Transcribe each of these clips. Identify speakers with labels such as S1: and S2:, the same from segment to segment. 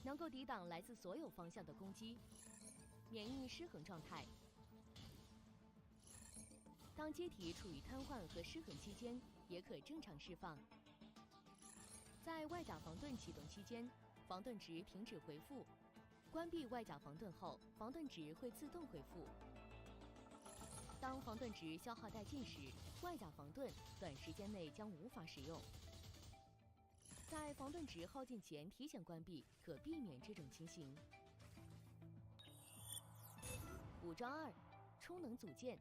S1: 能够抵挡来自所有方向的攻击，免疫失衡状态。当机体处于瘫痪和失衡期间，也可正常释放。在外甲防盾启动期间，防盾值停止回复。关闭外甲防盾后，防盾值会自动恢复。当防盾值消耗殆尽时，外甲防盾短时间内将无法使用。在防盾值耗尽前提前关闭，可避免这种情形。武装2：充能组件。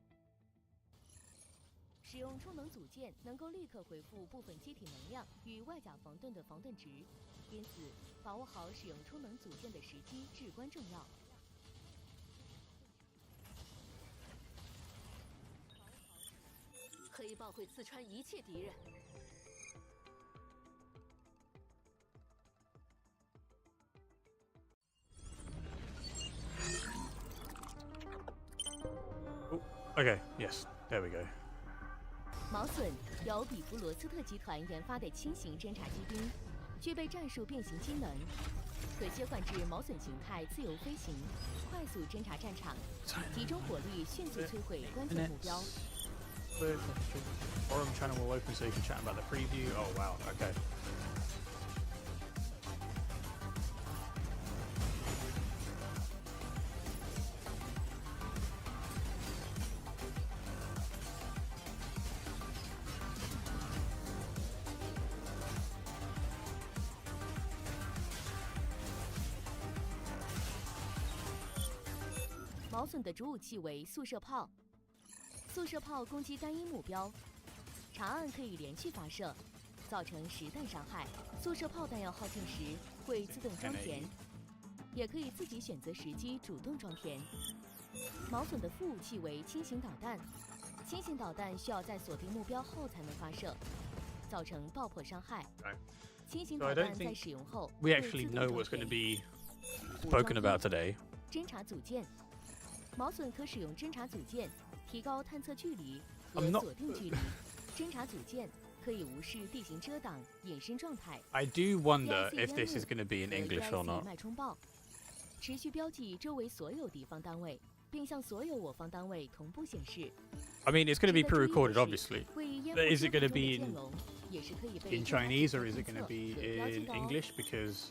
S1: 使用充能组件能够立刻回复部分机体能量与外甲防盾的防盾值，因此把握好使用充能组件的时机至关重要。
S2: 黑豹会刺穿一切敌人。
S3: Okay, yes, there we go.
S1: 毛隼由比弗罗斯特集团研发的轻型侦察机兵，具备战术变形机能，可切换至毛隼形态自由飞行，快速侦察战场，集中火力迅速摧毁关键目标。
S3: Forum channel will open so you can chat about the preview. Oh wow, okay.
S1: 毛隼的主武器为速射炮，速射炮攻击单一目标，长按可以连续发射，造成实弹伤害。速射炮弹药耗尽时会自动装填，也可以自己选择时机主动装填。毛隼的副武器为轻型导弹，轻型导弹需要在锁定目标后才能发射，造成爆破伤害。轻型导弹在使用后
S3: we actually know what's going to be spoken about today.
S1: 侦察组件。毛隼可使用侦察组件提高探测距离和锁定距离。侦察组件可以无视地形遮挡、隐身状态。
S3: I do wonder if this is going to be in English or not.
S1: 脉冲报持续标记周围所有敌方单位，并向所有我方单位同步显示。
S3: I mean, it's going to be pre-recorded, obviously. But is it going to be in Chinese or is it going to be in English? Because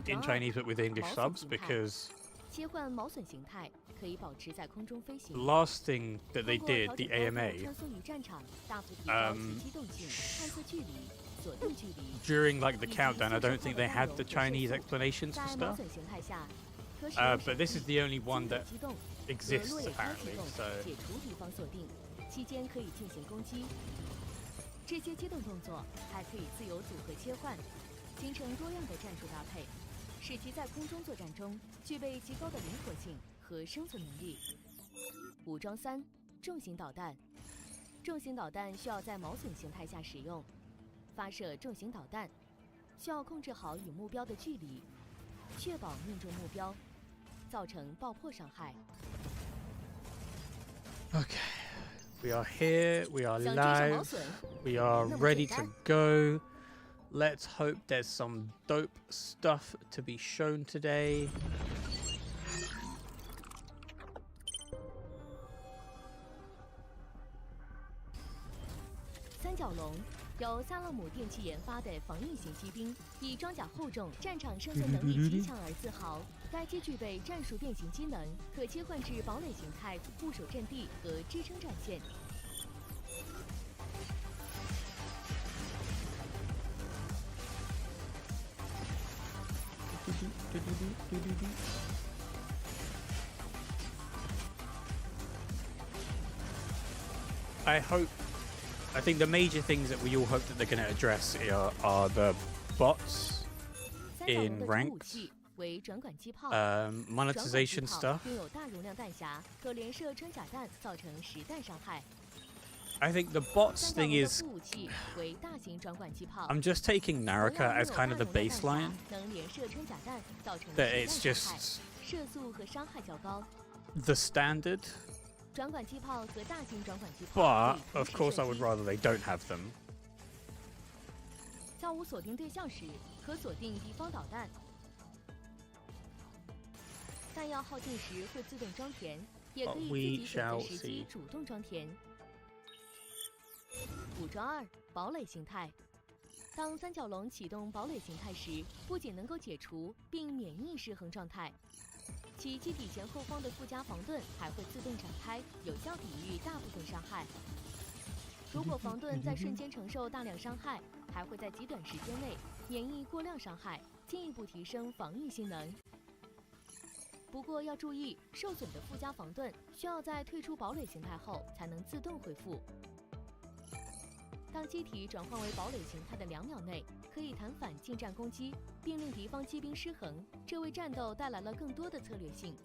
S3: in Chinese but with English subs. Because
S1: 切换毛隼形态可以保持在空中飞行。
S3: the last thing that they did, the AMA,
S1: 穿梭于战场，大幅提高其机动性、探测距离、锁定距离。
S3: during like the countdown, I don't think they had the Chinese explanations for
S1: 在毛
S3: stuff.
S1: 隼形态下，可使
S3: But this is the only one that
S1: 机动
S3: exists
S1: 和落叶抛
S3: apparently.
S1: 启动
S3: So
S1: 解除敌方锁定，期间可以进行攻击。这些机动动作还可以自由组合切换，形成多样的战术搭配，使其在空中作战中具备极高的灵活性和生存能力。武装3：重型导弹。重型导弹需要在毛隼形态下使用，发射重型导弹需要控制好与目标的距离，确保命中目标，造成爆破伤害。
S3: okay, we are here. We are
S1: 想追上毛
S3: live.
S1: 隼，
S3: We are
S1: 那么
S3: ready
S1: 简
S3: to
S1: 单。
S3: go. Let's hope there's some dope stuff to be shown today.
S1: 三角龙由萨勒姆电器研发的防御型机兵，以装甲厚重、战场生存能力极强而自豪。该机具备战术变形机能，可切换至堡垒形态固守阵地和支撑战线。
S3: I think the major things that we all hope that they're going to address are the bots in ranked,
S1: 为转管机炮，
S3: monetization stuff.
S1: 拥有大容量弹匣，可连射穿甲弹，造成实弹伤害。
S3: I think the bots
S1: 三角龙
S3: thing
S1: 的
S3: is
S1: 副武器为大型转管机炮，
S3: I'm just taking Naraka as kind of the baseline.
S1: 能连射穿甲弹，造成
S3: That
S1: 实
S3: it's
S1: 弹伤害，
S3: just
S1: 射速和伤害较高。
S3: the standard.
S1: 转管机炮和大型转管机炮
S3: But
S1: 可以
S3: of
S1: 同
S3: course,
S1: 时
S3: I
S1: 射
S3: would
S1: 击
S3: rather they don't have them.
S1: 在无锁定对象时，可锁定敌方导弹。弹药耗尽时会自动装填，也可以自己选择时机主动装填。武装2：堡垒形态。当三角龙启动堡垒形态时，不仅能够解除并免疫失衡状态，其机体前后方的附加防盾还会自动展开，有效抵御大部分伤害。如果防盾在瞬间承受大量伤害，还会在极短时间内免疫过量伤害，进一步提升防御性能。不过要注意，受损的附加防盾需要在退出堡垒形态后才能自动恢复。当机体转换为堡垒形态的2秒内，可以弹反近战攻击，并令敌方机兵失衡，这为战斗带来了更多的策略性。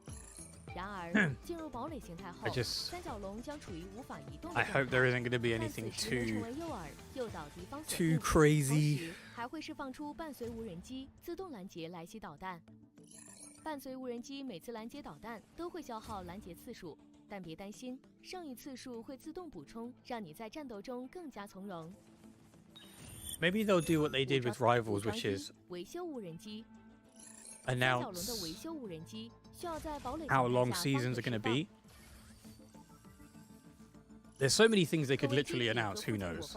S1: 然而，进入堡垒形态后，三角龙将处于无法移动的状态。
S3: I hope there isn't going to be anything
S1: 成为诱饵，诱导敌方
S3: too crazy。
S1: 同时，还会释放出伴随无人机自动拦截来袭导弹。伴随无人机每次拦截导弹都会消耗拦截次数，但别担心，剩余次数会自动补充，让你在战斗中更加从容。
S3: Maybe they'll do what they did with Rivals, which is
S1: 维修无人机。
S3: announce how long seasons are going to be. There's so many things they could literally announce, who knows?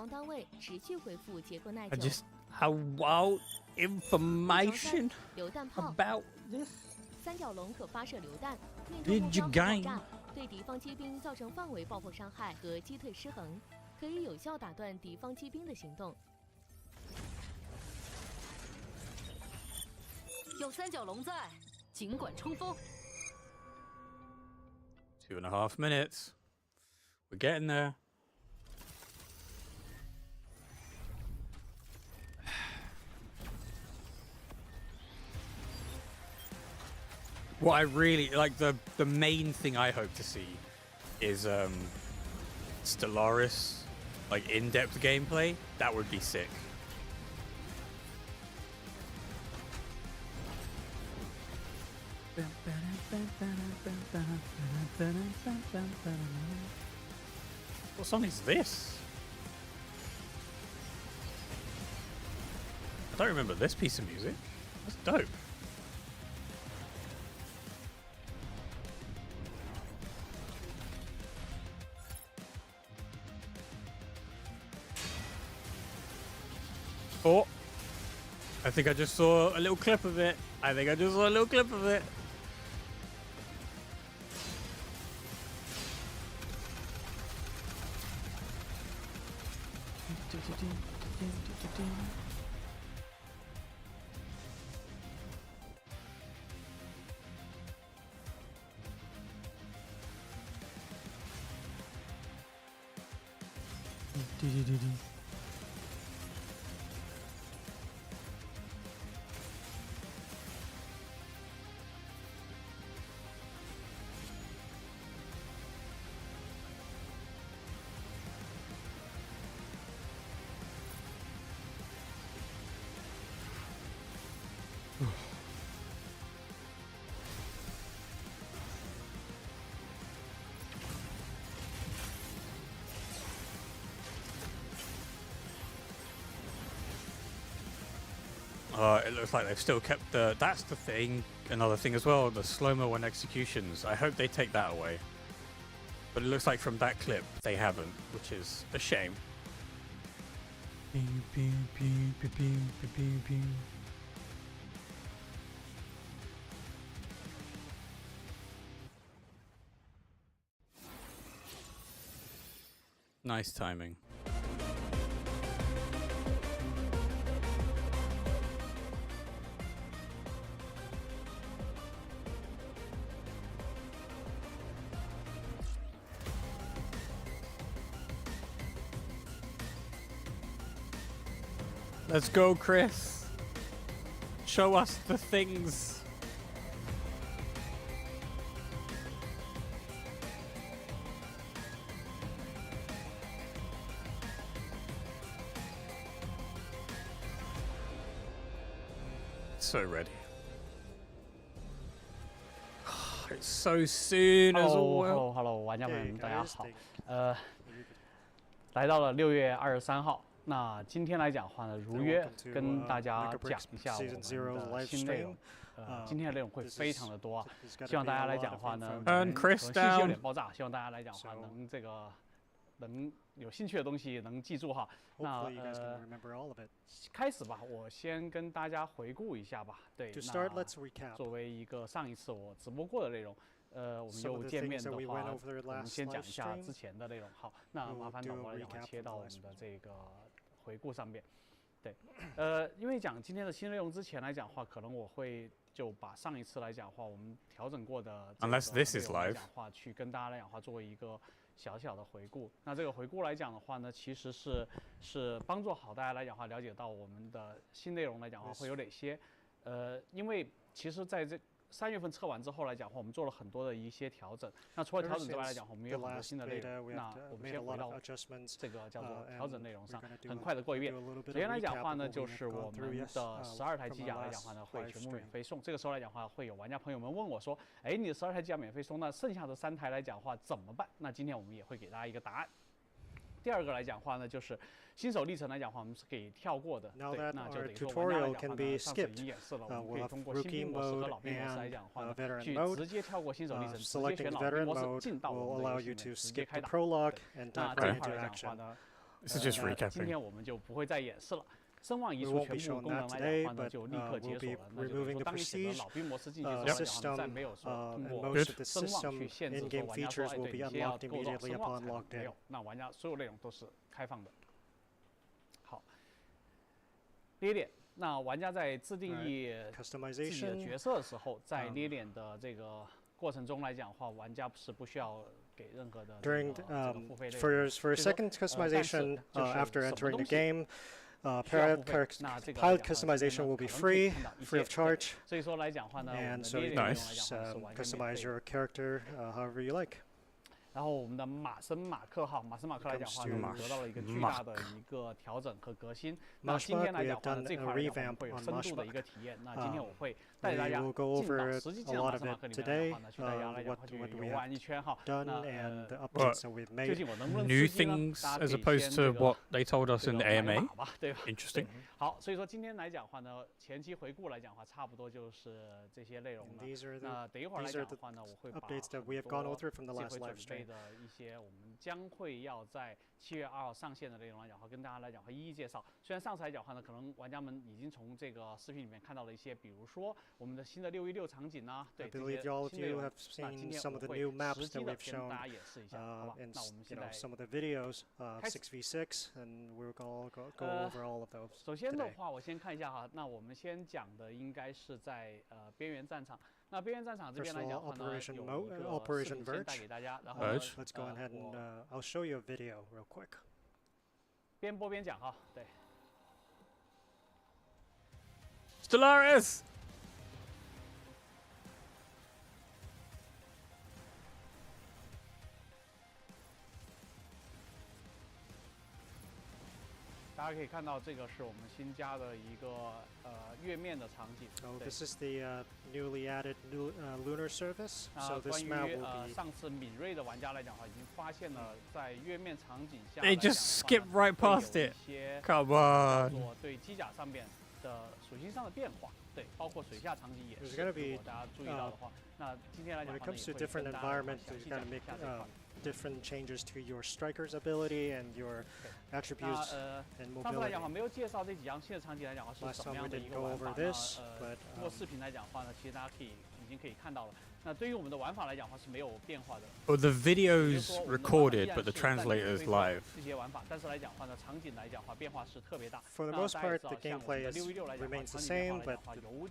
S3: And just how wild information about this.
S1: 三角龙可发射榴弹，命中
S3: Did
S1: 目
S3: you
S1: 标后爆
S3: gain?
S1: 炸，对敌方机兵造成范围爆破伤害和击退失衡，可以有效打断敌方机兵的行动。
S2: 有三角龙在，尽管冲锋。
S3: 2.5 minutes. We're getting there. What I really like, the main thing I hope to see is Stellaris, like in-depth gameplay. That would be sick. What song is this? I don't remember this piece of music. That's dope. Oh, I think I just saw a little clip of it. It looks like they've still kept that's the thing, another thing as well, the slow-mo on executions. I hope they take that away. But it looks like from that clip, they haven't, which is a shame. Nice timing. Let's go, Chris. Show us the things. So ready. It's so soon as well.
S4: Hello， 玩家们，大家好。来到了6月23号。那今天来讲的话呢，如约跟大家讲一下我们的新内容。今天的内容会非常的多啊，希望大家来讲的话呢，And
S3: Chris
S4: 信息有
S3: down
S4: 点爆炸，希望大家来讲的话能有兴趣的东西能记住哈。那开始吧，我先跟大家回顾一下吧。对，那作为一个上一次我直播过的内容。我们又见面的话，我们先讲一下之前的内容。好，那麻烦导播来讲话切到我们的这个回顾上面。对，因为讲今天的新内容之前来讲话，可能我会就把上一次来讲话我们调整过的这个内容来讲话，去跟大家来讲话作为一个小小的回顾。那这个回顾来讲的话呢，其实是帮助好大家来讲话了解到我们的新内容来讲话会有哪些。因为其实在这3月份测完之后来讲话，我们做了很多的一些调整。那除了调整之外来讲，我们也有很多新的内容。那我们先回到这个叫做调整内容上，很快的过一遍。首先来讲话呢，就是我们的12台机甲来讲话呢会全部免费送。这个时候来讲话，会有玩家朋友们问我说：“哎，你的12台机甲免费送，那剩下的3台来讲话怎么办？”那今天我们也会给大家一个答案。第二个来讲话呢，就是新手历程来讲话，我们是可以跳过的。对，那就等于说玩家来讲话呢，上次已经演示了，我们可以通过新兵模式和老兵模式来讲话呢，去直接跳过新手历程，直接选老兵模式进到我们的游戏里面直接开打。那这一块来讲话呢，今天我们就不会再演示了。声望移除全部功能来讲话呢，就立刻解锁了。那就是说，当你选择老兵模式进去之后来讲话，再没有说通过声望去限制说玩家说，哎，对，你先要够到声望才能没有。那玩家所有内容都是开放的。好，列点。那玩家在自定义自己的角色的时候，在列点的这个过程中来讲话，玩家是不需要给任何的这个付费类。
S5: For a second customization after entering the game. Pilot customization will be free of charge, and so you can customize your character however you like.
S4: 然后我们的马森马克来讲话呢，得到了一个巨大的一个调整和革新。那今天来讲话呢，这块来讲我们会有深度的一个体验。那今天我会带大家进到实际进到马森马克里面来讲话呢，去大家来讲话去游玩一圈哈。那究竟我能不能
S3: new things as opposed to what they told us in the AMA?
S4: 对吧
S3: Interesting.
S4: 好，所以说今天来讲话呢，前期回顾来讲话，差不多就是这些内容了。那等一会儿来讲的话呢，我会把这回准备的一些我们将会要在7月2号上线的内容来讲话，跟大家来讲会一一介绍。虽然上次来讲话呢，可能玩家们已经从这个视频里面看到了一些，比如说我们的新的616场景啊，对这些新内容。那今天我会实际的跟大家演示一下，好吧？那我们现在开始。首先的话，我先看一下哈，那我们先讲的应该是在边缘战场。那边缘战场这边来讲的话呢，有一个视频先带给大家，然后
S5: let's go ahead and I'll show you a video real quick.
S4: 边播边讲哈，对。
S3: Stellaris.
S4: 大家可以看到，这个是我们新加的一个月面的场景。
S5: So this is the newly added lunar surface.
S4: 那
S5: So
S4: 关
S5: this
S4: 于
S5: map will be.
S4: 上次敏锐的玩家来讲的话，已经发现了在月面场景下
S3: They just skip right past it. Come on.
S4: 做对机甲上面的属性上的变化，对，包括水下场景也是。如果大家注意到的话，那今天来讲的话呢，也会跟大家详细讲一下这块。
S5: Different changes to your striker's ability and your attributes and mobility.
S4: 上次来讲的话，没有介绍这几样新的场景来讲的话是什么样的一个玩法。通过视频来讲的话呢，其实大家已经可以看到了。那对于我们的玩法来讲的话是没有变化的。
S3: Well, the video's recorded, but the translator is live.
S4: 这些玩法，但是来讲的话呢，场景来讲的话变化是特别大。
S5: For the most part, the gameplay remains the same, but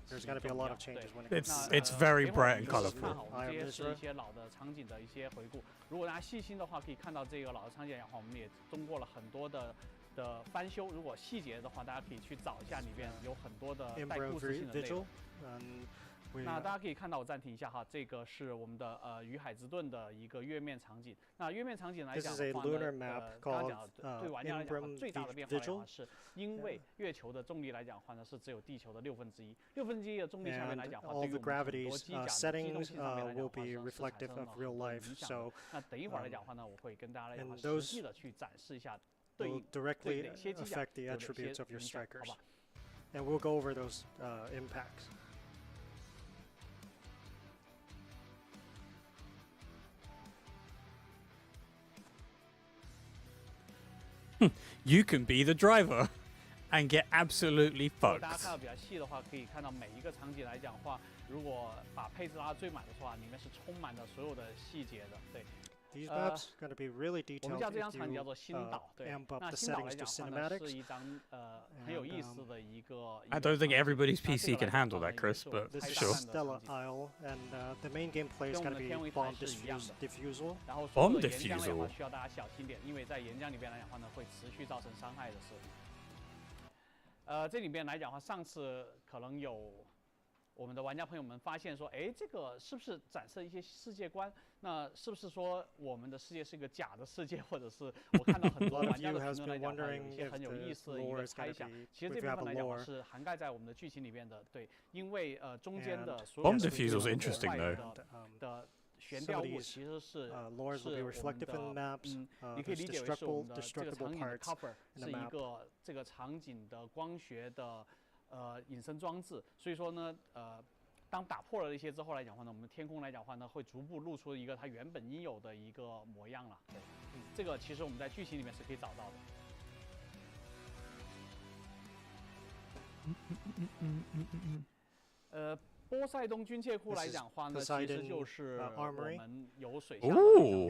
S5: there's going to be a lot of changes when it comes.
S3: It's very bright and colorful.
S4: 这些是一些老的场景的一些回顾。如果大家细心的话，可以看到这个老的场景的话，我们也通过了很多的翻修。如果细节的话，大家可以去找一下，里边有很多的带故事性的内容。那大家可以看到，我暂停一下哈，这个是我们的与海之盾的一个月面场景。那月面场景来讲的话呢，刚刚讲对玩家来讲最大的变化的话，是因为月球的重力来讲的话呢，是只有地球的1/6，的重力下面来讲的话，对于我们很多机甲的机动性上面来讲的话，是产生了很多影响。那等一会儿来讲的话呢，我会跟大家来讲实际的去展示一下对哪些机甲有哪些影响，好吧？
S5: And we'll go over those impacts.
S3: you can be the driver and get absolutely
S4: 大家
S3: fucked.
S4: 看到比较细的话，可以看到每一个场景来讲话，如果把配置拉最满的话，里面是充满了所有的细节的。对。
S5: These maps are going to be really
S4: 我们
S5: detailed
S4: 叫这张
S5: if
S4: 场景
S5: you
S4: 叫做新岛，对。
S5: amp up
S4: 那
S5: the
S4: 新岛
S5: settings
S4: 来
S5: to
S4: 讲话呢，是
S5: cinematics.
S4: 一张很有意思的一个。
S3: I don't think everybody's PC can handle that, Chris, but
S5: This is
S3: sure.
S5: Stella Isle, and the main gameplay is going to be bomb defusal.
S4: 然后
S3: Bomb
S4: 所有的岩浆的
S3: defusal
S4: 话需要大家小心点，因为在岩浆里边来讲话呢，会持续造成伤害的是。这里边来讲话，上次可能有我们的玩家朋友们发现说，哎，这个是不是展示一些世界观？那是不是说我们的世界是一个假的世界，或者是我看到很多玩家的评论来讲话，有一些很有意思的一个猜想。其实这部分来讲话是涵盖在我们的剧情里面的，对，因为中间的所有的
S3: interesting though.
S4: 的悬吊物其实是
S5: lures will be reflective in the maps.
S4: 你可以理解为是我们的这个场
S5: destructible
S4: 景的
S5: parts
S4: cover， 是一个这个场景的光学的隐身装置。所以说呢，当打破了一些之后来讲话呢，我们天空来讲话呢，会逐步露出一个它原本应有的一个模样了。对，这个其实我们在剧情里面是可以找到的。波塞冬军械库来讲话呢，其实就是我们有水下的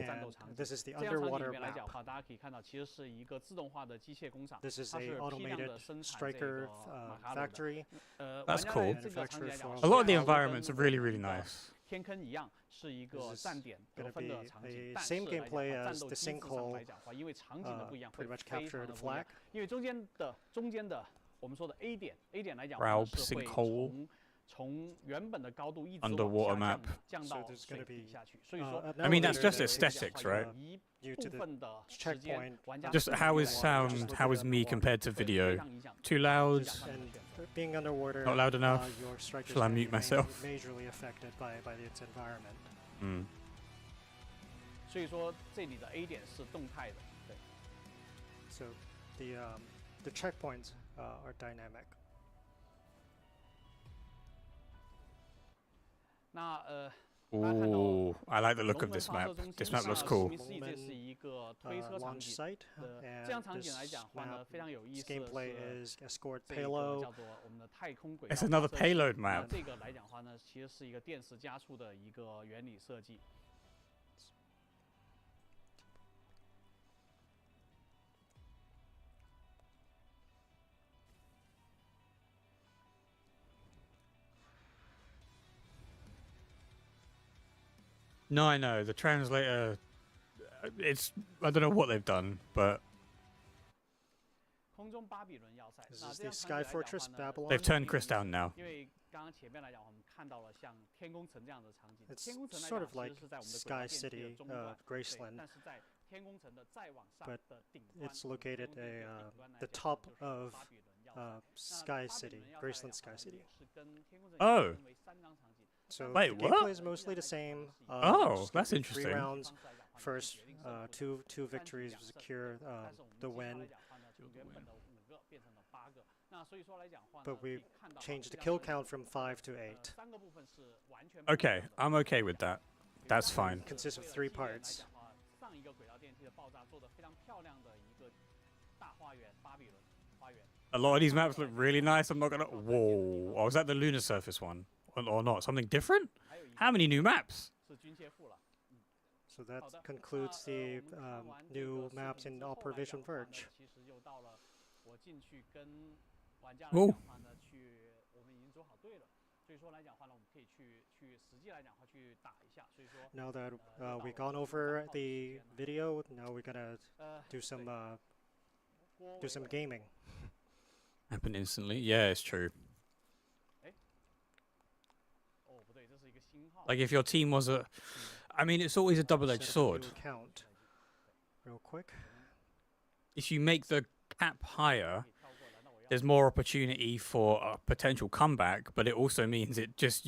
S4: 战斗场景。这样场景里面来讲话，大家可以看到，其实是一个自动化的机械工厂，它是批量的生产这个马卡鲁的。
S3: That's cool.
S4: 这个场景来讲
S3: A lot of the environments are really, really nice.
S4: 天坑一样是一个站点得分的场景，但是
S5: same gameplay
S4: 战
S5: as
S4: 斗
S5: the
S4: 机制上
S5: sinkhole.
S4: 来讲话，因为场景的不一样，会
S5: pretty much
S4: 非常
S5: capture
S4: 的
S5: the
S4: 不一样
S5: flag.
S4: 因为中间的我们说的 A 点来讲
S3: Raub
S4: 是会
S3: sinkhole
S4: 从原本的高度一直
S3: Underwater
S4: 往
S3: map.
S4: 下降到
S5: So there's
S4: 水
S5: gonna
S4: 底
S5: be,
S4: 下去。所以说
S3: I mean, that's just
S5: elevator
S3: aesthetics, right?
S4: 一部分的时间
S5: checkpoint.
S4: 玩家
S3: Just how is sound, how is me compared to video? Too loud?
S5: And being underwater,
S3: Not loud enough?
S5: your strikers
S3: Shall I
S5: can be
S3: mute myself?
S5: majorly affected by its environment.
S3: 嗯。
S4: 所以说这里的 A 点是动态的，对。
S5: So the checkpoints are dynamic.
S4: 那
S3: Ooh, I like the look of this map. This map looks cool.
S4: 这是一个推车场
S5: launch
S4: 景
S5: site,
S4: 这样
S5: and
S4: 场景
S5: this
S4: 来讲话呢，
S5: map
S4: 非常有意思
S5: gameplay
S4: 的
S5: is escort
S4: 这个
S5: payload.
S4: 叫做我们的太空轨道
S3: It's another
S4: 发射器
S3: payload
S4: 那
S3: map.
S4: 这个来讲话呢，其实是一个电磁加速的一个原理设计。
S3: No, I know. The translator, it's, I don't know what they've done, but
S4: 空中巴比伦要塞，
S5: This
S4: 那
S5: is
S4: 这
S5: the
S4: 样
S5: Sky
S4: 场景来
S5: Fortress
S4: 讲话呢
S5: Babylon.
S3: they've turned Chris down now.
S4: 因为刚刚前面来讲，我们看到了像天空城这样的场景。
S5: It's
S4: 天空城来
S5: sort
S4: 讲
S5: of
S4: 其
S5: like
S4: 实是在我们的
S5: Sky
S4: 轨道电梯的
S5: City,
S4: 中段，对
S5: Graceland.
S4: 但是在天空城的再往上
S5: But
S4: 的顶端
S5: it's located
S4: 天空城的
S5: a
S4: 顶端来
S5: the
S4: 讲
S5: top
S4: 就是
S5: of
S4: 巴比伦要塞。那
S5: Sky
S4: 巴比
S5: City,
S4: 伦要塞来
S5: Graceland
S4: 讲
S5: Sky
S4: 话呢
S5: City.
S4: 也是跟天空城
S3: Oh.
S4: 分为3张场景。
S5: So
S3: Wait,
S5: the
S3: what?
S5: gameplay is mostly the same.
S3: Oh,
S5: just
S3: that's
S5: three
S3: interesting.
S5: rounds. First, two victories to secure the win. But we changed the kill count from 5 to 8.
S3: Okay, I'm okay with that. That's fine.
S5: Consists of 3 parts.
S4: 上一个轨道电梯的爆炸做得非常漂亮的一个大花园，巴比伦花园。
S3: A lot of these maps look really nice. I'm not gonna. Whoa! Oh, was that the lunar surface one, or not? Something different? How many new maps?
S4: 是军械库了。
S5: So that concludes the new maps in Operation Verge.
S4: 其实又到了我进去跟玩家来讲话呢，我们已经组好队了，所以说来讲话呢，我们可以去实际来讲话去打一下。所以说
S5: Now that we've gone over the video, now we're gonna do some gaming.
S3: Happen instantly. Yeah, it's true.
S4: 哦不对，这是一个星号。
S3: Like if your team was a, I mean, it's always a double-edged
S5: Set
S3: sword.
S5: a new count. Real quick.
S3: If you make the cap higher, there's more opportunity for a potential comeback, but it also means it just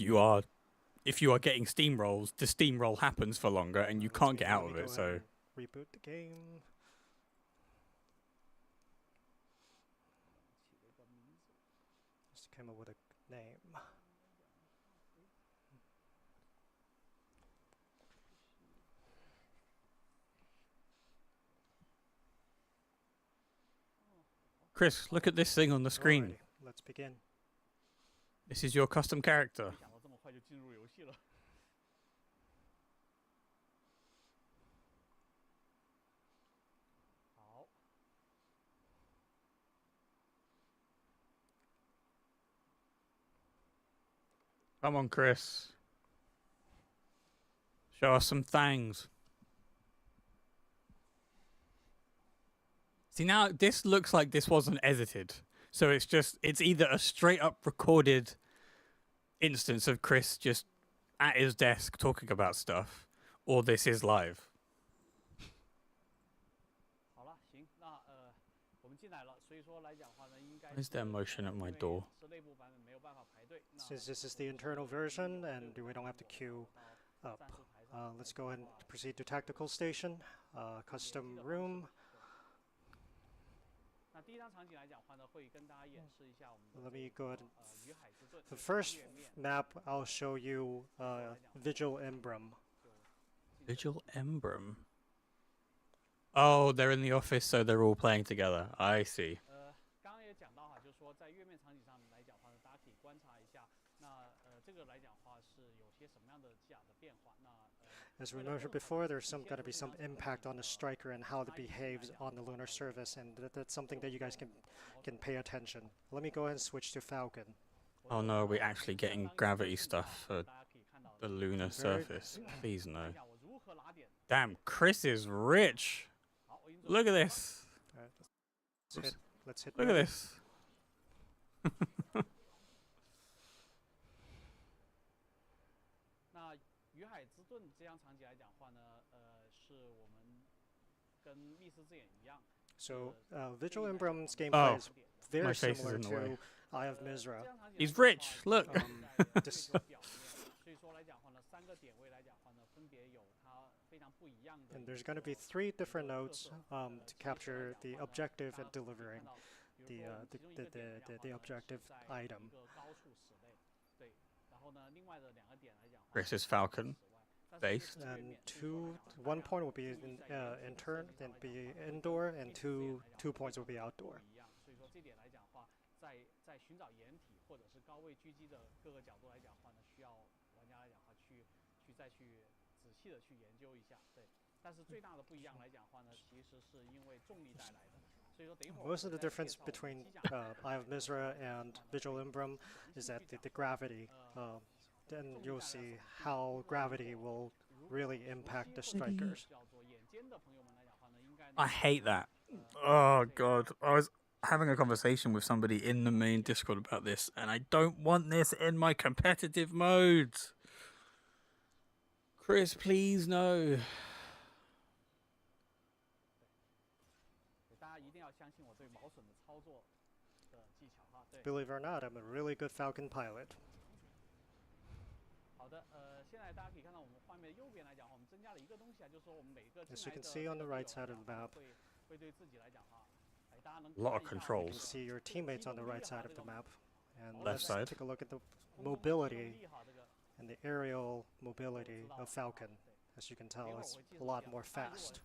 S3: if you are getting steamrolls, the steamroll happens for longer and you can't get out of it. So
S5: Reboot the game. Just came up with a name.
S3: Chris, look at this thing on the screen.
S5: Alrighty, let's begin.
S3: This is your custom character. Come on, Chris. Show us some things. See, now this looks like this wasn't edited. So it's either a straight up recorded instance of Chris just at his desk talking about stuff, or this is live. Is there motion at my door?
S5: Since this is the internal version and we don't have to queue up, let's go ahead and proceed to tactical station, custom room. Let me go ahead. The first map I'll show you Vigil Embrum.
S3: Vigil Embrum? Oh, they're in the office, so they're all playing together. I see.
S5: As we mentioned before, there's going to be some impact on the striker and how it behaves on the lunar surface, and that's something that you guys can pay attention. Let me go ahead and switch to Falcon.
S3: Oh no, we're actually getting gravity stuff for the lunar surface. Please no. Damn, Chris is rich. Look at this.
S5: Right, let's hit.
S3: Look at this.
S4: 鱼海之盾这样场景来讲话呢，是我们跟密室之眼一样。
S5: So Vigil Embrum's gameplay is very similar to Eye of Mizra.
S3: He's rich. Look.
S4: 所以说来讲话呢，3个点位来讲话呢，分别有它非常不一样的。
S5: And there's going to be 3 different nodes to capture the objective and delivering the objective item.
S3: Chris is Falcon based.
S5: And 1 point will be intern, then be indoor, and two points will be outdoor. Most of the difference between Eye of Mizra and Vigil Embrum is that the gravity. Then you'll see how gravity will really impact the strikers.
S3: I hate that. Oh god, I was having a conversation with somebody in the main Discord about this, and I don't want this in my competitive mode. Chris, please no.
S5: Believe it or not, I'm a really good Falcon pilot. As you can see on the right side of the map,
S3: a lot of
S5: you
S3: controls.
S5: can see your teammates on the right side of the map. And
S3: Left
S5: let's
S3: side.
S5: take a look at the mobility and the aerial mobility of Falcon. As you can tell, it's a lot more fast.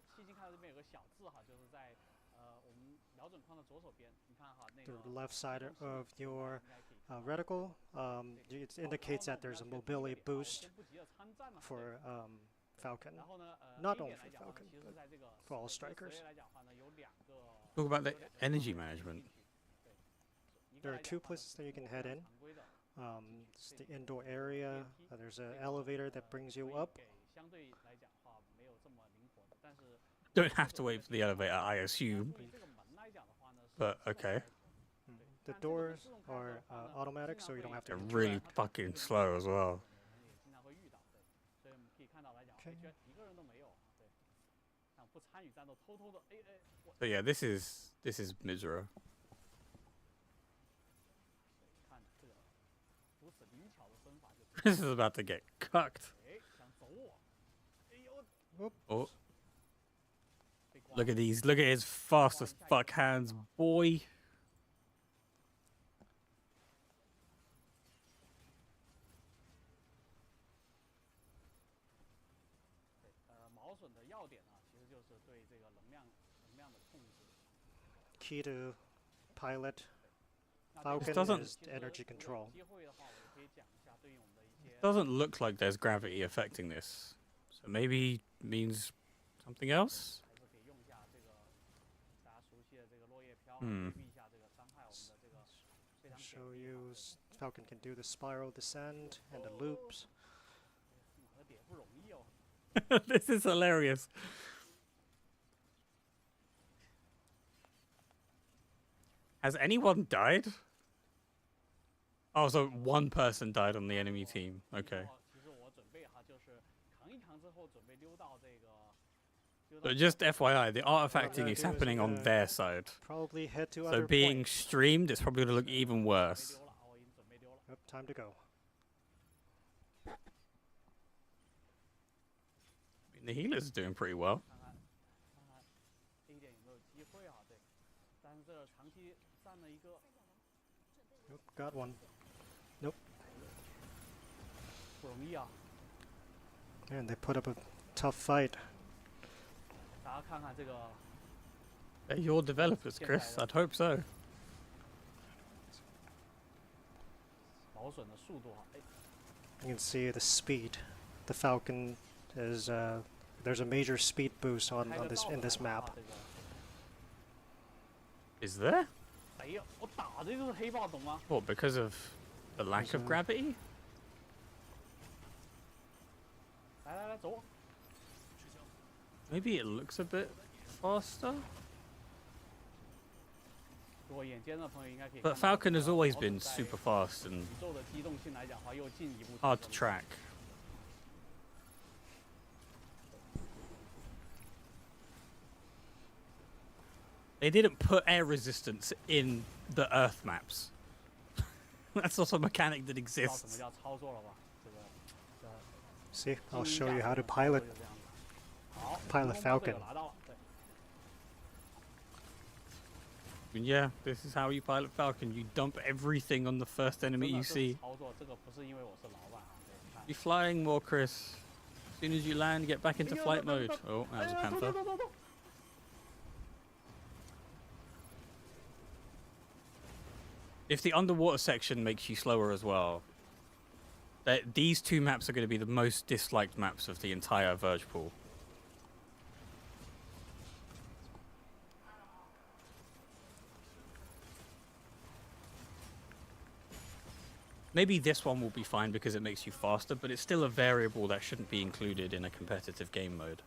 S5: The left side of your reticle, it indicates that there's a mobility boost for Falcon. Not only for Falcon, but for all strikers.
S3: Talk about the energy management.
S5: There are 2 places that you can head in. It's the indoor area. There's an elevator that brings you up.
S3: Don't have to wait for the elevator, I assume. But okay.
S5: The doors are automatic, so you don't have to.
S3: They're really fucking slow as well.
S5: Okay.
S3: So yeah, this is Mizra. This is about to get cucked. Oh. Look at these. Look at his fast as fuck hands, boy.
S5: Key to pilot Falcon is energy control.
S3: It doesn't look like there's gravity affecting this, so maybe means something else.
S5: Show you Falcon can do the spiral descent and the loops.
S3: This is hilarious. Has anyone died? Oh, so one person died on the enemy team. Okay. But just FYI, the artifacting is happening on their side.
S5: Probably head to
S3: So being streamed, it's probably going to look even worse.
S5: Yep, time to go.
S3: I mean, the healer's doing pretty well.
S5: Nope, got one. Nope. And they put up a tough fight.
S3: They're your developers, Chris. I'd hope so.
S5: You can see the speed. The Falcon is there's a major speed boost on this map.
S3: Is there? What, because of the lack of gravity? Maybe it looks a bit faster? But Falcon has always been super fast and hard to track. They didn't put air resistance in the Earth maps. That's not a mechanic that exists.
S5: See, I'll show you how to pilot Falcon.
S3: And yeah, this is how you pilot Falcon. You dump everything on the first enemy you see. You're flying more, Chris. As soon as you land, get back into flight mode. Oh, that was a panther. If the underwater section makes you slower as well, these two maps are going to be the most disliked maps of the entire Verge pool. Maybe this one will be fine because it makes you faster, but it's still a variable that shouldn't be included in a competitive game mode.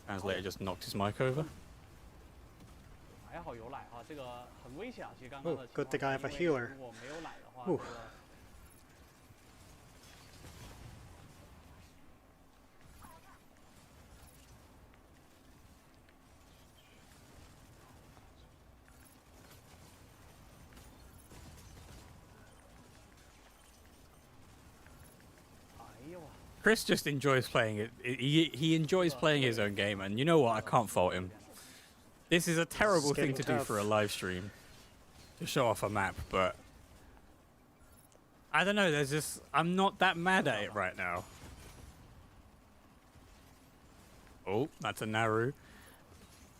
S3: Translator just knocked his mic over.
S5: Oh, good thing I have a healer. Ooh.
S3: Chris just enjoys playing it. He enjoys playing his own game, and you know what? I can't fault him. This is a terrible thing to do for a live stream, to show off a map, but I don't know. There's just I'm not that mad at it right now. Oh, that's a Naru.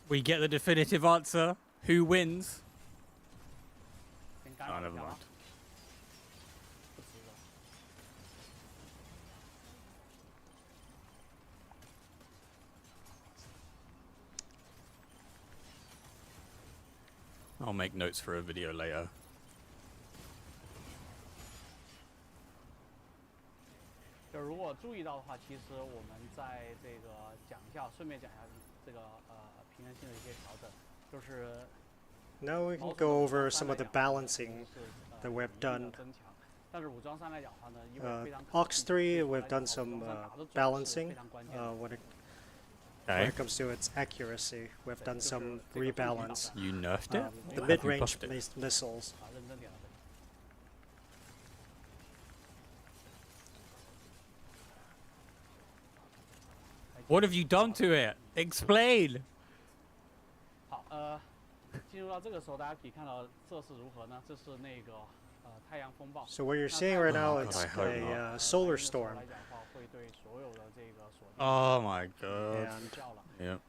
S3: We get the definitive answer. Who wins? Oh, never mind. I'll make notes for a video later.
S5: Now we can go over some of the balancing that we've done. Ox 3, we've done some balancing when it comes to its accuracy. We've done some rebalance.
S3: You nerfed it?
S5: The mid-range missiles.
S3: What have you done to it? Explain!
S5: So what you're seeing right now is a solar storm.
S3: Oh my god.
S5: And
S3: yep.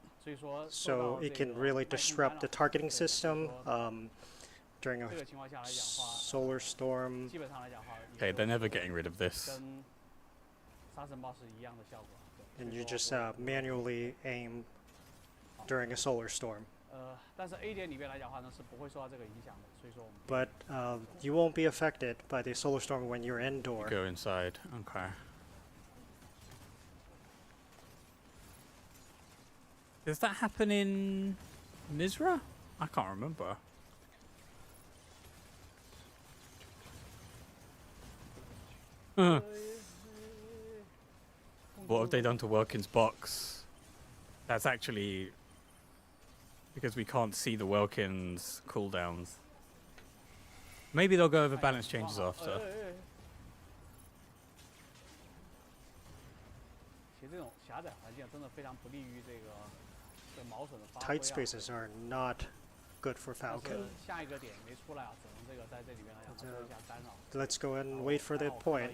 S5: So it can really disrupt the targeting system during a solar storm.
S3: Okay, they're never getting rid of this.
S5: And you just manually aim during a solar storm. But you won't be affected by the solar storm when you're indoor.
S3: Go inside. Okay. Does that happen in Misra? I can't remember. What have they done to Welkin's box? That's actually because we can't see the Welkin's cooldowns. Maybe they'll go over balance changes after.
S5: Tight spaces are not good for Falcon. Let's go ahead and wait for that point.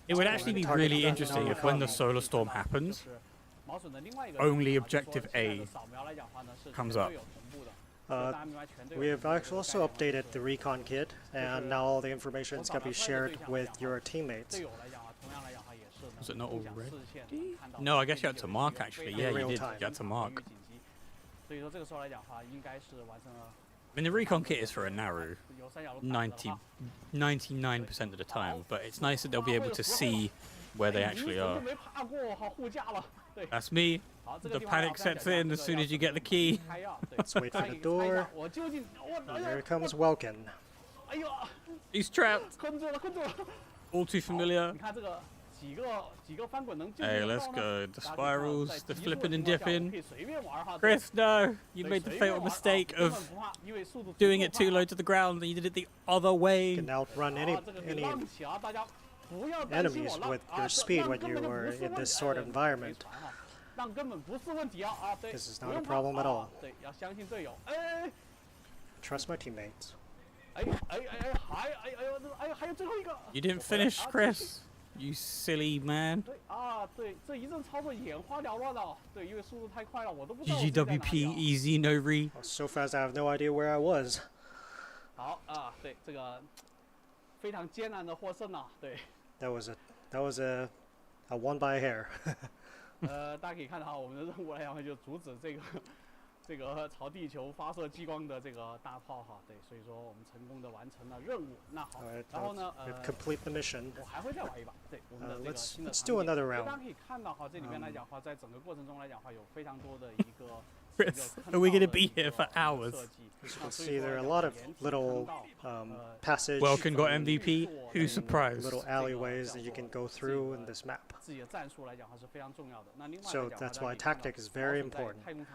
S3: It would actually be really interesting if when the solar storm happens, only objective A comes up.
S5: We have actually also updated the recon kit, and now all the information is going to be shared with your teammates.
S3: Was it not already? No, I guess you had to mark actually. Yeah, you did. You had to mark. I mean, the recon kit is for a narrow 99% of the time, but it's nice that they'll be able to see where they actually are. That's me. The panic sets in as soon as you get the key.
S5: Let's wait for the door. And here comes Welkin.
S3: He's trapped. All too familiar. Hey, let's go. The spirals, the flipping and dipping. Chris, no! You made the fatal mistake of doing it too low to the ground, and you did it the other way.
S5: You can outrun any enemies with your speed when you are in this sort of environment. This is not a problem at all. Trust my teammates.
S3: You didn't finish, Chris. You silly man. GGWP, easy, no re.
S5: So fast I have no idea where I was. That was a won by a hair.
S4: 大家可以看到，我们的任务来讲就阻止这个朝地球发射激光的这个大炮哈，对，所以说我们成功的完成了任务。那好，然后呢
S5: ，complete the mission.
S4: 我还会再玩一把，对，我们的这个新的
S5: let's do another round.
S4: 大家可以看到哈，这里面来讲话，在整个过程中来讲话，有非常多的一个。
S3: Chris, are we going to be here for hours?
S5: As you can see, there are a lot of little passage.
S3: Welkin got MVP. Who's surprised?
S5: Little alleyways that you can go through in this map. So that's why tactic is very important. And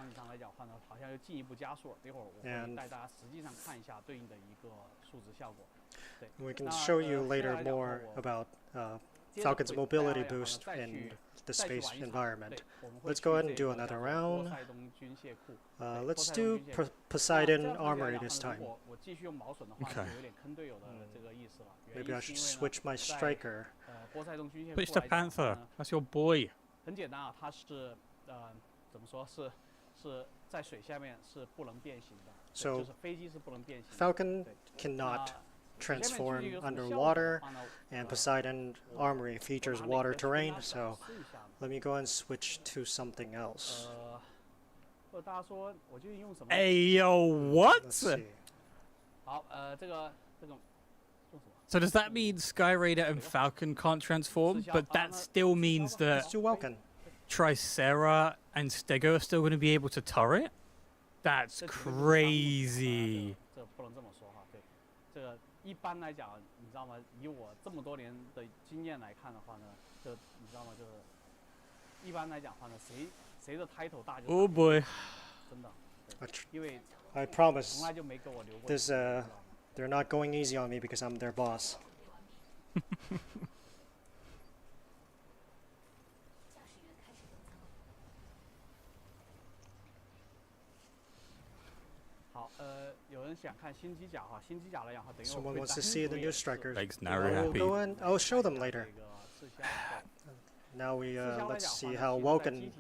S5: we can show you later more about Falcon's mobility boost in the space environment. Let's go ahead and do another round. Let's do Poseidon Armory this time.
S3: Okay.
S5: Maybe I should switch my striker.
S3: Switch to Panther. That's your boy.
S5: So Falcon cannot transform underwater, and Poseidon Armory features water terrain, so let me go and switch to something else.
S3: Hey, yo, what?
S5: Let's see.
S3: So does that mean Sky Raider and Falcon can't transform, but that still means that
S5: Let's do Welkin.
S3: Tricera and Stego are still going to be able to turret? That's crazy.
S4: 一般来讲，你知道吗？以我这么多年的经验来看的话呢，就你知道吗？就是一般来讲的话呢，谁的 title 大就
S3: Oh boy.
S4: 真的，因为
S5: I promise
S4: 从来就没给我留过。
S5: this they're not going easy on me because I'm their boss. 好，有人想看新机甲哈，新机甲来讲哈，等于 Someone wants to see the new strikers.
S3: Makes Naru
S5: We'll
S3: happy.
S5: go and I'll show them later. now we let's see how Woken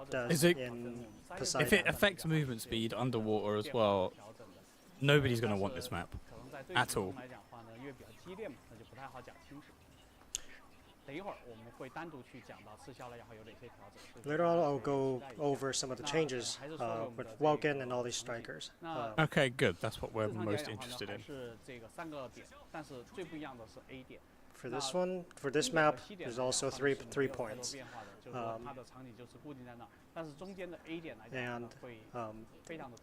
S5: does
S3: Is it-
S5: in
S3: If
S5: Poseidon.
S3: it affects movement speed underwater as well, nobody's going to want this map at all.
S5: Later on, I'll go over some of the changes with Woken and all these strikers.
S3: Okay, good. That's what we're most interested in.
S5: For this one, for this map, there's also three points. And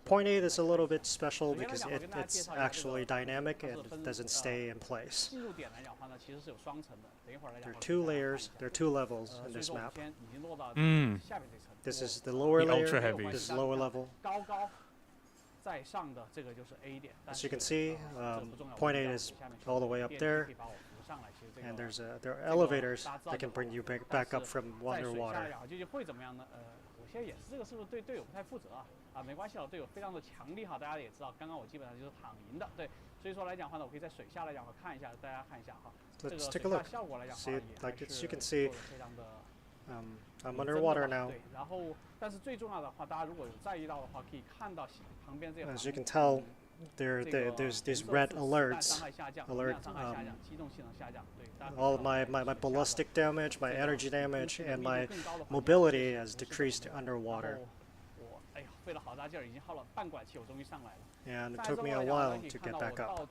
S5: point 8 is a little bit special because it's actually dynamic and it doesn't stay in place. There are 2 layers, there are 2 levels in this map. This is the lower
S3: The
S5: layer,
S3: ultra heavies.
S5: this is lower level. As you can see, point 8 is all the way up there. And there are elevators that can bring you back up from underwater.
S4: 有些也是这个是不是对队友不太负责啊？没关系了，队友非常的强力哈，大家也知道，刚刚我基本上就是躺赢的，对，所以说来讲的话呢，我可以在水下来讲的话看一下，大家看一下哈，这个水下效果来讲的话也还是做得非常的。
S5: I'm underwater now.
S4: 对，然后但是最重要的话，大家如果有在意到的话，可以看到旁边这个。
S5: As you can tell, there's these red alerts. Alert. All of my ballistic damage, my energy damage, and my mobility has decreased underwater. And it took me a while to get back up.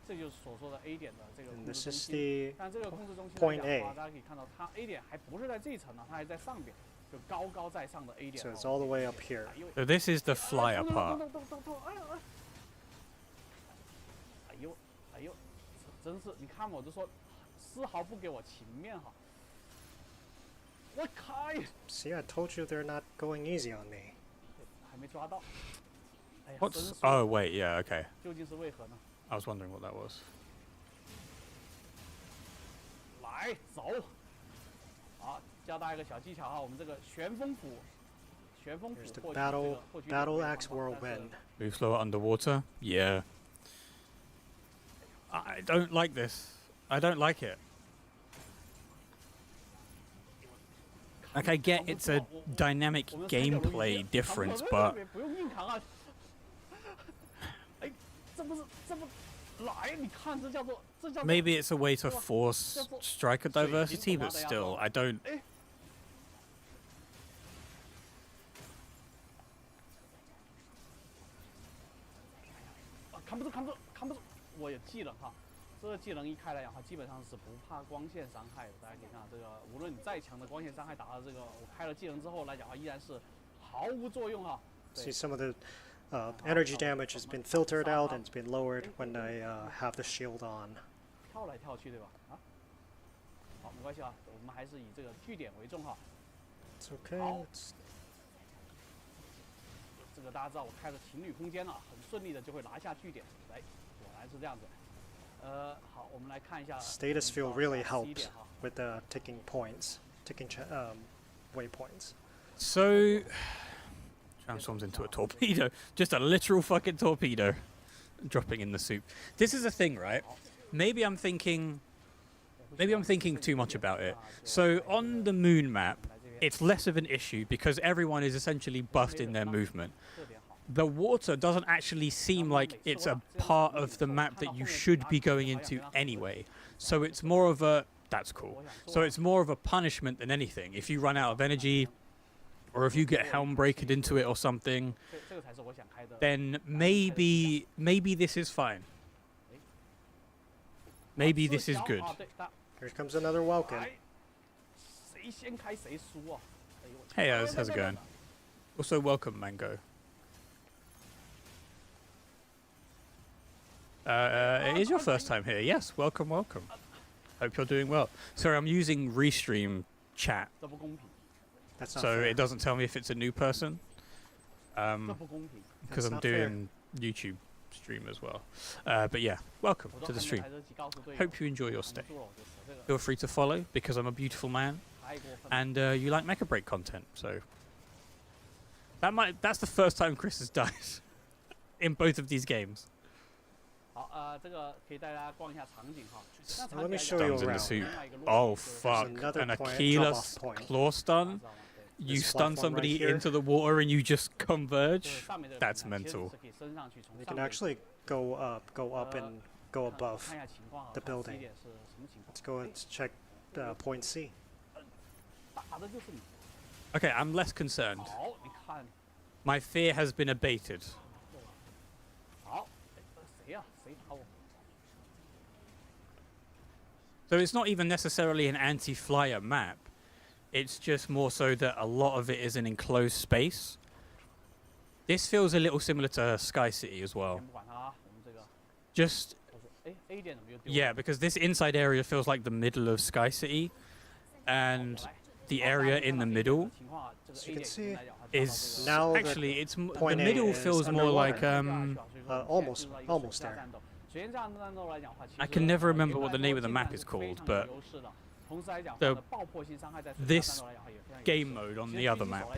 S5: And this is the point A. So it's all the way up here.
S3: So this is the flyer part.
S4: 哎呦，真是你看我就说，丝毫不给我情面哈。我开。
S5: See, I told you they're not going easy on me.
S4: 还没抓到。
S3: What's? Oh wait, yeah, okay.
S4: 究竟是为何呢？
S3: I was wondering what that was.
S4: 来走。好，教大家一个小技巧哈，我们这个旋风斧，旋风斧
S5: Here's the
S4: 获取这个
S5: battle axe whirlwind.
S3: Move slower underwater. Yeah. I don't like this. I don't like it. Like, I get it's a dynamic gameplay difference, but maybe it's a way to force striker diversity, but still, I don't.
S4: 扛不住，扛不住，扛不住！我有技能哈，这个技能一开来讲的话，基本上是不怕光线伤害的。大家可以看到，这个无论你再强的光线伤害打到这个，我开了技能之后来讲的话，依然是毫无作用哈。
S5: See, some of the energy damage has been filtered out and it's been lowered when I have the shield on.
S4: 跳来跳去，对吧？啊，好，没关系啊，我们还是以这个据点为重哈。
S5: It's okay.
S4: 这个大家知道，我开了情侣空间了，很顺利的就会拿下据点。来，果然是这样子。好，我们来看一下。
S5: Status field really helps with the ticking points, ticking waypoints.
S3: So, transforms into a torpedo. Just a literal fucking torpedo. Dropping in the soup. This is a thing, right? Maybe I'm thinking too much about it. So, on the moon map, it's less of an issue because everyone is essentially buffed in their movement. The water doesn't actually seem like it's a part of the map that you should be going into anyway. So it's more of a... That's cool. So it's more of a punishment than anything. If you run out of energy, or if you get helm breaked into it or something, then maybe this is fine. Maybe this is good.
S5: Here comes another welcome.
S3: Hey, how's it going? Also, welcome, Mango. It is your first time here. Yes, welcome, welcome. Hope you're doing well. Sorry, I'm using Restream chat,
S5: That's not
S3: so
S5: fair.
S3: it doesn't tell me if it's a new person. Because I'm
S5: not
S3: doing YouTube stream as well. But yeah, welcome to the stream. Hope you enjoy your stay. Feel free to follow because I'm a beautiful man, and you like mechabreak content. So that's the first time Chris has died in both of these games.
S5: Let me show you
S3: Stuns in the
S5: around.
S3: suit. Oh fuck!
S5: another
S3: An
S5: point,
S3: Aquila
S5: drop-off point.
S3: claw stun. You
S5: This
S3: stun
S5: platform right
S3: somebody
S5: here.
S3: into the water and you just converge. That's mental.
S5: You can actually go up and go above the building. Let's go and check point C.
S3: Okay, I'm less concerned. My fear has been abated. So it's not even necessarily an anti-flyer map. It's just more so that a lot of it is an enclosed space. This feels a little similar to Sky City as well. Just, yeah, because this inside area feels like the middle of Sky City, and the area in the middle
S5: So you can see
S3: is
S5: now that
S3: actually the
S5: point A
S3: middle
S5: is
S3: feels more like
S5: almost there.
S3: I can never remember what the name of the map is called, but this game mode on the other map.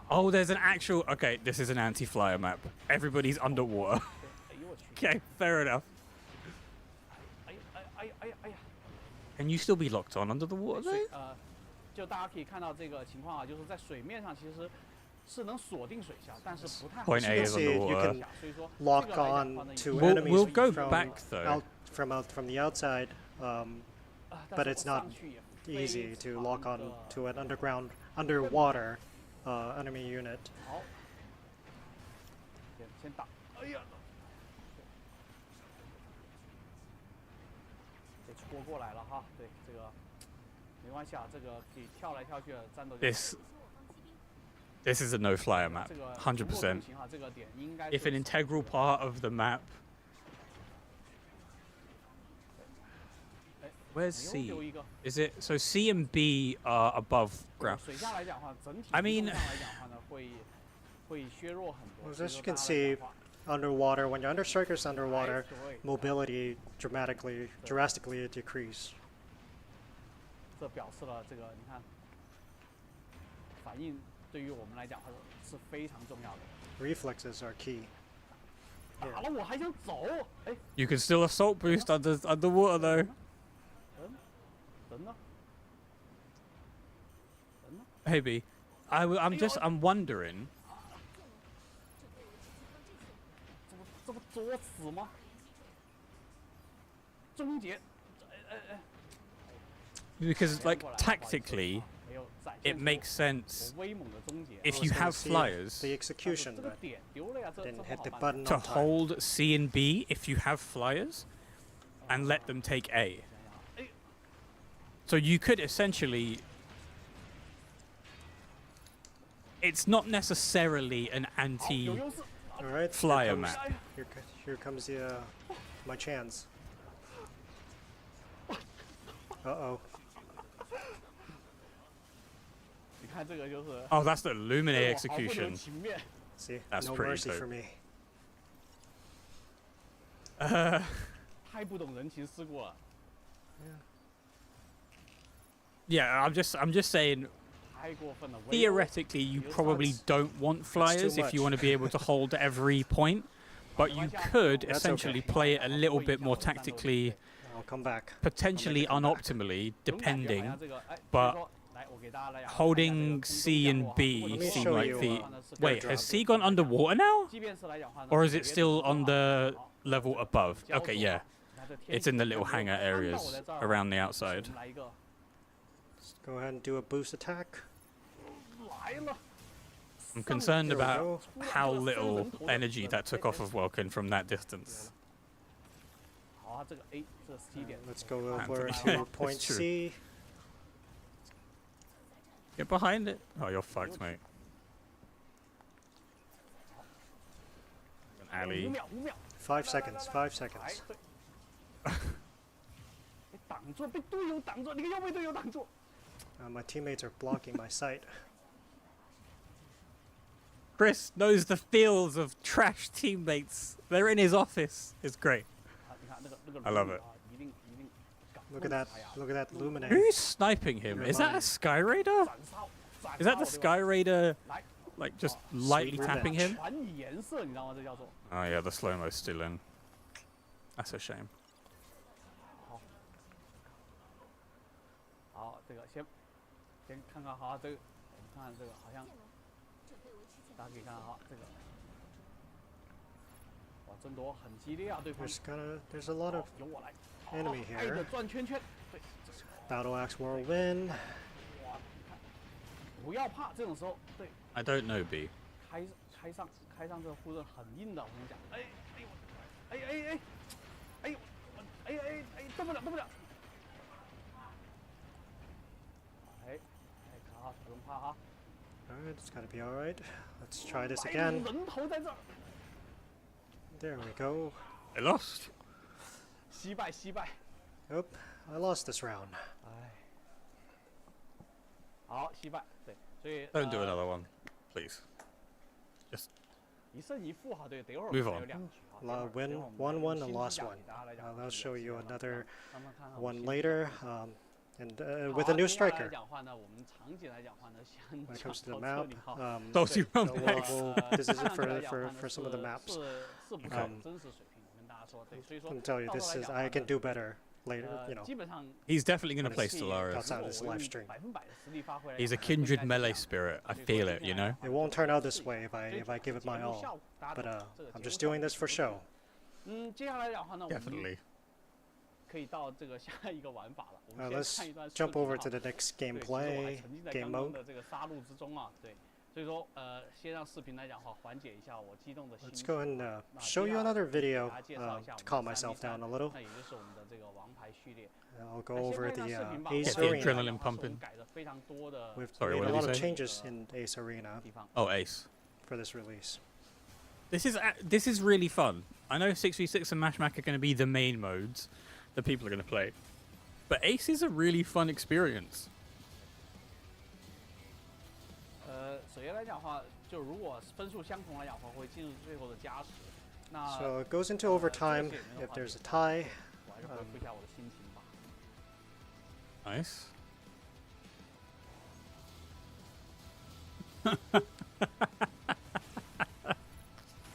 S3: Oh, there's an actual... Okay, this is an anti-flyer map. Everybody's underwater. Okay, fair enough. Can you still be locked on under the water though?
S4: 就大家可以看到这个情况啊，就是在水面上其实是能锁定水下，但是不太好。
S3: Point A is underwater.
S5: Lock on to
S3: We'll
S5: enemies
S3: go
S5: from
S3: back though.
S5: from the outside, but it's not easy to lock on to an underwater enemy unit.
S4: 好，先打，哎呀，这戳过来了哈，对这个没关系啊，这个可以跳来跳去的战斗。
S3: This is a no-flyer map, 100%. If an integral part of the map. Where's C? Is it so? C and B are above ground. I mean,
S5: as you can see, underwater, when you're under strikers underwater, mobility drastically decrease.
S4: 这表示了这个，你看，反应对于我们来讲是非常重要的。
S5: Reflexes are key.
S4: 打了我还想走，哎。
S3: You can still assault boost underwater though.
S4: 等等。
S3: Hey B, I'm wondering.
S4: 这不作死吗？终结，Because
S3: like tactically, it makes sense if you have flyers
S5: the execution, but didn't hit the button
S3: to
S5: on time.
S3: hold C and B if you have flyers, and let them take A. So you could essentially. It's not necessarily an anti-flyer map.
S5: Here comes my chance. Uh-oh.
S3: Oh, that's the Illuminate execution.
S5: See,
S3: that's
S5: no
S3: pretty
S5: mercy
S3: dope.
S5: for me.
S4: 太不懂人情世故了。
S3: Yeah, I'm just saying. Theoretically, you probably don't want flyers if you want to be able to hold every point, but you could essentially play it a little bit more tactically,
S5: I'll come back.
S3: potentially unoptimally, depending. But holding C and B seem like the... Wait, has C gone underwater now? Or is it still on the level above? Okay, yeah. It's in the little hangar areas around the outside.
S5: Let's go ahead and do a boost attack.
S3: I'm concerned about how little energy that took off of Welkin from that distance.
S5: Let's go over to point C.
S3: Get behind it. Oh, you're fucked, mate. An alley.
S5: 5 seconds. 5 seconds.
S4: 挡住，被队友挡住，你又被队友挡住。
S5: My teammates are blocking my sight.
S3: Chris knows the feels of trash teammates. They're in his office. It's great. I love it.
S5: Look at that. Look at that Luminate.
S3: Who's sniping him? Is that a Sky Raider? Is that the Sky Raider Like just lightly tapping him?
S4: 传你颜色，你知道吗？这叫做。
S3: Oh yeah, the slow-mo's still in. That's a shame.
S4: 好，这个先看看哈，这个我们看看这个好像，大家可以看哈，这个，哇，争夺很激烈啊，对方。
S5: There's a lot of
S4: 由我来。
S5: enemy
S4: 爱的
S5: here.
S4: 转圈圈，对，这是
S5: Battle Axe Whirlwind.
S4: 哇，你看，不要怕，这种时候，对，
S3: I don't know, B.
S4: 开上这个护刃很硬的，我跟你讲，动不了，看哈，不用怕哈。
S5: Alright, it's gotta be alright. Let's try this again.
S4: 人头在这儿，
S5: There we go.
S3: I lost.
S4: 惜败。
S5: Oop, I lost this round.
S4: 哎，好，惜败，对，所以
S3: Don't do another one, please. Just
S4: 一胜一负哈，对，等会儿
S3: Move
S4: 还
S3: on.
S4: 有2局哈。
S5: Win, won one and lost one. I'll show you another one later, and with a new striker.
S4: 讲话呢，我们场景来讲话呢，先
S5: When it comes to the map,
S3: those you run back.
S5: this is it for some of the maps.
S4: 是不是真实水平？我跟大家说，对，所以说
S5: I can tell you this is I can do better later. You know,
S4: 基本上
S3: He's definitely going to play
S5: Let's see.
S3: Stellaris.
S5: Outside of this live stream.
S4: 100%的实力发挥。
S3: He's a kindred melee spirit. I feel it, you know?
S5: it won't turn out this way if I give it my all. But I'm just doing this for show.
S4: 接下来讲话呢，我们
S3: Definitely.
S4: 可以到这个下一个玩法了。我们
S5: Let's
S4: 先看一段视
S5: jump
S4: 频
S5: over
S4: 哈
S5: to the next
S4: 对，其实我还
S5: gameplay
S4: 沉浸在
S5: game
S4: 刚刚
S5: mode.
S4: 的这个杀戮之中啊，对，所以说先让视频来讲话缓解一下我激动的心
S5: Let's
S4: 情。
S5: go and
S4: 那
S5: show
S4: 接
S5: you
S4: 下来
S5: another
S4: 给
S5: video
S4: 大家介绍一下
S5: to
S4: 我
S5: calm
S4: 们
S5: myself
S4: 3v3
S5: down a little.
S4: 那也就是我们的这个王牌序列。
S5: I'll go
S4: 先
S5: over
S4: 看
S5: the
S4: 一段视频吧
S5: Ace
S3: 我们
S5: Arena.
S3: 这 adrenaline pumping.
S4: 改了非常多的
S5: We've
S3: Sorry,
S5: made
S3: what
S5: a
S3: did
S5: lot
S3: you
S5: of
S3: say?
S5: changes in Ace Arena
S4: 地方。
S3: Oh, Ace.
S5: for this release.
S3: This is really fun. I know 6v6 and Mashmack are going to be the main modes that people are going to play. But Ace is a really fun experience.
S4: 首先来讲话，就如果分数相同来讲话，会进入最后的加时。那
S5: So it goes into overtime if there's a tie.
S4: 我还是回复一下我的心情吧。
S3: Nice.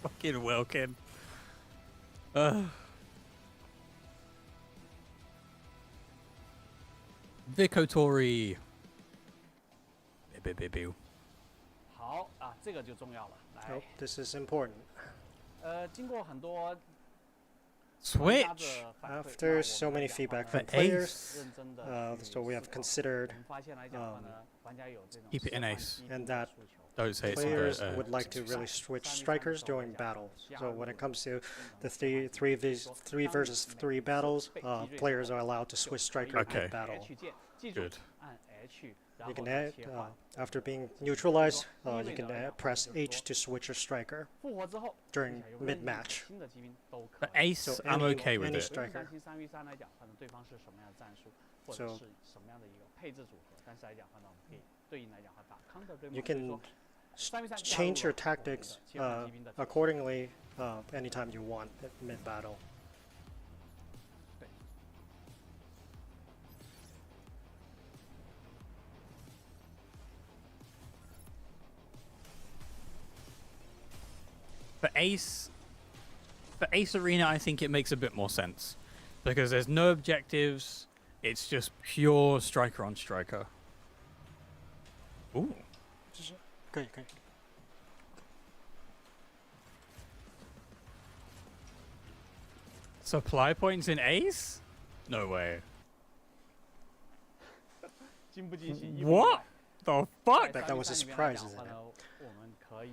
S3: Fucking Welkin. Vicotori.
S4: 好啊，这个就重要了。来
S5: Oh,，this is important.
S4: 经过很多
S3: Switch.
S5: After so many feedback
S3: For
S5: from players,
S3: Ace.
S4: 认真的
S5: so we have considered
S4: 我们发现来讲话呢，玩家有这种
S3: Keep it in
S4: 切换
S3: Ace.
S4: 机动
S5: And
S4: 的
S5: that
S4: 诉求。
S3: Don't say it's
S5: players
S3: a
S5: would like to really switch strikers during battles. So when it comes to the three versus three battles, players are allowed to switch striker
S3: Okay.
S5: mid battle.
S4: H 键，记住
S3: Good.
S4: 按 H，然
S5: You
S4: 后
S5: can
S4: 呢
S5: add,
S4: 切换。
S5: after being neutralized, you can press H to switch your striker
S4: 复活之后
S5: during
S4: 有任意
S5: mid-match.
S4: 新的骑兵都可
S3: But
S4: 以。
S3: Ace,
S5: So
S3: I'm
S5: any-
S3: okay with
S5: any
S3: it.
S5: striker.
S4: 担心3v3来讲，可能对方是什么样的战术，或者
S5: So-
S4: 是什么样的一个配置组合，但是来讲话呢，我们可以对应来讲话打 counter 对
S5: You
S4: 吗？所以
S5: can
S4: 说 3v3
S5: change your
S4: 加入了
S5: tactics
S4: 我们的切换骑兵的体系
S5: accordingly anytime you want at mid battle.
S3: For Ace Arena, I think it makes a bit more sense because there's no objectives. It's just pure striker on striker. Ooh.
S5: Great, great.
S3: Supply points in Ace? No way.
S4: 惊不惊喜？意不意外
S3: What the fuck?
S5: That was a surprise, isn't it?
S4: 我们可以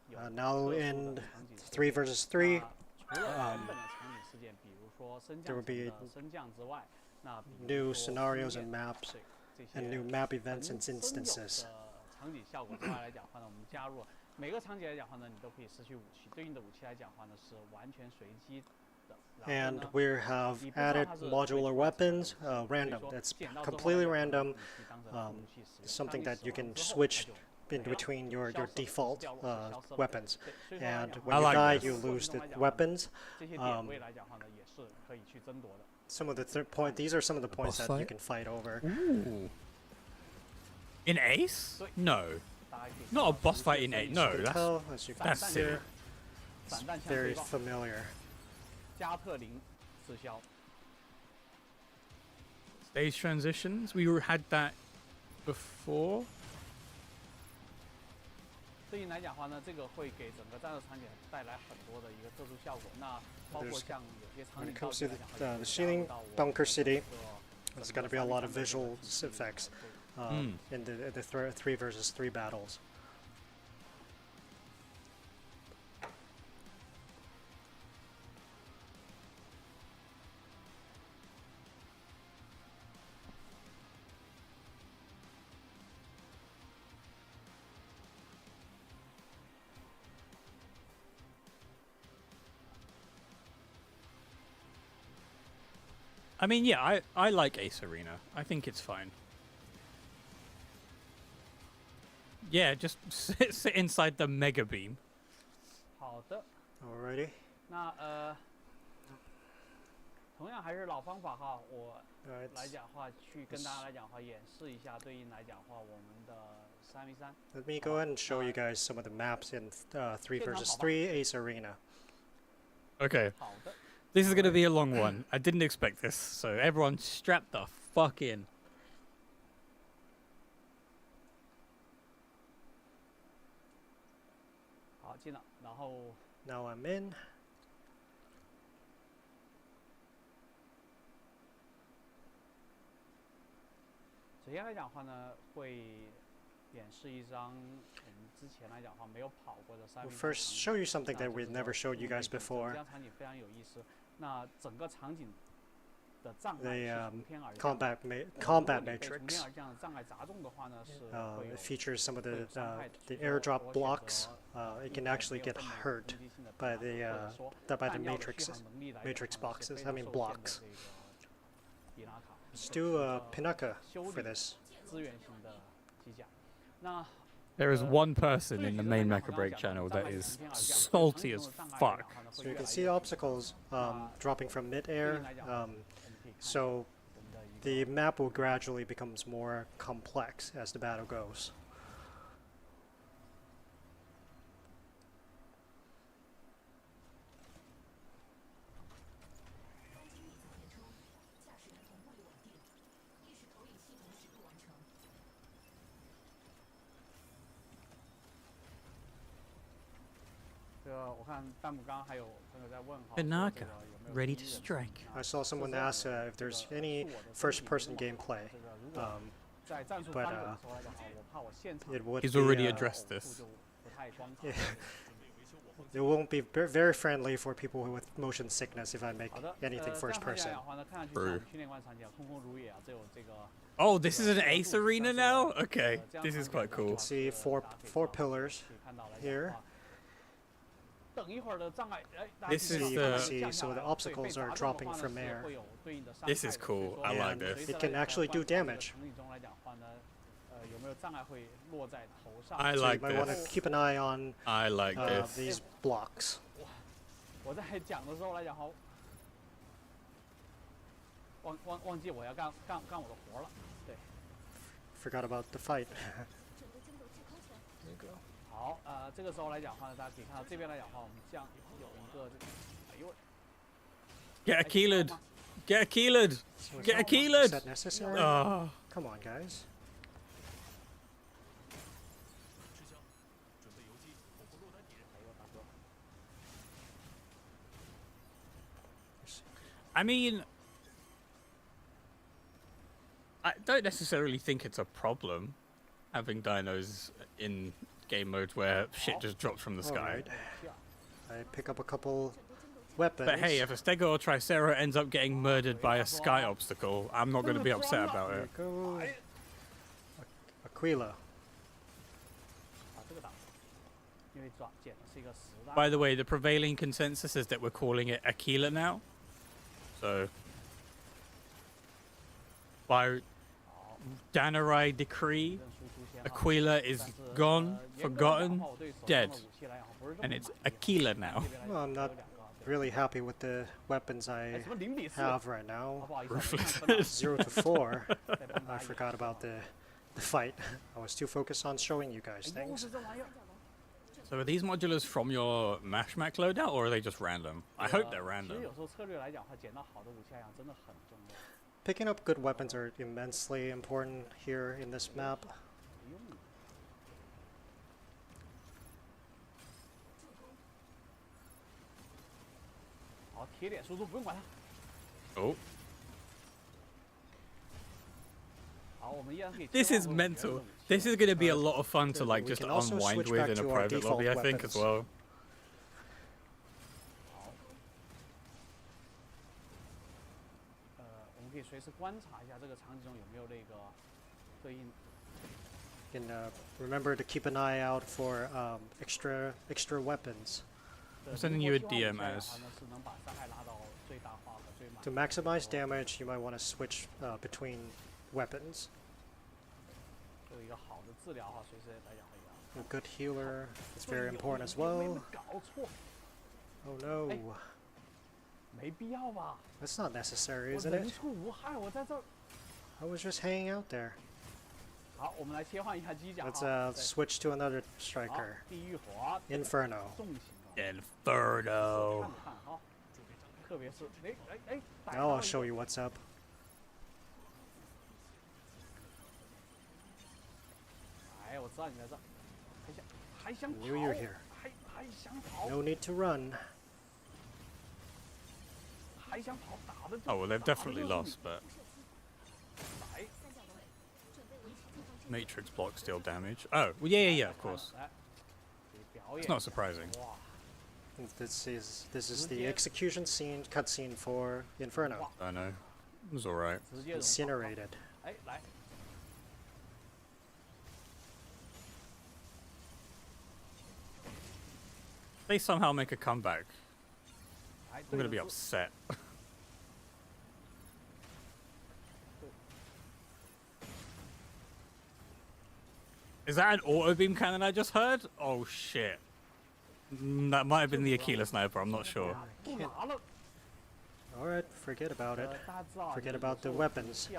S4: 有
S5: Now
S4: 特殊的
S5: in
S4: 场景设
S5: 3
S4: 计
S5: versus 3,
S4: 除了原本的场景事件，比如说升
S5: there
S4: 降
S5: will
S4: 层
S5: be
S4: 的升降之外，那比如
S5: new
S4: 说
S5: scenarios
S4: 经
S5: and
S4: 验
S5: maps
S4: 这些
S5: and new map events
S4: 本
S5: and
S4: 身有
S5: instances.
S4: 的场景效果之外来讲话呢，我们加入了每个场景来讲话呢，你都可以失去武器，对应的武器来讲话呢是完全随机的。然后
S5: And
S4: 呢
S5: we have
S4: 你不知道
S5: added
S4: 它是
S5: modular
S4: 会出现
S5: weapons,
S4: 什么所以
S5: random.
S4: 说
S5: That's
S4: 捡到之后
S5: completely
S4: 来讲话呢
S5: random,
S4: 你当成副武器使用
S5: something
S4: 当
S5: that
S4: 你
S5: you
S4: 使
S5: can
S4: 用之后
S5: switch
S4: 它就
S5: in between your
S4: 消失了，
S5: default
S4: 掉落消失了
S5: weapons.
S4: 对所以说来
S5: And
S4: 讲
S5: when
S3: I
S5: you
S3: like
S5: die,
S3: this.
S5: you lose the weapons.
S4: 这些点位来讲话呢，也是可以去争夺的。
S5: Some of the these are some of the points
S3: boss
S5: that you
S3: fight?
S5: can fight over.
S3: Ooh. In Ace? No. Not a boss fight in 8. No,
S5: as you can
S3: that's
S5: see,
S3: silly.
S5: it's very familiar.
S3: Stage transitions. We had that before.
S4: 对应来讲的话呢，这个会给整个战斗场景带来很多的一个特殊效果。那包括像有些场景
S5: When it comes to the ceiling bunker city, there's going to be a lot of visual effects in the 3 versus 3 battles.
S3: I mean, yeah, I like Ace Arena. I think it's fine. Yeah, just sit inside the mega beam.
S4: 好的。
S5: Alrighty.
S4: 那同样还是老方法哈，我来讲话去跟大家来讲话演示一下对应来讲话我们的3v3。
S5: Let me go ahead and show you guys some of the maps in 3 versus 3 Ace Arena.
S3: Okay.
S4: 好的。
S3: This is going to be a long one. I didn't expect this, so everyone strap the fuck in.
S4: 好，进了，然后
S5: Now I'm in.
S4: 首先来讲的话呢，会演示一张我们之前来讲的话没有跑过的3v3
S5: We'll first show you something that we've never showed you guys
S4: 这
S5: before.
S4: 张场景非常有意思。那整个场景的障碍
S5: The
S4: 是从天而降。
S5: combat
S4: 如果你被
S5: matrix.
S4: 从天而降的障碍砸中的话呢，是会有
S5: It features some of
S4: 会有伤害的。
S5: the
S4: 比如说
S5: airdrop
S4: 我选择
S5: blocks. It can actually
S4: 没有
S5: get
S4: 这么
S5: hurt
S4: 攻击性的
S5: by
S4: 弹
S5: the
S4: 或者说
S5: by the
S4: 弹药的续
S5: matrix
S4: 航能力来讲
S5: matrix
S4: 是
S5: boxes.
S4: 非
S5: I
S4: 常
S5: mean
S4: 受限的
S5: blocks.
S4: 这个伊拉卡。
S5: Let's do Pinaka
S4: 修
S5: for
S4: 理
S5: this.
S4: 资源型的机甲。那
S3: There is one person in the main mechabreak channel that is salty as fuck.
S5: So you can see obstacles dropping from mid-air. So the map will gradually becomes more complex as the battle goes.
S3: Pinaka, ready to strike.
S5: I saw someone ask if there's any first-person gameplay, but it would
S3: He's
S5: be,
S3: already addressed this.
S5: It won't be very friendly for people with motion sickness if I make anything first person.
S3: True. Oh, this is an Ace Arena now? Okay, this is quite
S5: You
S3: cool.
S5: can see four pillars here.
S3: This is
S5: You can
S3: the...
S5: see so the obstacles are dropping from air.
S3: This is cool. I like this.
S5: It can actually do damage.
S3: I
S5: So
S3: like
S5: you might want to
S3: this.
S5: keep an eye on
S3: I like this.
S5: these blocks.
S4: 我在讲的时候来讲，好，忘记我要干我的活了，对。
S5: Forgot about the fight.
S4: 好，这个时候来讲的话呢，大家可以看到这边来讲的话，我们这样有一个这个，哎呦，
S3: Get a keyled! Get a keyled! Get a
S5: Is
S3: keyled!
S5: that necessary?
S3: Oh.
S5: Come on, guys.
S3: I mean, I don't necessarily think it's a problem having dinos in game modes where shit just drops from the sky.
S5: Alright. I pick up a couple weapons.
S3: But hey, if a Stego or Tricera ends up getting murdered by a sky obstacle, I'm not going to be upset about
S5: There
S3: it.
S5: you go. Aquila.
S3: By the way, the prevailing consensus is that we're calling it Aquila now. So, by Danarai decree, Aquila is gone, forgotten, dead. And it's Aquila now.
S5: Well, I'm not really happy with the weapons I have right now.
S3: Ruthless.
S5: 0 to 4. I forgot about the the fight. I was too focused on showing you guys things.
S3: So are these modulars from your mechabreak loadout, or are they just random? I hope they're random.
S5: Picking up good weapons are immensely important here in this map.
S3: Oh. This is mental. This is going to be a lot of fun to like just unwind with in a private lobby, I think, as well.
S5: You can remember to keep an eye out for extra weapons.
S3: I'm sending you a DM as.
S5: To maximize damage, you might want to switch between weapons. A good healer is very important as well. Oh no. That's not necessary, isn't it? I was just hanging out there. Let's switch to another striker. Inferno.
S3: Inferno.
S5: Now I'll show you what's up. Knew you were here. No need to run.
S3: Oh, well, they've definitely lost, but... Matrix blocks deal damage. Oh, well, yeah, of course. It's not surprising.
S5: This is the execution scene, cutscene for Inferno.
S3: I know. It was alright.
S5: Incinerated.
S3: They somehow make a comeback. I'm gonna be upset. Is that an auto beam cannon I just heard? Oh shit. That might have been the Aquila sniper, I'm not sure.
S5: Alright, forget about it. Forget about the weapons.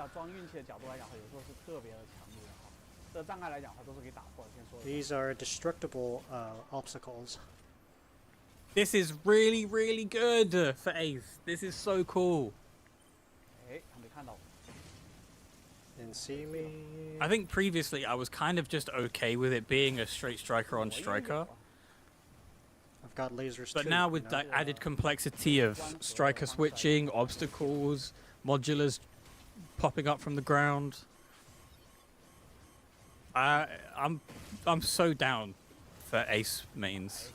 S5: These are destructible obstacles.
S3: This is really, really good for Ace. This is so cool.
S5: Didn't see me.
S3: I think previously I was kind of just okay with it being a straight striker on striker.
S5: I've got lasers
S3: But
S5: too,
S3: now with that added complexity of striker switching, obstacles, modulars popping up from the ground, I'm so down for Ace mains.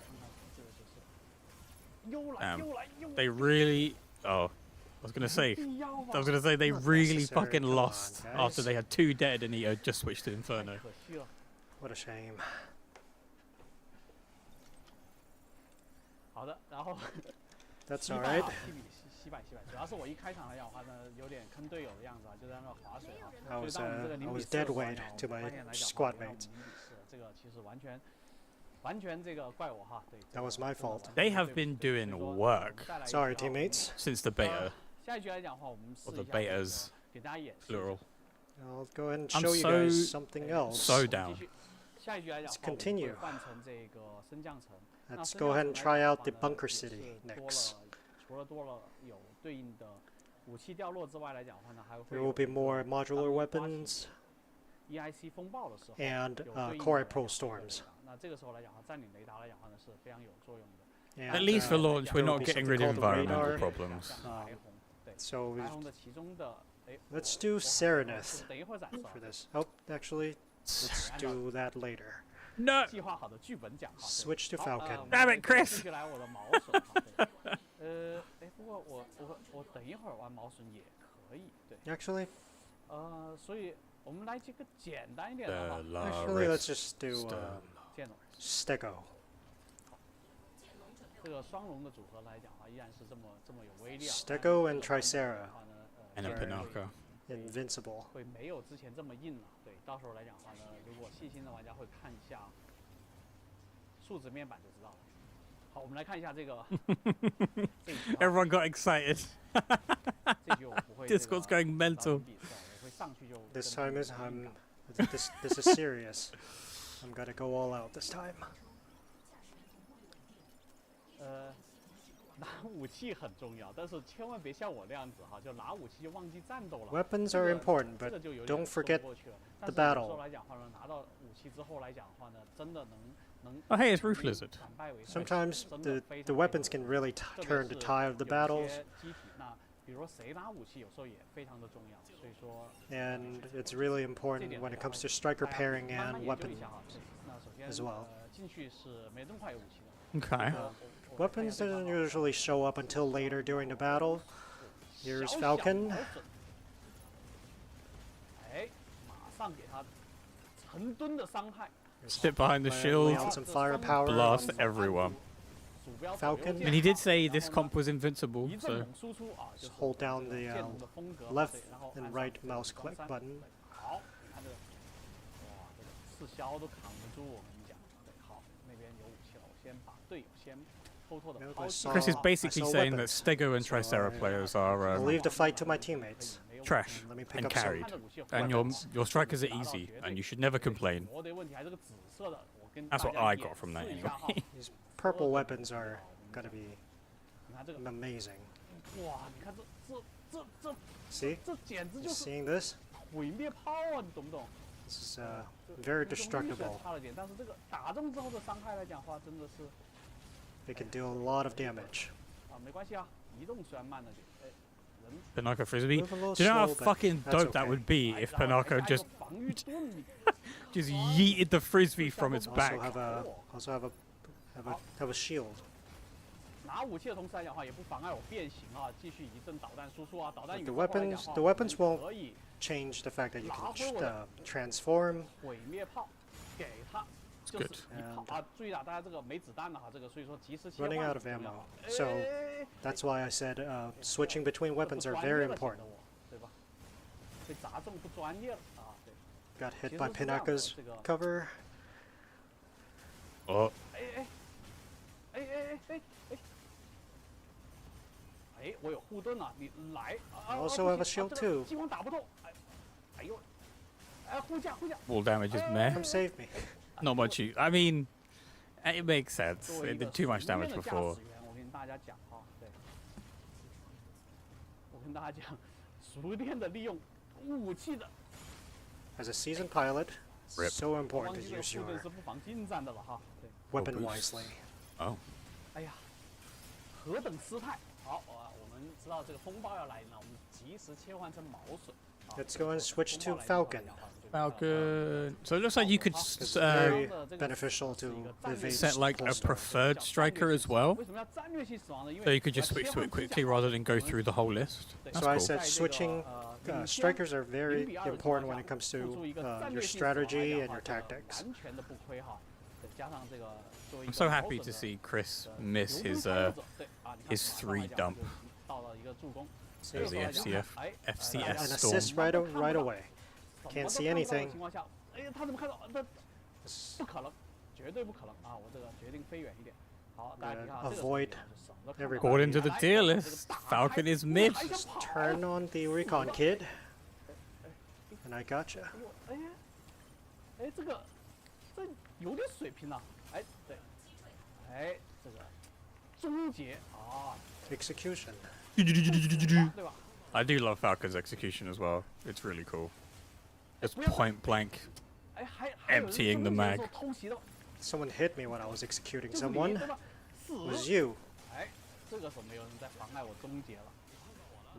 S3: They really... Oh, I was gonna say they really fucking lost after they had 2 dead and he just switched to Inferno.
S5: What a shame. That's alright. I was dead weight to my squad mates. That was my fault.
S3: They have been doing work.
S5: Sorry, teammates.
S3: Since the beta. Or the betas, plural.
S5: I'll go ahead and show you guys something else.
S3: So down.
S5: Let's continue. Let's go ahead and try out the Bunker City next. There will be more modular weapons and Core Pro Storms.
S3: At least for launch, we're not getting rid of environmental problems.
S5: So let's do Serenith for this. Oh, actually, let's do that later.
S3: No!
S5: Switch to Falcon.
S3: Damn it, Chris!
S5: Actually, let's just do Stego. Stego and Tricera.
S3: And a Pinaka.
S5: Invincible.
S3: Everyone got excited. Discord's going mental.
S5: This time I'm This is serious. I'm gonna go all out this time.
S4: 拿武器很重要，但是千万别像我那样子哈，就拿武器就忘记战斗了。
S5: Weapons are important, but don't forget the battle.
S4: 来讲话呢，拿到武器之后来讲话呢，真的能
S3: Oh, hey, it's Roof Lizard.
S5: Sometimes the weapons can really turn the tide of the battles. And it's really important when it comes to striker pairing and weapon as well.
S3: Okay.
S5: Weapons doesn't usually show up until later during the battle. Here's Falcon.
S3: Sit behind the shield,
S5: some firepower.
S3: blast everyone.
S5: Falcon.
S3: And he did say this comp was invincible, so...
S5: Just hold down the left and right mouse click button.
S3: Chris is basically saying that Stego and Tricera players are
S5: I'll leave the fight to my teammates.
S3: trash and carried, and your strikers are easy, and you should never complain. That's what I got from that anyway.
S5: These purple weapons are gonna be amazing. See? You seeing this? This is very destructible. They can do a lot of damage.
S3: Pinocchio Frisbee. Do you know how fucking dope that would be if Pinocchio just yeeted the frisbee from its back?
S5: Also have a shield. The weapons won't change the fact that you can transform.
S3: It's good.
S5: Running out of ammo. So that's why I said switching between weapons are very important. Got hit by Pinaka's cover.
S3: Oh.
S5: I also have a shield too.
S3: Wall damage is meh.
S5: Come save me.
S3: Not much use. I mean, it makes sense. It did too much damage before.
S5: As a seasoned pilot,
S3: Rip.
S5: so important to use your weapon wisely.
S3: Oh.
S5: Let's go and switch to Falcon.
S3: Falcon. So it looks like you could
S5: Very beneficial to evade
S3: set like a preferred striker as well. So you could just switch to it quickly rather than go through the whole list. That's
S5: So I
S3: cool.
S5: said switching. Strikers are very important when it comes to your strategy and your tactics.
S3: I'm so happy to see Chris miss his 3 dump. There's the FCS
S5: An
S3: storm.
S5: assist right away. Can't see anything. Avoid everybody.
S3: According to the tier list, Falcon is mid.
S5: Just turn on the recon kid, and I gotcha. Execution.
S3: I do love Falcon's execution as well. It's really cool. Just point blank, emptying the mag.
S5: Someone hit me when I was executing someone. It was you.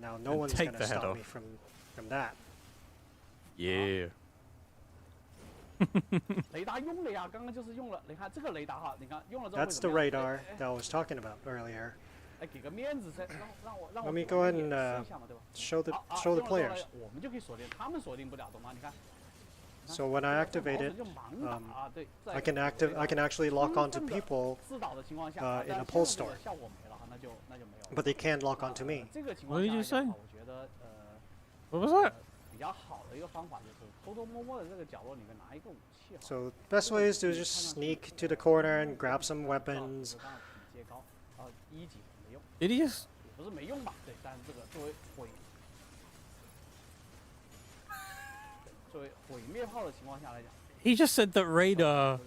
S5: Now no one's
S3: take
S5: gonna
S3: the head
S5: stop
S3: off.
S5: me from that.
S3: Yeah.
S5: That's the radar that I was talking about earlier. Let me go ahead and show the players. So when I activate it, I can actually lock onto people in a pole store, but they can't lock onto me.
S3: What did you say? What was that?
S5: So best way is to just sneak to the corner and grab some weapons.
S3: Did he just? He just said that radar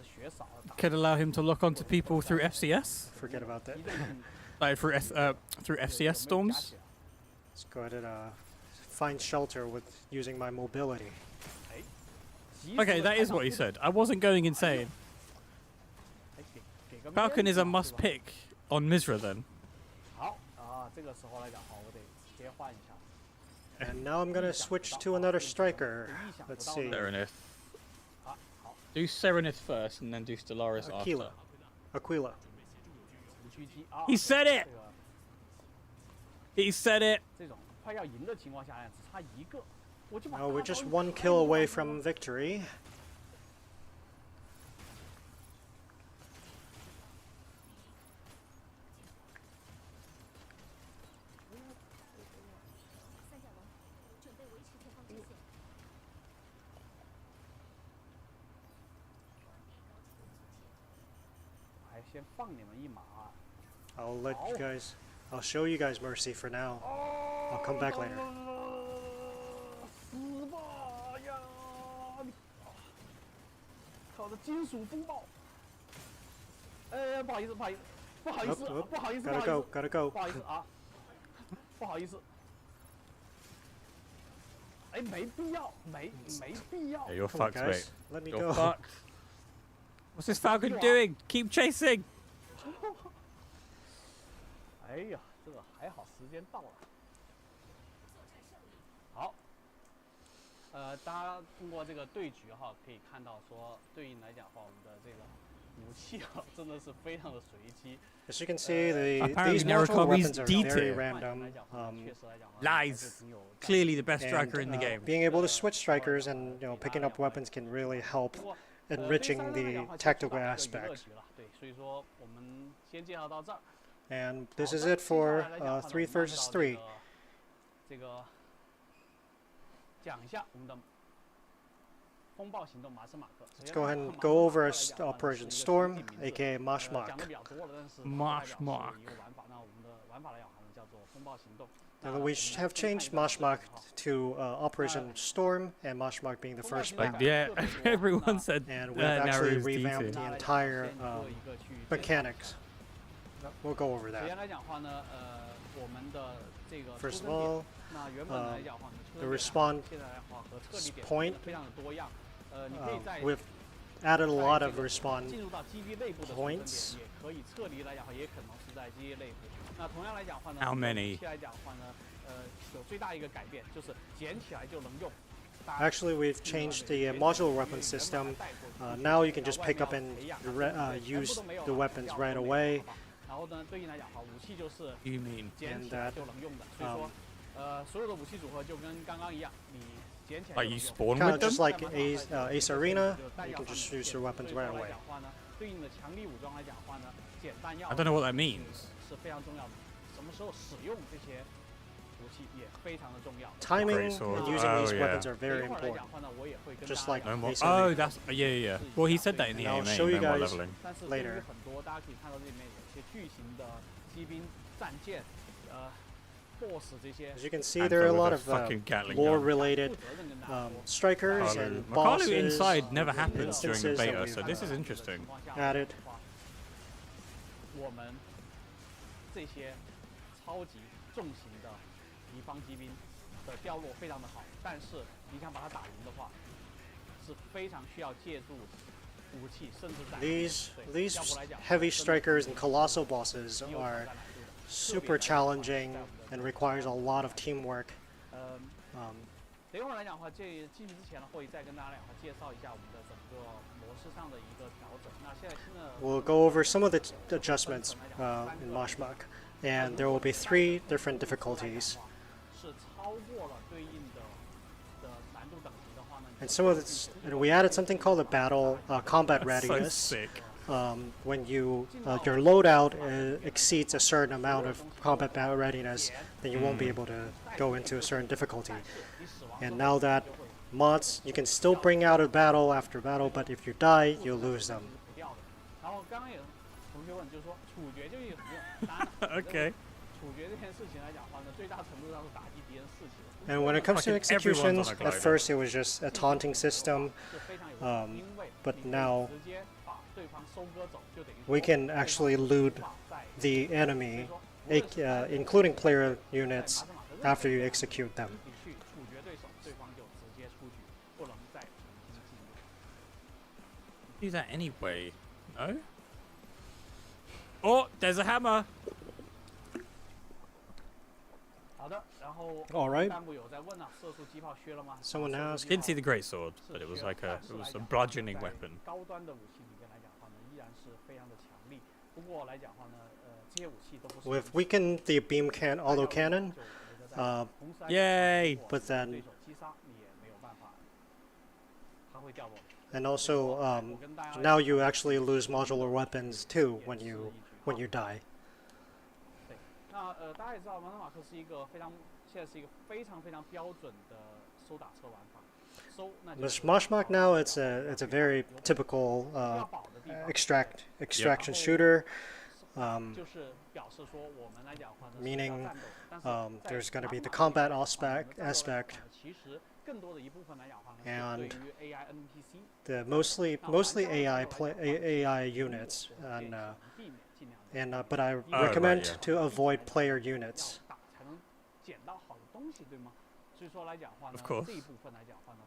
S3: could allow him to lock onto people through FCS.
S5: Forget about that.
S3: Like through FCS storms.
S5: Let's go ahead and find shelter with using my mobility.
S3: Okay, that is what he said. I wasn't going insane. Falcon is a must pick on Misra then.
S5: And now I'm gonna switch to another striker. Let's see.
S3: Serenith. Do Serenith first and then do Stellaris after.
S5: Aquila.
S3: He said it! He said it!
S5: Oh, we're just one kill away from victory. I'll show you guys mercy for now. I'll come back later.
S4: 靠着金属风暴。不好意思，不好意思，不好意思，不好意思，
S5: Gotta go, gotta go.
S4: 不好意思啊，不好意思。哎，没必要，没必要。
S3: Yeah, you're
S5: Come on,
S3: fucked,
S5: guys.
S3: mate.
S5: Let me
S3: You're
S5: go.
S3: fucked. What's this Falcon doing? Keep chasing!
S4: 哎呀，这个还好，时间到了。好，大家通过这个对局哈，可以看到说，对应来讲的话，我们的这个武器啊，真的是非常的随机。
S5: As you can see,
S3: Apparently
S5: these module
S3: Narukami's
S5: weapons are
S3: D
S5: very
S3: tier.
S5: random.
S3: Lies. Clearly the best striker in the game.
S5: Being able to switch strikers and picking up weapons can really help enriching the tactical aspect.
S4: 对，所以说我们先介绍到这儿。
S5: And this is it for 3 versus 3.
S4: 这个讲一下我们的风暴行动马斯马克。
S5: Let's go ahead and go over Operation Storm, aka Mashmak.
S4: 讲的比较多了，但是
S3: Mashmak.
S4: 一个玩法，那我们的玩法来讲，我们叫做风暴行动。
S5: And we have changed Mashmak to Operation Storm, and Mashmak being the first
S3: Like,
S5: map.
S3: yeah, everyone said
S5: And we've actually
S3: Naru's D
S5: revamped
S3: tier.
S5: the entire mechanics. We'll go over
S4: 首
S5: that.
S4: 先来讲话呢，我们的这个
S5: First of all,
S4: 那原本来讲话呢，
S5: the respawn
S4: 现在来讲话和特例点
S5: point
S4: 非常的多样。你可以在
S5: we've added a lot of respawn
S4: 进入到基地内部的
S5: points.
S4: 也可以撤离来讲话，也可能是在基地内部。那同样来讲话呢，
S3: How many?
S4: 武器来讲话呢，有最大一个改变就是捡起来就能用。
S5: Actually, we've changed the modular weapon system. Now you can just pick up and use the weapons right away.
S4: 然后呢，对应来讲话，武器就是
S3: You mean?
S4: 捡起来就能用的。所以说，所有的武器组合就跟刚刚一样，你捡起来
S3: Like you spawn
S5: Kind
S3: with
S5: of
S3: them?
S5: just like Ace Arena, you can just use your weapons right away.
S4: 对应的强力武装来讲话呢，捡弹药
S3: I don't know what that means.
S4: 是非常重要的。什么时候使用这些武器也非常的重要。
S5: Timing
S3: Greatsword.
S5: and using
S3: Oh,
S5: these
S3: yeah.
S5: weapons are very
S4: 一会儿来
S5: important.
S4: 讲话呢，我也会跟
S5: Just
S4: 大
S5: like
S4: 家
S3: No more.
S5: Ace
S3: Oh,
S5: Arena.
S3: that's yeah. Well, he said that in the
S5: And I'll
S3: AMA.
S5: show you
S3: No more
S5: guys
S3: leveling.
S4: 但是对于
S5: later.
S4: 很多大家可以看到这里面有一些巨型的机兵、战舰、boss 这些。
S5: As you can see,
S3: And
S5: there are a
S3: with
S5: lot
S3: a
S5: of
S3: fucking Gatling gun.
S5: lore-related
S4: 负责任跟大家说
S5: strikers
S3: Makalu.
S5: and
S3: Makalu
S5: bosses
S3: inside never happens during the
S5: instances that
S3: beta,
S5: we've
S3: so this is interesting.
S5: added.
S4: 我们这些超级重型的敌方机兵的掉落非常的好，但是你想把它打赢的话，是非常需要借助武器，甚至在
S5: These heavy strikers and colossal bosses are super challenging and requires a lot of teamwork.
S4: 等一会儿来讲的话，进行之前呢，会再跟大家介绍一下我们的整个模式上的一个调整。那现在新的
S5: We'll go over some of the adjustments in Mashmak, and there will be 3 different difficulties.
S4: 是超过了对应的难度等级的话呢，
S5: And some of this, and we added something called a battle combat
S3: That's so
S5: readiness.
S3: sick.
S5: When your loadout exceeds a certain amount of combat battle readiness, then you won't be able to go into a certain difficulty. And now that mods, you can still bring out a battle after battle, but if you die, you lose them.
S4: 掉的。然后刚刚有同学问，就是说处决究竟有什么用？当然了
S3: Okay.
S5: And when it comes to executions, at first it was just a taunting system, but now we can actually loot the enemy, including player units, after you execute them.
S3: Do that anyway, no? Oh, there's a hammer!
S5: Alright. Someone asked.
S3: Didn't see the great sword, but it was like a bludgeoning weapon.
S5: We've weakened the beam autocannon.
S3: Yay!
S5: But then, and also now you actually lose modular weapons too when you die. The Mashmak now it's a very typical extraction shooter. Meaning there's going to be the combat aspect, and the mostly AI units, but I recommend to avoid player units.
S3: Of course.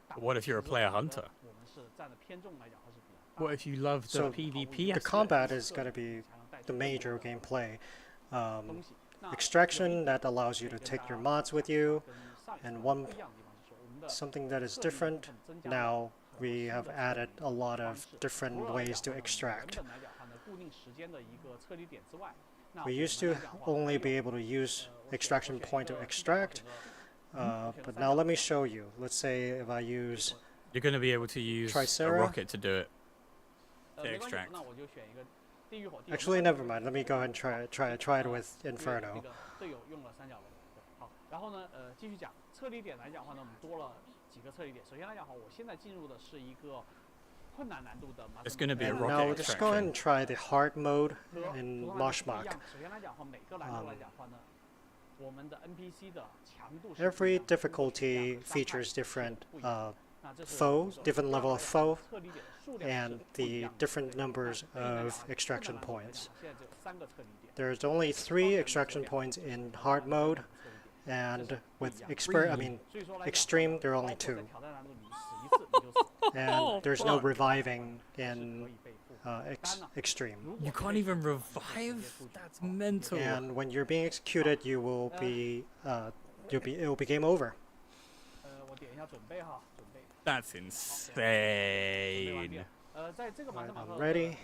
S3: But what if you're a player hunter? What if you love the PvP aspect?
S5: The combat is going to be the major gameplay. Extraction, that allows you to take your mods with you, and something that is different now, we have added a lot of different ways to extract. We used to only be able to use extraction point to extract, but now let me show you. Let's say if I use
S3: you're going to be able to use a rocket to do it, to extract.
S5: Actually, never mind. Let me go ahead and try it with Inferno.
S3: It's going to be a rocket
S5: now
S3: extraction.
S5: just go ahead and try the hard mode in Mashmak. Every difficulty features different different level of foe, and the different numbers of extraction points. There's only 3 extraction points in hard mode, and with extreme there are only 2. And there's no reviving in extreme.
S3: You can't even revive? That's mental.
S5: And when you're being executed, you will be it will be game over.
S3: That's insane.
S5: Right, I'm ready.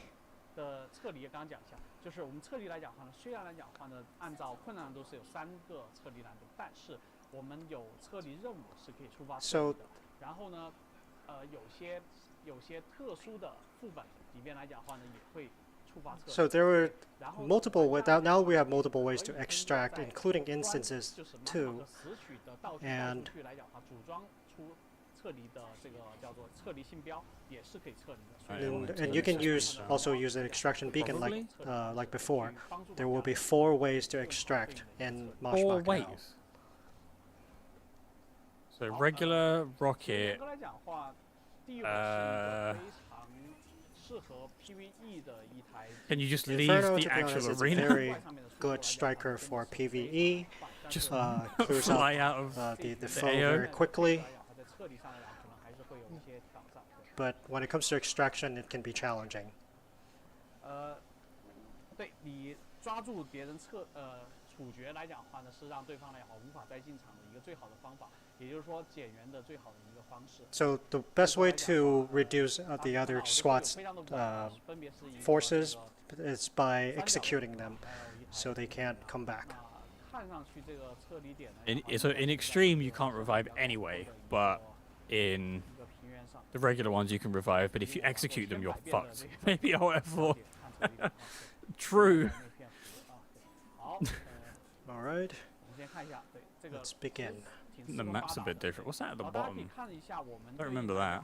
S5: So there were multiple ways. Now we have multiple ways to extract, including instances too. And you can also use an extraction beacon like before. There will be 4 ways to extract in Mashmak.
S3: 4 ways. So regular rocket. Can you just leave
S5: Inferno,
S3: the actual
S5: is
S3: arena?
S5: a very good striker for PvE.
S3: Just
S5: clears
S3: fly
S5: up
S3: out of
S5: the foe
S3: AO.
S5: very quickly. But when it comes to extraction, it can be challenging. So the best way to reduce the other squad's forces is by executing them, so they can't come back.
S3: So in extreme you can't revive anyway, but in the regular ones you can revive. But if you execute them, you're fucked. Maybe however. True.
S5: All right. Let's begin.
S3: The map's a bit different. What's that at the bottom? I don't remember that.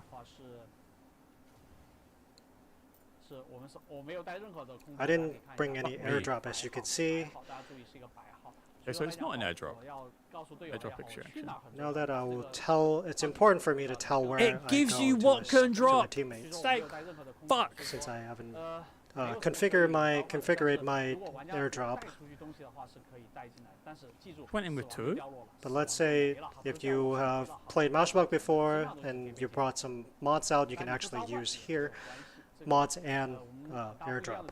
S5: I didn't bring any airdrop, as you can see.
S3: Okay, so it's not an airdrop. Airdrop extraction.
S5: Now that I will tell, it's important for me to tell where
S3: It gives you what can drop.
S5: Teammates.
S3: Fuck.
S5: Since I haven't configured my airdrop.
S3: Went in with 2.
S5: But let's say if you have played mechabreak before and you brought some mods out, you can actually use here mods and airdrop.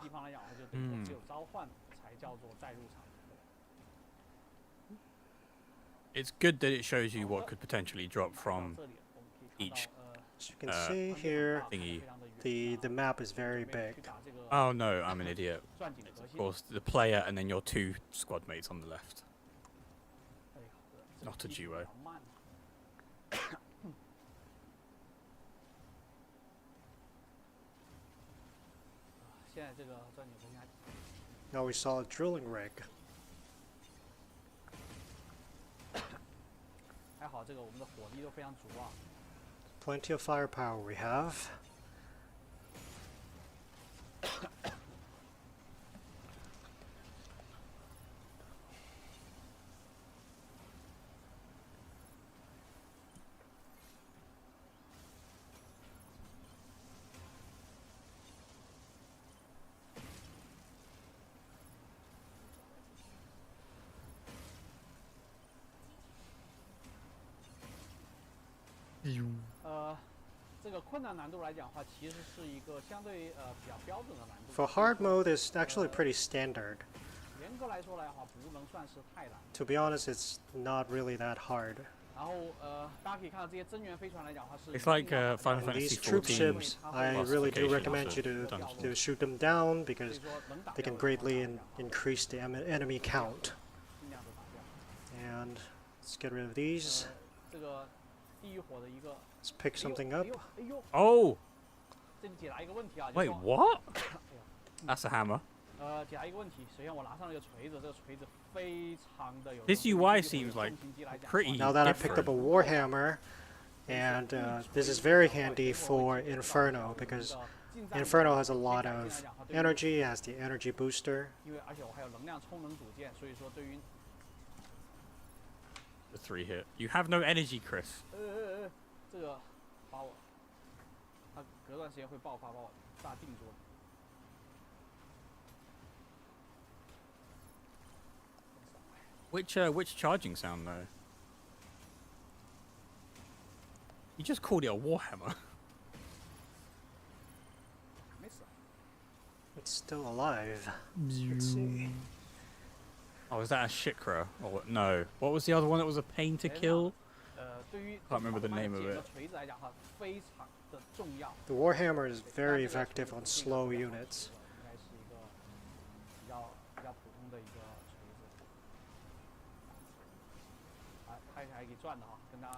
S3: It's good that it shows you what could potentially drop from each
S5: As you can see here,
S3: thingy.
S5: the map is very big.
S3: Oh no, I'm an idiot. It's of course the player and then your 2 squad mates on the left. Not a duo.
S5: Now we saw a drilling rig. Plenty of firepower we have. For hard mode, it's actually pretty standard. To be honest, it's not really that hard.
S3: It's like Final Fantasy
S5: These troop
S3: 14
S5: ships, I really do
S3: classification
S5: recommend you
S3: for
S5: to
S3: dungeons.
S5: shoot them down because they can greatly increase the enemy count. And let's get rid of these. Let's pick something up.
S3: Oh! Wait, what? That's a hammer. This UI seems like pretty
S5: Now that I
S3: different.
S5: picked up a warhammer, and this is very handy for Inferno because Inferno has a lot of energy, has the energy booster.
S3: The 3 hit. You have no energy, Chris. Which charging sound though? You just called it a warhammer.
S5: It's still alive. Let's see.
S3: Oh, is that a shikra? Or no? What was the other one that was a pain to kill? Can't remember the name of it.
S5: The warhammer is very effective on slow units.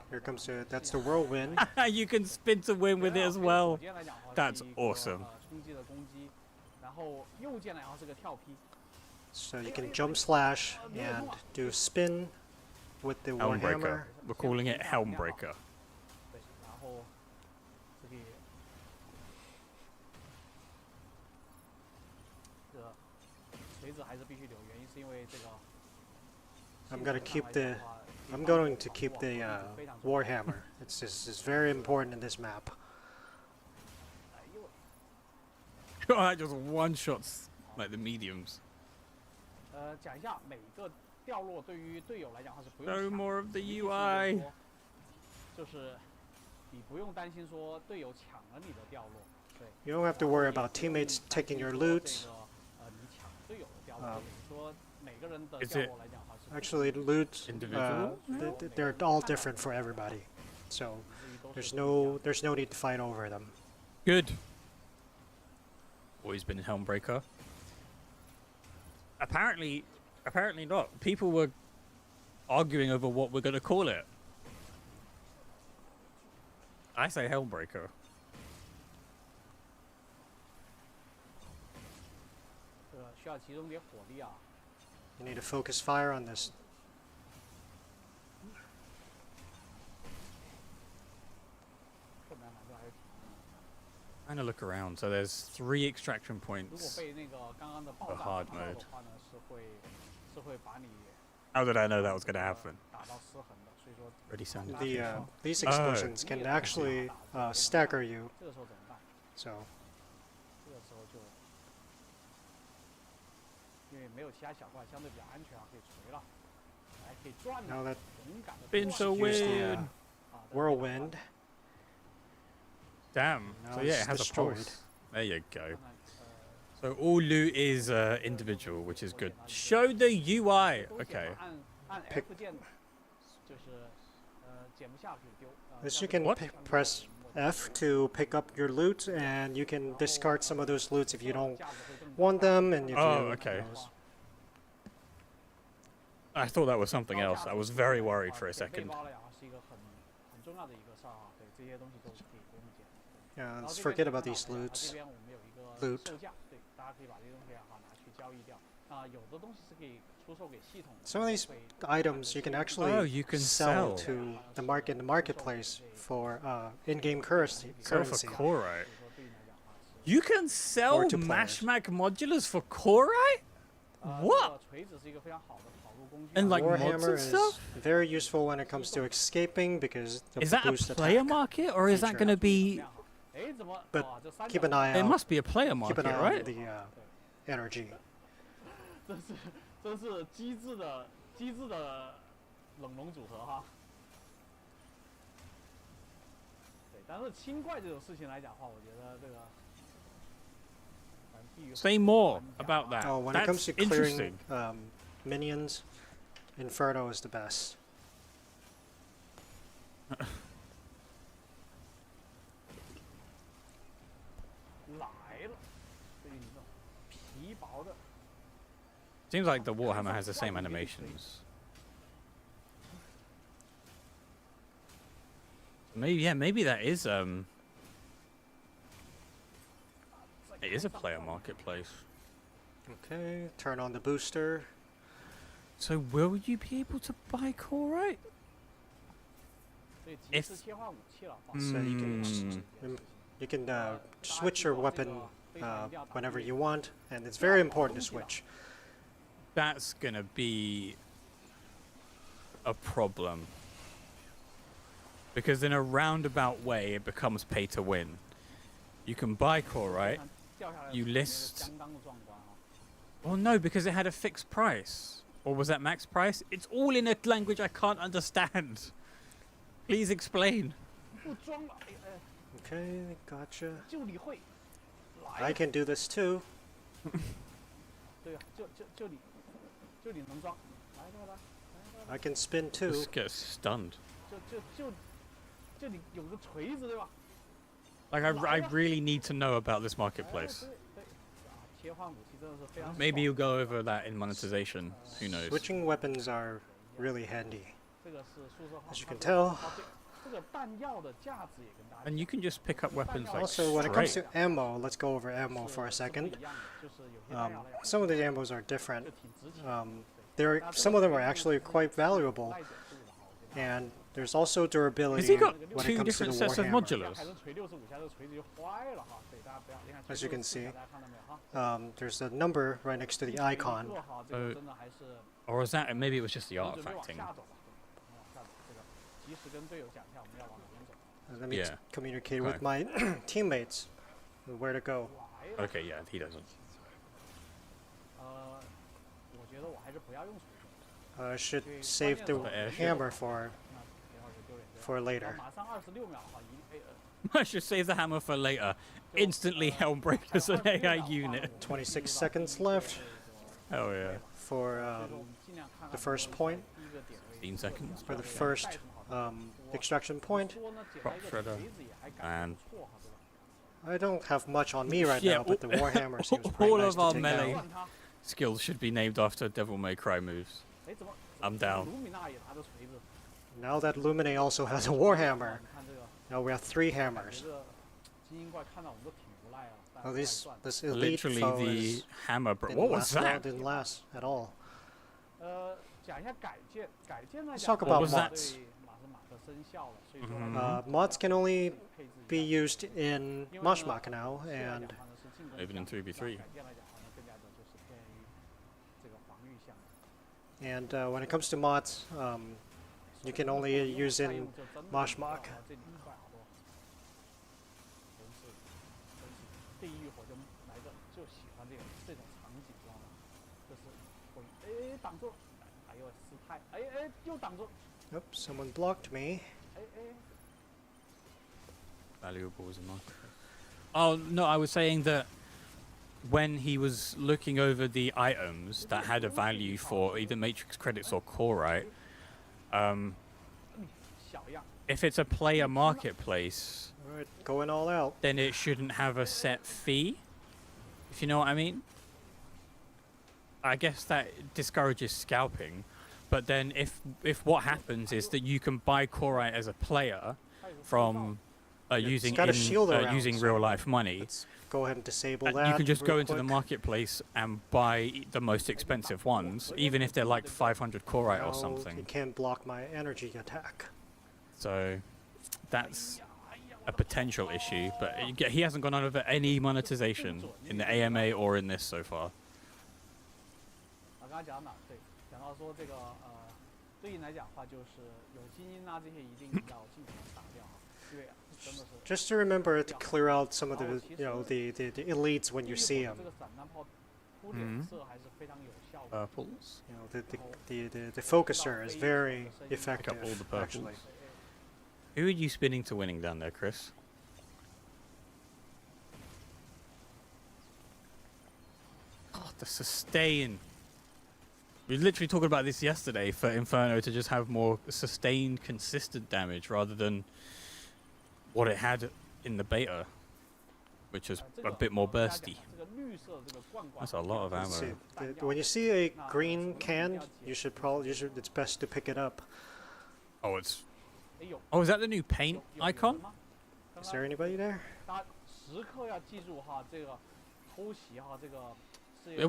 S5: Here comes that's the whirlwind.
S3: You can spin to win with it as well. That's awesome.
S5: So you can jump slash and do spin with the
S3: Helmbreaker.
S5: warhammer.
S3: We're calling it Helmbreaker. I'm going to keep the warhammer. It's very important in this map. God, just one shots like the mediums. No more of the UI.
S5: You don't have to worry about teammates taking your loot.
S3: Is it
S5: Actually, loot
S3: individual?
S5: they're all different for everybody, so there's no need to fight over them.
S3: Good. Always been Helmbreaker. Apparently not. People were arguing over what we're gonna call it. I say Helmbreaker.
S5: You need to focus fire on this.
S3: I'm gonna look around. So there's 3 extraction points for hard mode. How did I know that was going to happen? Already sounded
S5: these explosions can actually stagger you. So. Now that
S3: been so weird.
S5: Whirlwind.
S3: Damn.
S5: Now
S3: So yeah, it
S5: it's
S3: has
S5: destroyed.
S3: a pulse. There you go. So all loot is individual, which is good. Show the UI. Okay.
S5: Pick. This you can press F to pick up your loot, and you can discard some of those loots if you don't want them. And if you,
S3: okay. I thought that was something else. I was very worried for a second.
S5: Yeah, let's forget about these loots. Loot. Some of these items you can actually sell to the marketplace for in-game currency.
S3: For Core. You can sell mashmac modulars for Core? What? And like mods and stuff?
S5: Very useful when it comes to escaping because
S3: is that a player market or is that going to be?
S5: But keep an eye out.
S3: It must be a player market,
S5: keep an eye
S3: right?
S5: on the energy.
S4: 真是机智的冷龙组合哈。对，但是清怪这种事情来讲的话，我觉得这个。
S3: Say more about that.
S5: Oh, when it comes to clearing minions, Inferno is the best.
S3: Seems like the Warhammer has the same animations. Maybe that is it is a player marketplace.
S5: Okay, turn on the booster.
S3: So will you be able to buy Core right? If
S5: so you can switch your weapon whenever you want, and it's very important to switch.
S3: That's gonna be a problem. Because in a roundabout way, it becomes pay to win. You can buy Core, right? You list... Well, no, because it had a fixed price. Or was that max price? It's all in a language I can't understand. Please explain.
S5: Okay, gotcha. I can do this too. I can spin too.
S3: Just get stunned. Like, I really need to know about this marketplace. Maybe you'll go over that in monetization. Who knows?
S5: Switching weapons are really handy. As you can tell.
S3: And you can just pick up weapons like
S5: also, when it comes to ammo, let's go over ammo for a second. Some of the ammos are different. Some of them are actually quite valuable. And there's also durability.
S3: Has he got
S5: when
S3: two
S5: it comes
S3: different
S5: to the
S3: sets of modulars?
S5: As you can see, there's a number right next to the icon.
S3: Or is that, maybe it was just the artifacting?
S5: Let me communicate with my teammates where to go.
S3: Okay, yeah, he doesn't.
S5: I should save the hammer for later.
S3: I should save the hammer for later. Instantly Helmbreak as an AI unit.
S5: 26 seconds left.
S3: Oh yeah.
S5: For the first point.
S3: 15 seconds.
S5: For the first extraction point.
S3: Prop shredder. And
S5: I don't have much on me right now, but the Warhammer seems pretty
S3: all
S5: nice
S3: of our
S5: to take
S3: melee
S5: out.
S3: skills should be named after Devil May Cry moves. I'm down.
S5: Now that Lumine also has a Warhammer, now we have 3 hammers. Well, this elite
S3: Literally
S5: foe
S3: the hammer. What was that?
S5: Didn't last at all. Let's talk about mods. Mods can only be used in Mashmak now, and
S3: even in 3v3.
S5: And when it comes to mods, you can only use in mechabreak.
S4: 地狱火就来个就喜欢这种场景，知道吗？就是会挡住，哎呦失态，又挡住。
S5: Oops, someone blocked me.
S3: Valuables and market. Oh no, I was saying that when he was looking over the items that had a value for either matrix credits or core, if it's a player marketplace,
S5: Alright, going all out.
S3: then it shouldn't have a set fee, if you know what I mean. I guess that discourages scalping, but then if what happens is that you can buy Corite as a player from using real life money,
S5: let's go ahead and disable that.
S3: you can just go into
S5: quick.
S3: the marketplace and buy the most expensive ones, even if they're like 500 Corite or something.
S5: You can't block my energy attack.
S3: So that's a potential issue, but he hasn't gone over any monetization in the AMA or in this so far.
S4: 我刚才讲哪？对，讲到说这个对应来讲的话，就是有精英啊这些一定要尽可能打掉哈，因为真的是。
S5: Just to remember to clear out some of the the elites when you see them.
S4: 这个散弹炮铺脸色还是非常有效的。
S3: Purples.
S5: You know, the focuser is very effective.
S3: all the purples.
S5: Actually.
S3: Who are you spinning to winning down there, Chris? Oh, the sustain. We were literally talking about this yesterday for Inferno to just have more sustained, consistent damage rather than what it had in the beta, which was a bit more bursty. That's a lot of ammo.
S5: When you see a green can, it's best to pick it up.
S3: Oh, is that the new paint icon?
S5: Is there anybody there?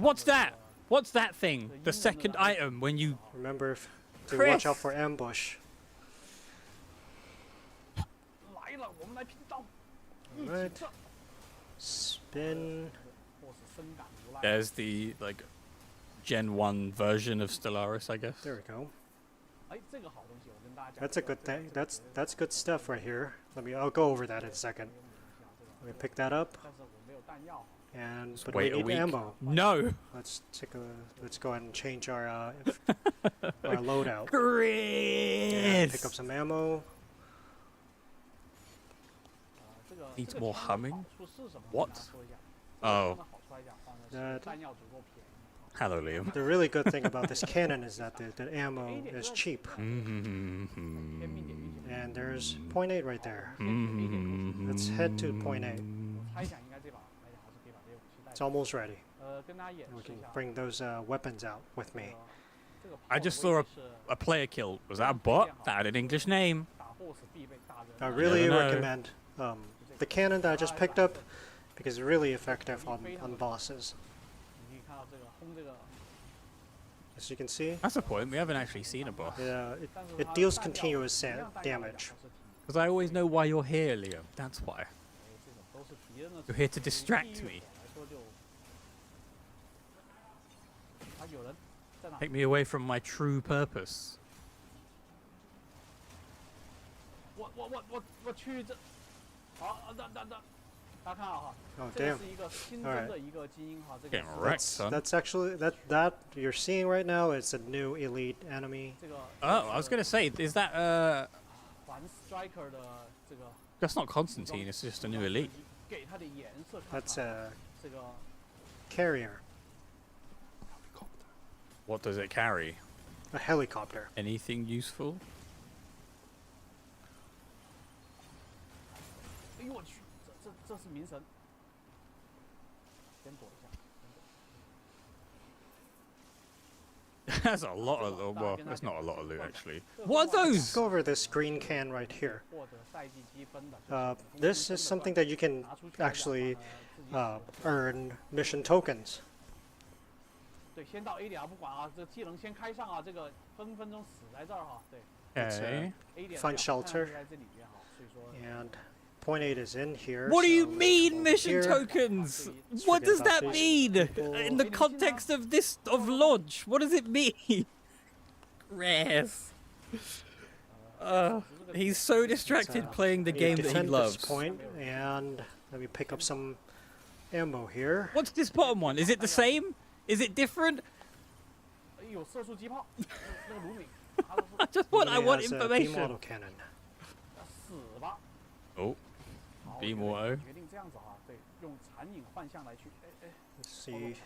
S3: What's that? What's that thing? The second item when you...
S5: Remember to
S3: Chris!
S5: watch out for ambush. Alright. Spin.
S3: There's the, like, Gen 1 version of Stellaris, I guess.
S5: There we go. That's a good thing. That's good stuff right here. I'll go over that in a second. Let me pick that up. And but
S3: Wait
S5: we
S3: a
S5: need
S3: week.
S5: ammo.
S3: No.
S5: Let's go ahead and change our our loadout.
S3: Chris!
S5: And pick up some ammo.
S3: Needs more humming? What? Oh. Hello, Liam.
S5: The really good thing about this cannon is that the ammo is cheap. And there's point 8 right there. Let's head to point 8. It's almost ready. We can bring those weapons out with me.
S3: I just saw a player kill. Was that a bot? That had an English name.
S5: I really recommend the cannon that I just picked up because it's really effective on bosses. As you can see,
S3: That's the point. We haven't actually seen a boss.
S5: it deals continuous damage.
S3: Because I always know why you're here, Liam. That's why. You're here to distract me. Take me away from my true purpose.
S5: Oh damn! Alright.
S3: Getting wrecked, son.
S5: That's actually that you're seeing right now. It's a new elite enemy.
S3: Oh, I was gonna say, is that that's not Constantine. It's just a new elite.
S5: That's a carrier,
S3: What does it carry?
S5: a helicopter.
S3: Anything useful? That's a lot of loot. Well, that's not a lot of loot actually. What are
S5: Let's
S3: those?
S5: go over this green can right here. This is something that you can actually earn mission tokens.
S4: 对，先到 A 点啊，不管啊，这技能先开上啊，这个分分钟死在这儿哈。对
S3: Okay.
S4: ，A 点
S5: Find shelter.
S4: 在这里面哈，所以说。
S5: And point 8 is in here.
S3: What do you
S5: so
S3: mean
S5: over
S3: mission
S5: here.
S3: tokens?
S5: Let's
S3: What
S5: forget
S3: does that
S5: about these
S3: mean
S5: people.
S3: in the context of this launch? What does it mean? Rares. He's so distracted playing the game that he loves.
S5: This point, and let me pick up some ammo here.
S3: What's this bottom one? Is it the same? Is it different? I want information.
S5: Beam autocannon.
S3: Oh, beam auto.
S5: Let's see.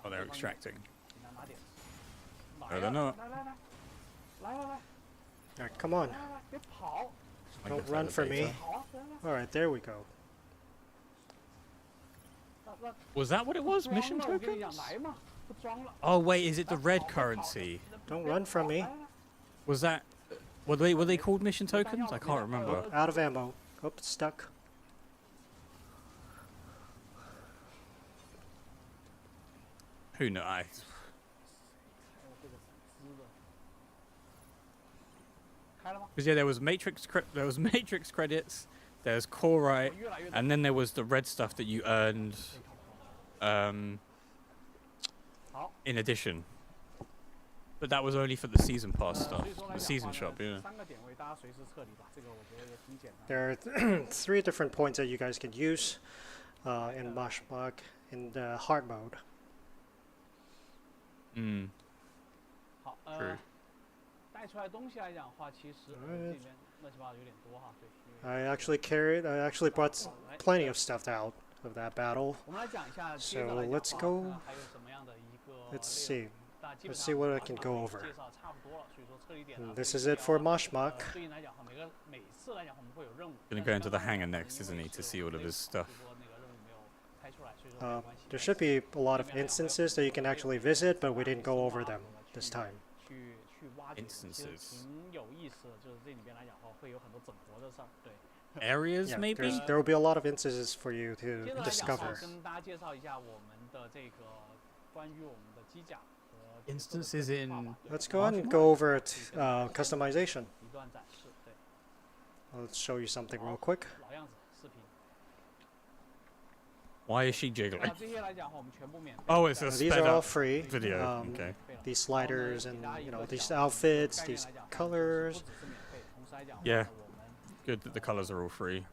S3: Oh, they're extracting. I don't know.
S5: Alright, come on. Don't run for me. Alright, there we go.
S3: Was that what it was? Mission tokens? Oh wait, is it the red currency?
S5: Don't run from me.
S3: Was that? Were they called mission tokens? I can't remember.
S5: Out of ammo. Oops, stuck.
S3: Who knows? Because yeah, there was matrix credits. There's core right, and then there was the red stuff that you earned. In addition. But that was only for the season pass stuff, the season shop, yeah.
S5: There are 3 different points that you guys can use in mechabreak in the hard mode.
S3: True.
S5: I actually brought plenty of stuff out of that battle. So let's go. Let's see what I can go over. And this is it for mechabreak.
S3: Gonna go into the hangar next, isn't he, to see all of his stuff?
S5: There should be a lot of instances that you can actually visit, but we didn't go over them this time.
S3: Instances. Areas,
S5: Yeah,
S3: maybe?
S5: there will be a lot of instances for you to discover.
S3: Instances in...
S5: Let's go ahead and go over customization. Let's show you something real quick.
S3: Why is she jiggling? Oh, it's a
S5: These are all free.
S3: Video. Okay.
S5: These sliders and these outfits, these colors.
S3: Yeah. Good that the colors are all free.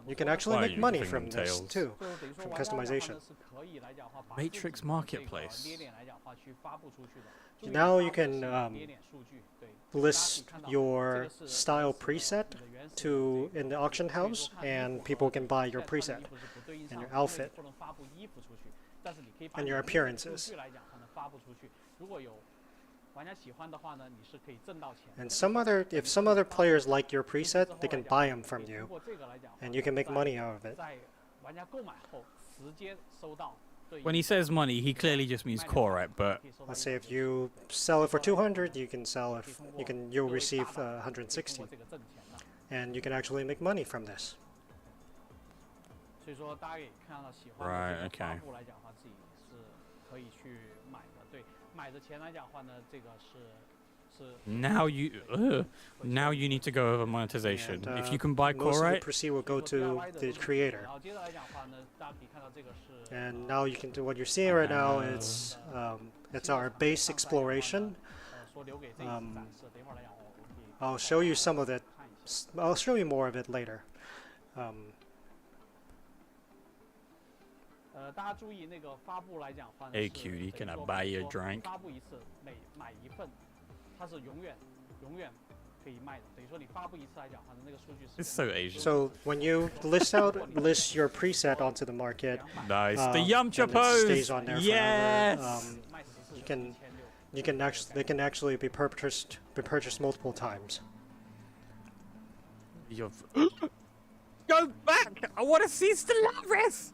S5: You can actually
S3: Why are
S5: make
S3: you
S5: money
S3: giving
S5: from
S3: them
S5: this
S3: tails?
S5: too, from customization.
S3: Matrix Marketplace.
S5: Now you can list your style preset in the auction house, and people can buy your preset and your outfit and your appearances. And if some other players like your preset, they can buy them from you, and you can make money out of it.
S3: When he says money, he clearly just means core, right? But
S5: let's say if you sell it for 200, you can sell it. You'll receive 160, and you can actually make money from this.
S3: Right. Okay. Now you need to go over monetization.
S5: And,
S3: if you can buy core,
S5: most of
S3: right?
S5: the proceed will go to the creator. And now you can do what you're seeing right now. It's our base exploration. I'll show you some of it. I'll show you more of it later.
S3: Hey cutie, can I buy you a drink? It's so Asian.
S5: So when you list your preset onto the market,
S3: Nice. The Yamcha
S5: and it
S3: pose.
S5: stays on there
S3: Yes.
S5: forever. They can actually be purchased multiple times.
S3: Go back! I want to see Stellaris.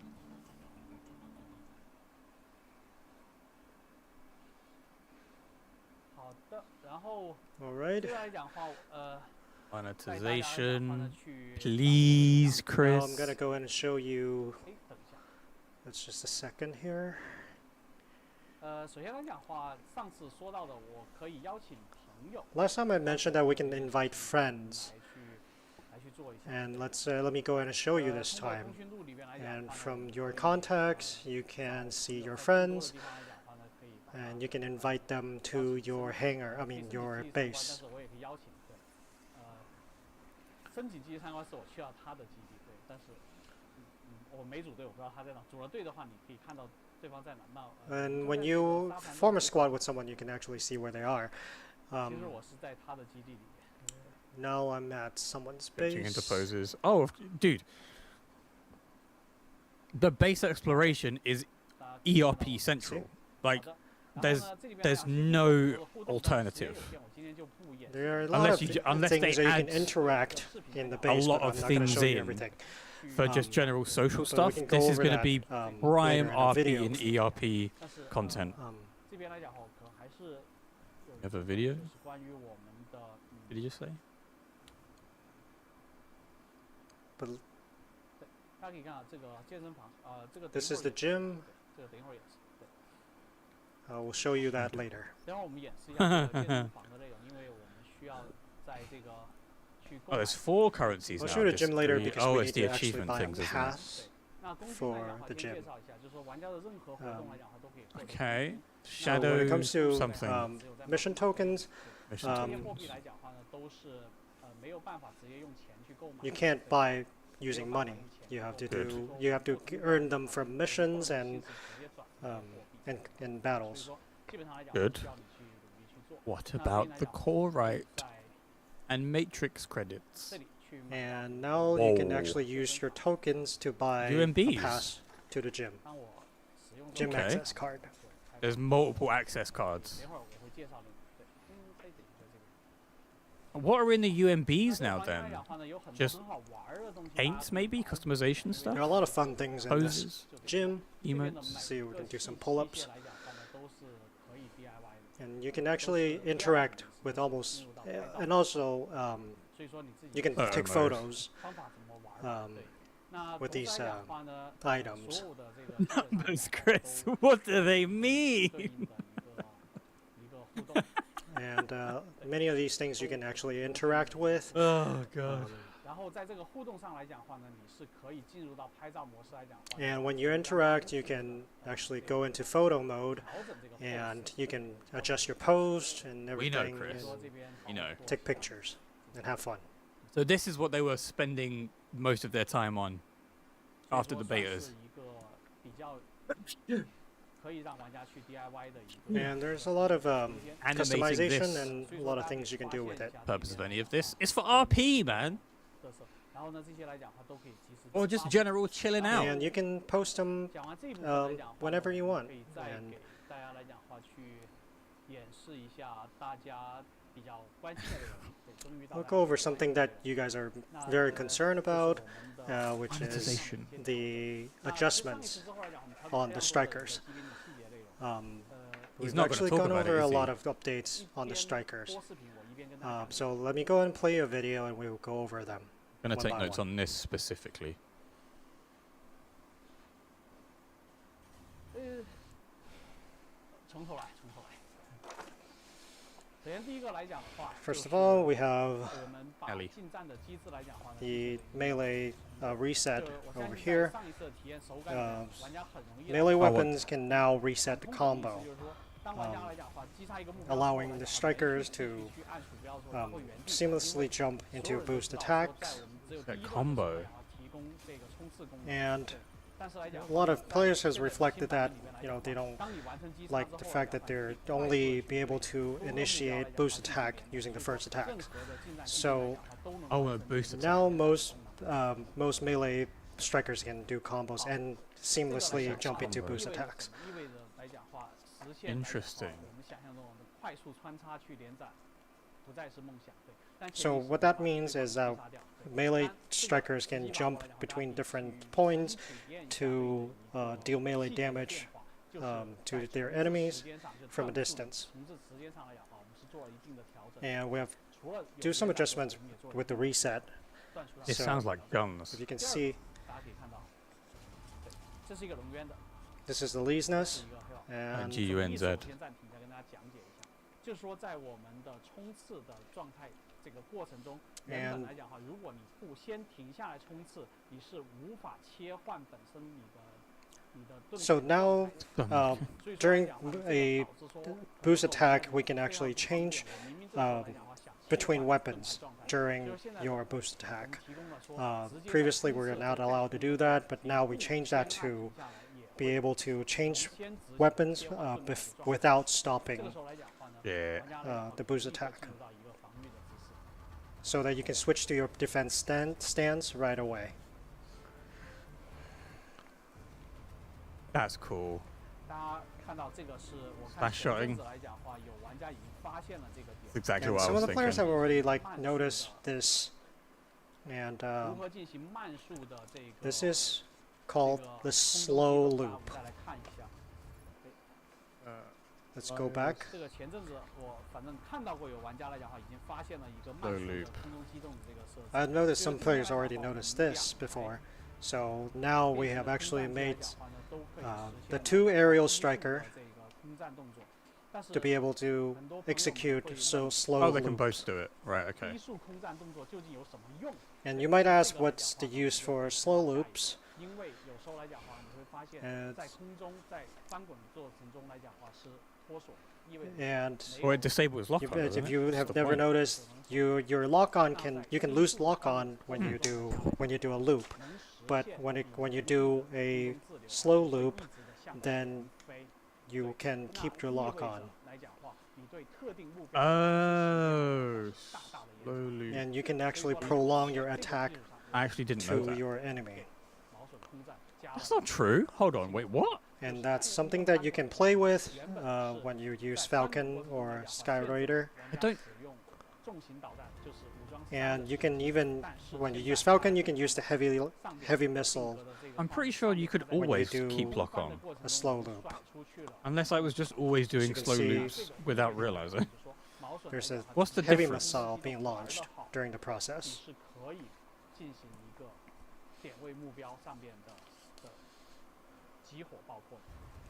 S5: All right.
S3: Monetization, please, Chris.
S5: Now I'm gonna go in and show you. That's just a second here. Last time I mentioned that we can invite friends And let me go ahead and show you this time. And from your contacts, you can see your friends, and you can invite them to your hangar. I mean, your base.
S4: 升级基地参观是我去到他的基地，对，但是我没组队，我不知道他在哪。组了队的话，你可以看到对方在哪。
S5: And when you form a squad with someone, you can actually see where they are.
S4: 其实我是在他的基地里面。
S5: Now I'm at someone's
S3: Pitching
S5: base.
S3: into poses. Oh, dude. The base exploration is ERP central. Like, there's no alternative.
S5: There are a lot of things
S3: they
S5: that you can
S3: add
S5: interact in the base,
S3: a lot
S5: but
S3: of
S5: I'm not going to
S3: things
S5: show you
S3: in
S5: everything.
S3: for just general social
S5: but we
S3: stuff.
S5: can go
S3: This is
S5: over
S3: going to
S5: that,
S3: be
S5: later
S3: prime
S5: in a
S3: RP
S5: video.
S3: and ERP content.
S4: 这边来讲哈，可能还是
S3: You have a video?
S4: 是关于我们的。
S3: Did you just say?
S5: But
S4: 大家可以看啊，这个健身房，这个。
S5: this is the gym.
S4: 这个等一会儿演示。对。
S5: We'll show you that later.
S4: 等会儿我们演示一下这个健身房的内容，因为我们需要在这个去购
S3: Oh,
S4: 买。
S3: there's 4 currencies
S5: We'll
S3: now.
S5: show the
S3: just
S5: gym later
S3: 3.
S5: because
S3: Oh,
S5: we
S3: it's
S5: need
S3: the
S5: to actually
S3: achievement
S5: buy a
S3: things, isn't it?
S5: pass
S4: 那工具
S5: for
S4: 来讲，
S5: the
S4: 先
S5: gym.
S4: 介绍一下，就是说玩家的任何活动来讲，它都可以获得。
S3: Okay.
S5: So when
S3: Shadow
S5: it comes to
S3: something.
S5: mission tokens,
S3: Mission
S4: 这
S3: token.
S4: 些货币来讲的话呢，都是没有办法直接用钱去购买。
S5: you can't buy using money. You have to earn them from missions and in battles.
S3: Good. What about the core right and matrix credits?
S5: And now you can
S3: Whoa.
S5: actually use your tokens to buy a
S3: UMBs.
S5: pass to the gym. Gym
S3: Okay.
S5: access card.
S3: There's multiple access cards. What are in the UMBs now then? Just paints maybe? Customization
S5: There are a
S3: stuff?
S5: lot of fun things in this
S3: Poses?
S5: gym.
S3: Emotes?
S5: See, we can do some pull-ups. And you can actually interact with almost, and also you can take photos with these items.
S3: Numbers, Chris. What do they mean?
S5: And many of these things you can actually interact with.
S3: Oh god.
S5: And when you interact, you can actually go into photo mode, and you can adjust your pose and
S3: We know,
S5: everything,
S3: Chris.
S5: and
S3: You know.
S5: take pictures and have fun.
S3: So this is what they were spending most of their time on after the betas.
S5: And there's a lot of
S3: Animating
S5: customization
S3: this.
S5: and a lot of things you can do with it.
S3: Purpose of any of this? It's for RP, man. Or just general chilling out.
S5: And you can post them whenever you want. And I'll go over something that you guys are very concerned about, which is
S3: Monetization.
S5: the adjustments on the strikers.
S3: He's
S5: We've
S3: not gonna
S5: actually
S3: talk
S5: gone
S3: about it,
S5: over a
S3: is he?
S5: lot of updates on the strikers. So let me go and play a video and we will go over them.
S3: I'm going to
S5: one
S3: take
S5: by
S3: notes
S5: one.
S3: on this specifically.
S5: First of all, we have
S3: Ellie.
S5: the melee reset over here. Melee weapons can now reset the combo, allowing the strikers to seamlessly jump into boost attacks.
S3: That combo.
S5: And a lot of players has reflected that they don't like the fact that they're only be able to initiate boost attack using the first attack. So
S3: Oh, a boost attack.
S5: now most melee strikers can do combos and seamlessly jump into boost attacks.
S3: Interesting.
S5: So what that means is melee strikers can jump between different points to deal melee damage to their enemies from a distance. And we have do some adjustments with the reset.
S3: This
S5: So,
S3: sounds like guns.
S5: If you can see, this is the Leesness, and
S3: GUNZ.
S4: 这个过程中，原本来讲哈，如果你不先停下来冲刺，你是无法切换本身你的。
S5: So now, during a boost attack, we can actually change between weapons during your boost attack. Previously, we were not allowed to do that, but now we change that to be able to change weapons without stopping the boost attack, so that you can switch to your defense stance right away.
S3: That's cool. That's shocking. That's exactly what I was thinking.
S5: Some of the players have already noticed this, and this is called the slow loop. Let's go back.
S3: Slow loop.
S5: I've noticed some players already noticed this before. So now we have actually made the 2 aerial striker to be able to execute so slow.
S3: Oh, they can both do it. Right, okay.
S5: And you might ask, what's the use for slow loops? And
S3: or it disables lock on.
S5: If you have never noticed, your lock on you can lose lock on when you do a loop. But when you do a slow loop, then you can keep your lock on.
S3: Oh, slow loop.
S5: And you can actually prolong your attack
S3: I actually didn't know
S5: to
S3: that.
S5: your enemy.
S3: That's not true. Hold on, wait, what?
S5: And that's something that you can play with when you use Falcon or Sky Raider.
S3: I don't.
S5: And you can even, when you use Falcon, you can use the heavy missile.
S3: I'm pretty sure you could always keep lock on.
S5: A slow loop.
S3: Unless I was just always doing slow loops without realizing.
S5: There's a
S3: What's the
S5: heavy
S3: difference?
S5: missile being launched during the process.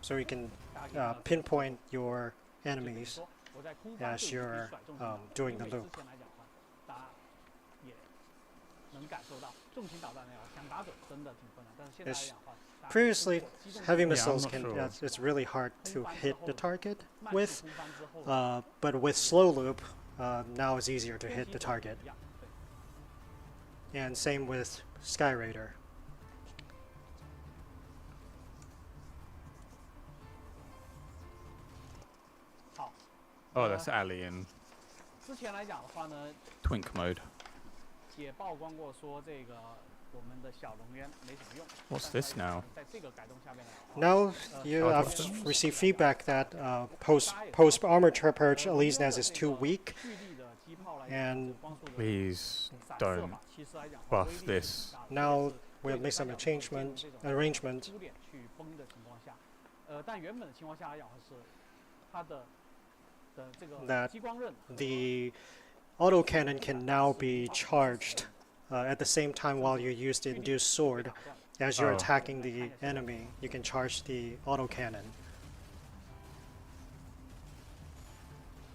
S5: So you can pinpoint your enemies as you're doing the loop. Previously, heavy missiles it's really hard to hit the target with, but with slow loop, now it's easier to hit the target. And same with Sky Raider.
S3: Oh, that's Ali in Twink mode. What's this now?
S5: Now I've received feedback that post armor purge Elysian is too weak, and
S3: Please don't buff this.
S5: now we'll make some arrangement. That the autocannon can now be charged at the same time while you use the induced sword. As you're attacking the enemy, you can charge the autocannon.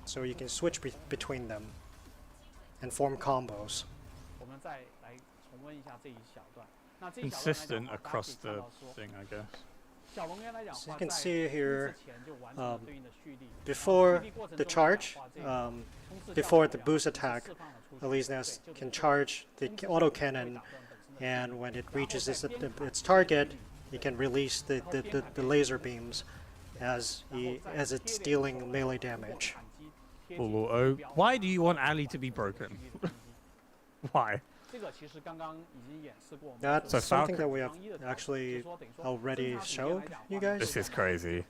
S5: So you can switch between them and form combos.
S3: Consistent across the thing, I guess.
S5: So you can see here, before the charge, before the boost attack, Elysian can charge the autocannon, and when it reaches its target, it can release the laser beams as it's dealing melee damage.
S3: Full auto. Why do you want Ali to be broken? Why?
S5: That's something that we have actually already showed you guys.
S3: This is crazy.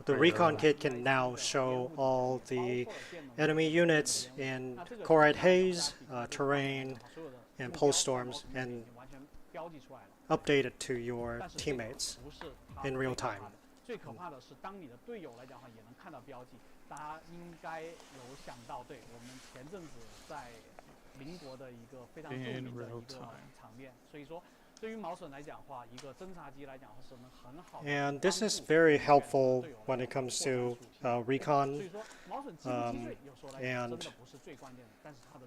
S5: The recon kit can now show all the enemy units in Corite Haze, terrain, and pulse storms, and update it to your teammates in real time.
S3: In real time.
S5: And this is very helpful when it comes to recon and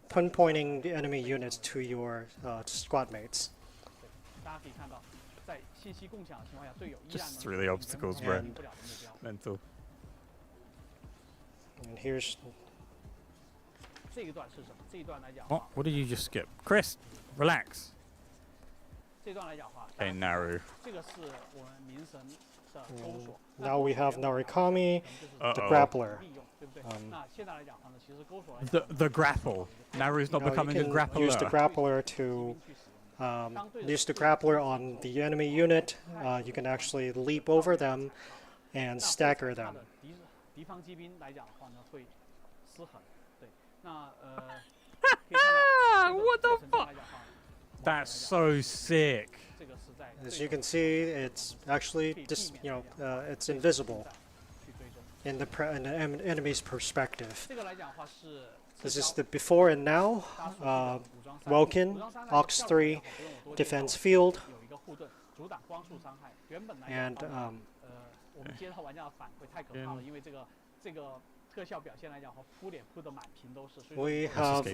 S5: pinpointing the enemy units to your squad mates.
S3: Just really obstacles, bro. Mental.
S5: And here's.
S3: What did you just skip? Chris, relax. Okay, Naru.
S5: Now we have Narukami, the grappler.
S3: The grapple. Naru's not becoming a grappler.
S5: Use the grappler to use the grappler on the enemy unit. You can actually leap over them and stagger them.
S3: What the fuck? That's so sick.
S5: As you can see, it's actually just it's invisible in the enemy's perspective. This is the before and now. Welkin, Ox 3, defense field, and we have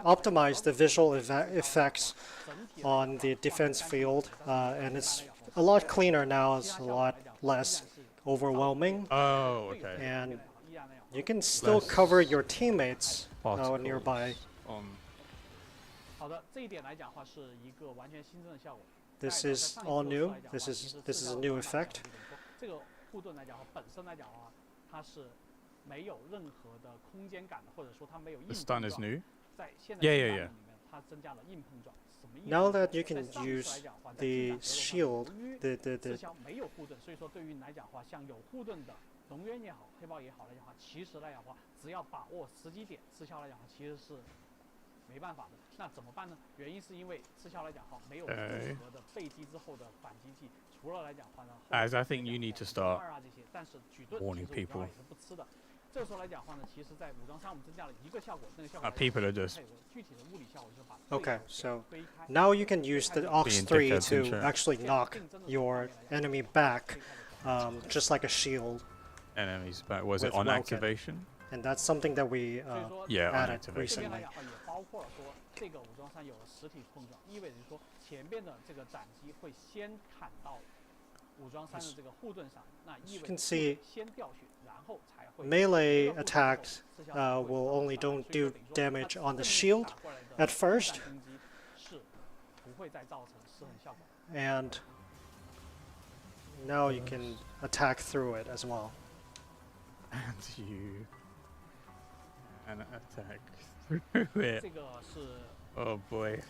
S5: optimized the visual effects on the defense field, and it's a lot cleaner now. It's a lot less overwhelming.
S3: Oh, okay.
S5: And you can still cover your teammates nearby. This is all new. This is a new effect.
S3: The stun is new? Yeah.
S5: Now that you can use the shield, the
S3: As I think you need to start warning people. People are just...
S5: Okay, so now you can use the Ox 3 to actually knock your enemy back, just like a shield.
S3: Enemies back. Was it on activation?
S5: And that's something that we added recently. As you can see, melee attacks will only don't do damage on the shield at first, and now you can attack through it as well.
S3: And attack through it. Oh boy.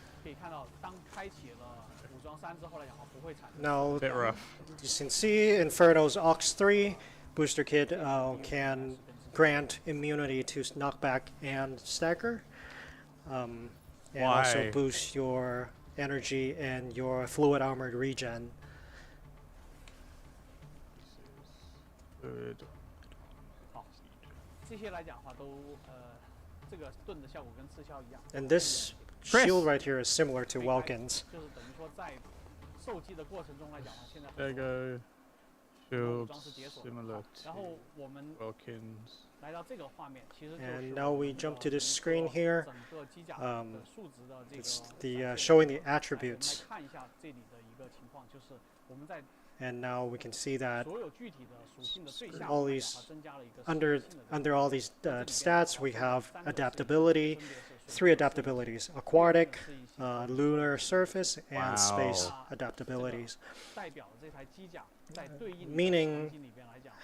S5: Now,
S3: bit rough.
S5: You can see Inferno's Ox 3 booster kit can grant immunity to knockback and stagger, and also boost your energy and your fluid armored regen.
S3: Good.
S5: And this shield right here is similar to Welkin's.
S3: There you go. Shields similar to Welkin's.
S5: And now we jump to this screen here. It's the showing the attributes. And now we can see that all these under all these stats we have adaptability, 3 adaptabilities: aquatic, lunar surface, and space adaptabilities. Meaning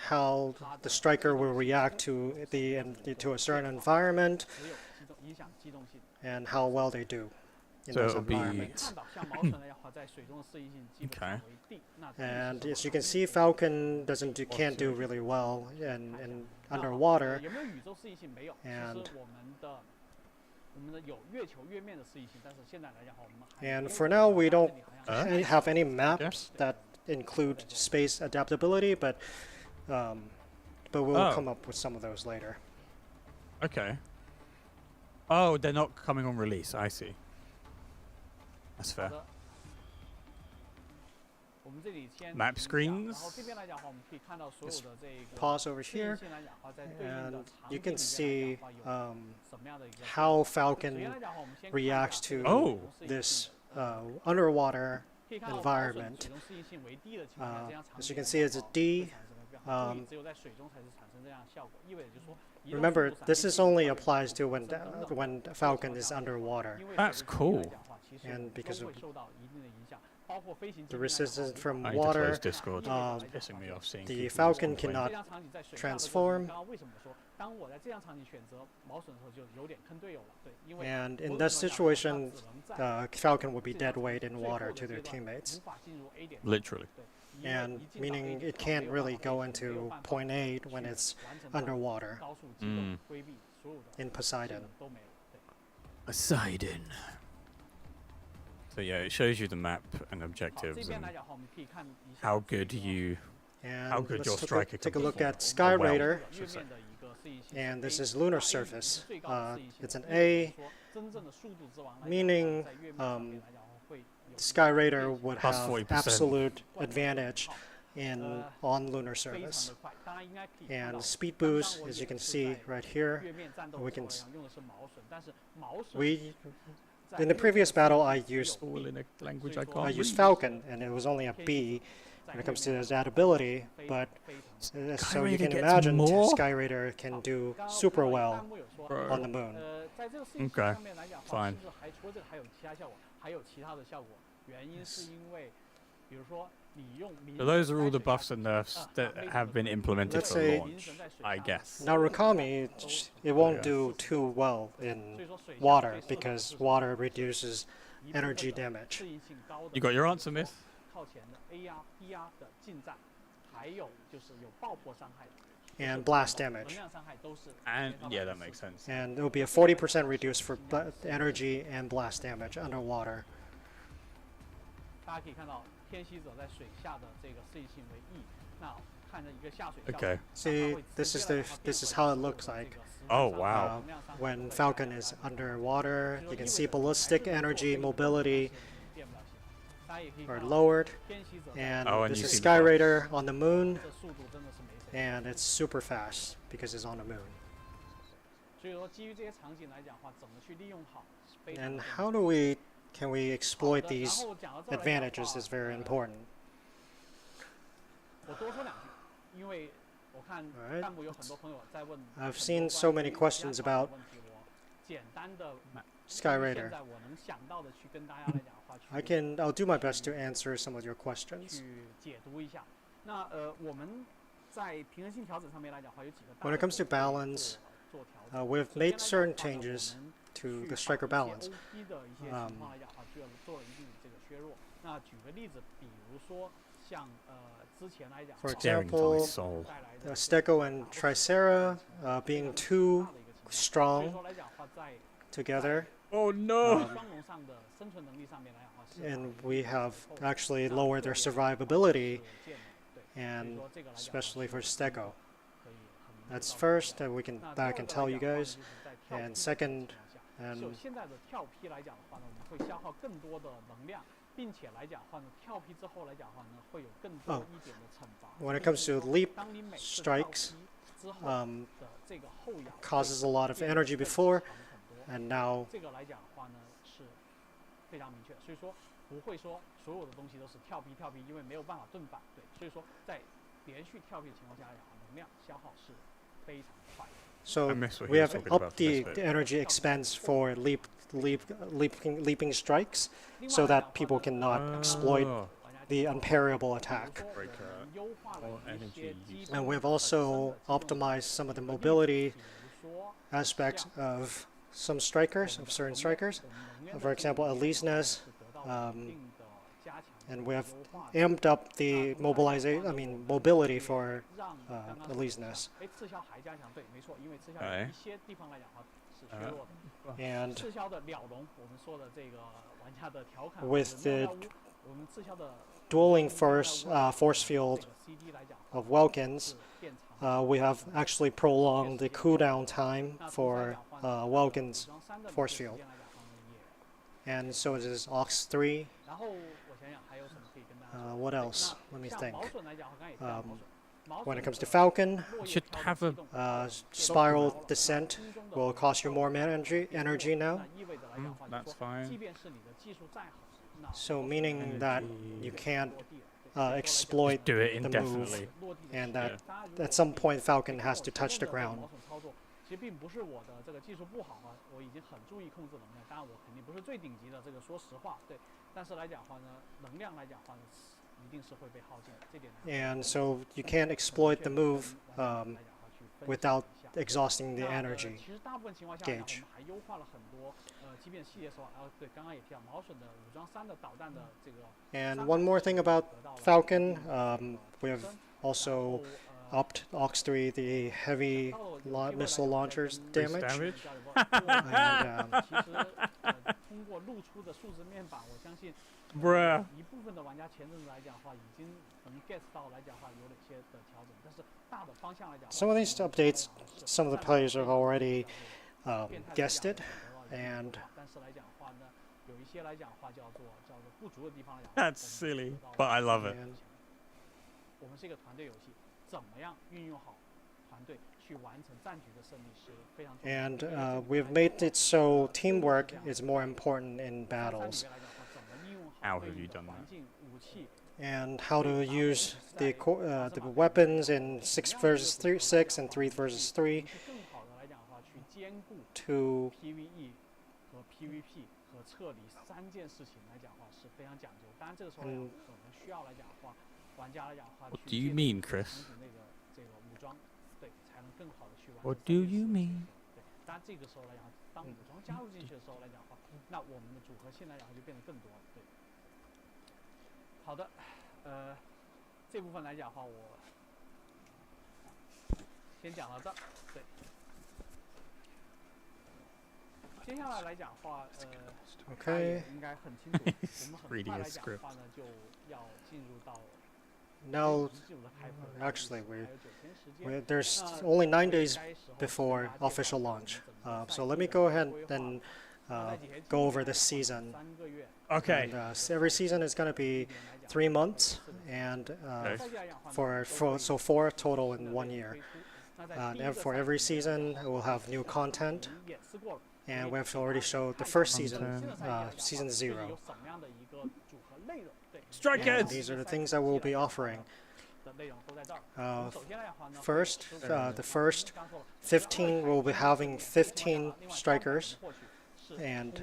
S5: how the striker will react to a certain environment and how well they do in those environments.
S3: Okay.
S5: And as you can see, Falcon can't do really well in underwater. And for now, we don't have any maps that include space adaptability, but we'll come up with some of those later.
S3: Okay. Oh, they're not coming on release. I see. That's fair. map screens.
S5: Pause over here, and you can see how Falcon reacts to this underwater environment. As you can see, it's a D. Remember, this is only applies to when Falcon is underwater.
S3: That's cool.
S5: And because of the resistance from
S3: I need
S5: water,
S3: to close Discord. It's pissing me off seeing
S5: the
S3: people
S5: Falcon
S3: complain.
S5: cannot transform. And in that situation, Falcon would be dead weight in water to their teammates.
S3: Literally.
S5: And meaning it can't really go into point 8 when it's underwater in Poseidon.
S3: Poseidon. So yeah, it shows you the map and objectives and how good your
S5: Let's
S3: striker
S5: take a
S3: can
S5: look
S3: perform.
S5: at Sky
S3: Or well,
S5: Raider,
S3: I should say.
S5: and this is lunar surface. It's an A, meaning Sky Raider would
S3: Plus
S5: have
S3: 40%.
S5: absolute advantage on lunar surface. And speed boost, as you can see right here, in the previous battle I used
S3: All in a language I can't read.
S5: Falcon, and it was only a B when it comes to that ability, but so you
S3: Raider
S5: can
S3: gets
S5: imagine
S3: more?
S5: Sky Raider can do super well on the moon.
S3: Okay, fine. So those are all the buffs and nerfs that have been implemented
S5: Let's
S3: for
S5: say-
S3: launch, I guess.
S5: Now Rukami, it won't do too well in water because water reduces energy damage.
S3: You got your answer, Myth?
S5: And blast damage.
S3: And yeah, that makes sense.
S5: And it will be a 40% reduced for energy and blast damage underwater.
S3: Okay.
S5: See, this is how it looks like.
S3: Oh wow.
S5: When Falcon is underwater, you can see ballistic energy, mobility are lowered. And
S3: And
S5: this
S3: you
S5: is
S3: see the
S5: Sky
S3: buffs.
S5: Raider on the moon, and it's super fast because it's on the moon. And how do can we exploit these advantages is very important. Alright. I've seen so many questions about Sky Raider. I'll do my best to answer some of your questions. When it comes to balance, we've made certain changes to the striker balance. For
S3: Staring into my
S5: example,
S3: soul.
S5: Steko and Tricera being too strong together,
S3: Oh no!
S5: and we have actually lowered their survivability, and especially for Steko. That's first, that I can tell you guys, and second, and when it comes to leap strikes, causes a lot of energy before, and now so
S3: I miss what
S5: we
S3: he was
S5: have
S3: talking about
S5: upped
S3: for this
S5: the
S3: bit.
S5: energy expense for leaping strikes, so that people cannot exploit
S3: Oh.
S5: the unparryable attack.
S3: Breaker. More energy use.
S5: And we've also optimized some of the mobility aspects of some strikers, of certain strikers. For example, Elisnes, and we have amped up the mobility for Elisnes.
S3: Okay.
S5: And with the dueling force field of Welkins, we have actually prolonged the cooldown time for Welkins' force field. And so it is Ox 3. What else? Let me think. When it comes to Falcon,
S3: Should have a
S5: spiral descent will cost you more energy now.
S3: that's fine.
S5: So meaning that you can't exploit
S3: Do it
S5: the
S3: indefinitely.
S5: move, and that at some point Falcon has to touch the ground.
S4: 其实并不是我的这个技术不好啊，我已经很注意控制能量，当然我肯定不是最顶级的，这个说实话，对。但是来讲话呢，能量来讲话呢，一定是会被耗尽的，这点。
S5: And so you can't exploit the move without exhausting the energy
S4: 其实大部分情况下，我们还优化了很多即便系列手法，对，刚刚也提到毛笋的武装3的导弹的这个。
S5: And one more thing about Falcon, we've also upped Ox3 the heavy missile launchers damage. And,
S4: 通过露出的数字面板，我相信一部分的玩家前阵子来讲话，已经能 get 到来讲话有哪些的调整，但是大的方向来讲。
S5: Some of these updates, some of the players have already guessed it, and.
S3: That's silly, but I love it.
S5: And we've made it so teamwork is more important in battles.
S3: How have you done that?
S5: And how to use the weapons in 6 versus 6 and 3 versus 3 to PVE 和撤离3件事情来讲话是非常讲究。当然这个时候可能需要来讲话，玩家来讲话
S3: What do you mean, Chris?
S4: 这个武装，对，才能更好的去完成。
S3: What do you mean?
S4: 对，当然这个时候来讲，当武装加入进去的时候来讲话，那我们的组合性来讲就变得更多了。对。好的，这部分来讲话我先讲到这儿。对。 接下来来讲话，大家也应该很清楚，我们很快来讲话呢就要进入到
S5: Now, actually, there's only 9 days before official launch. So let me go ahead and go over this season.
S3: Okay.
S5: And, every season is going to be 3 months, and so 4 total in 1 year. And for every season, we'll have new content. And we've already showed the first season, season 0.
S3: Strikers!
S5: These are the things that we'll be offering. First, the first 15 will be having 15 strikers, and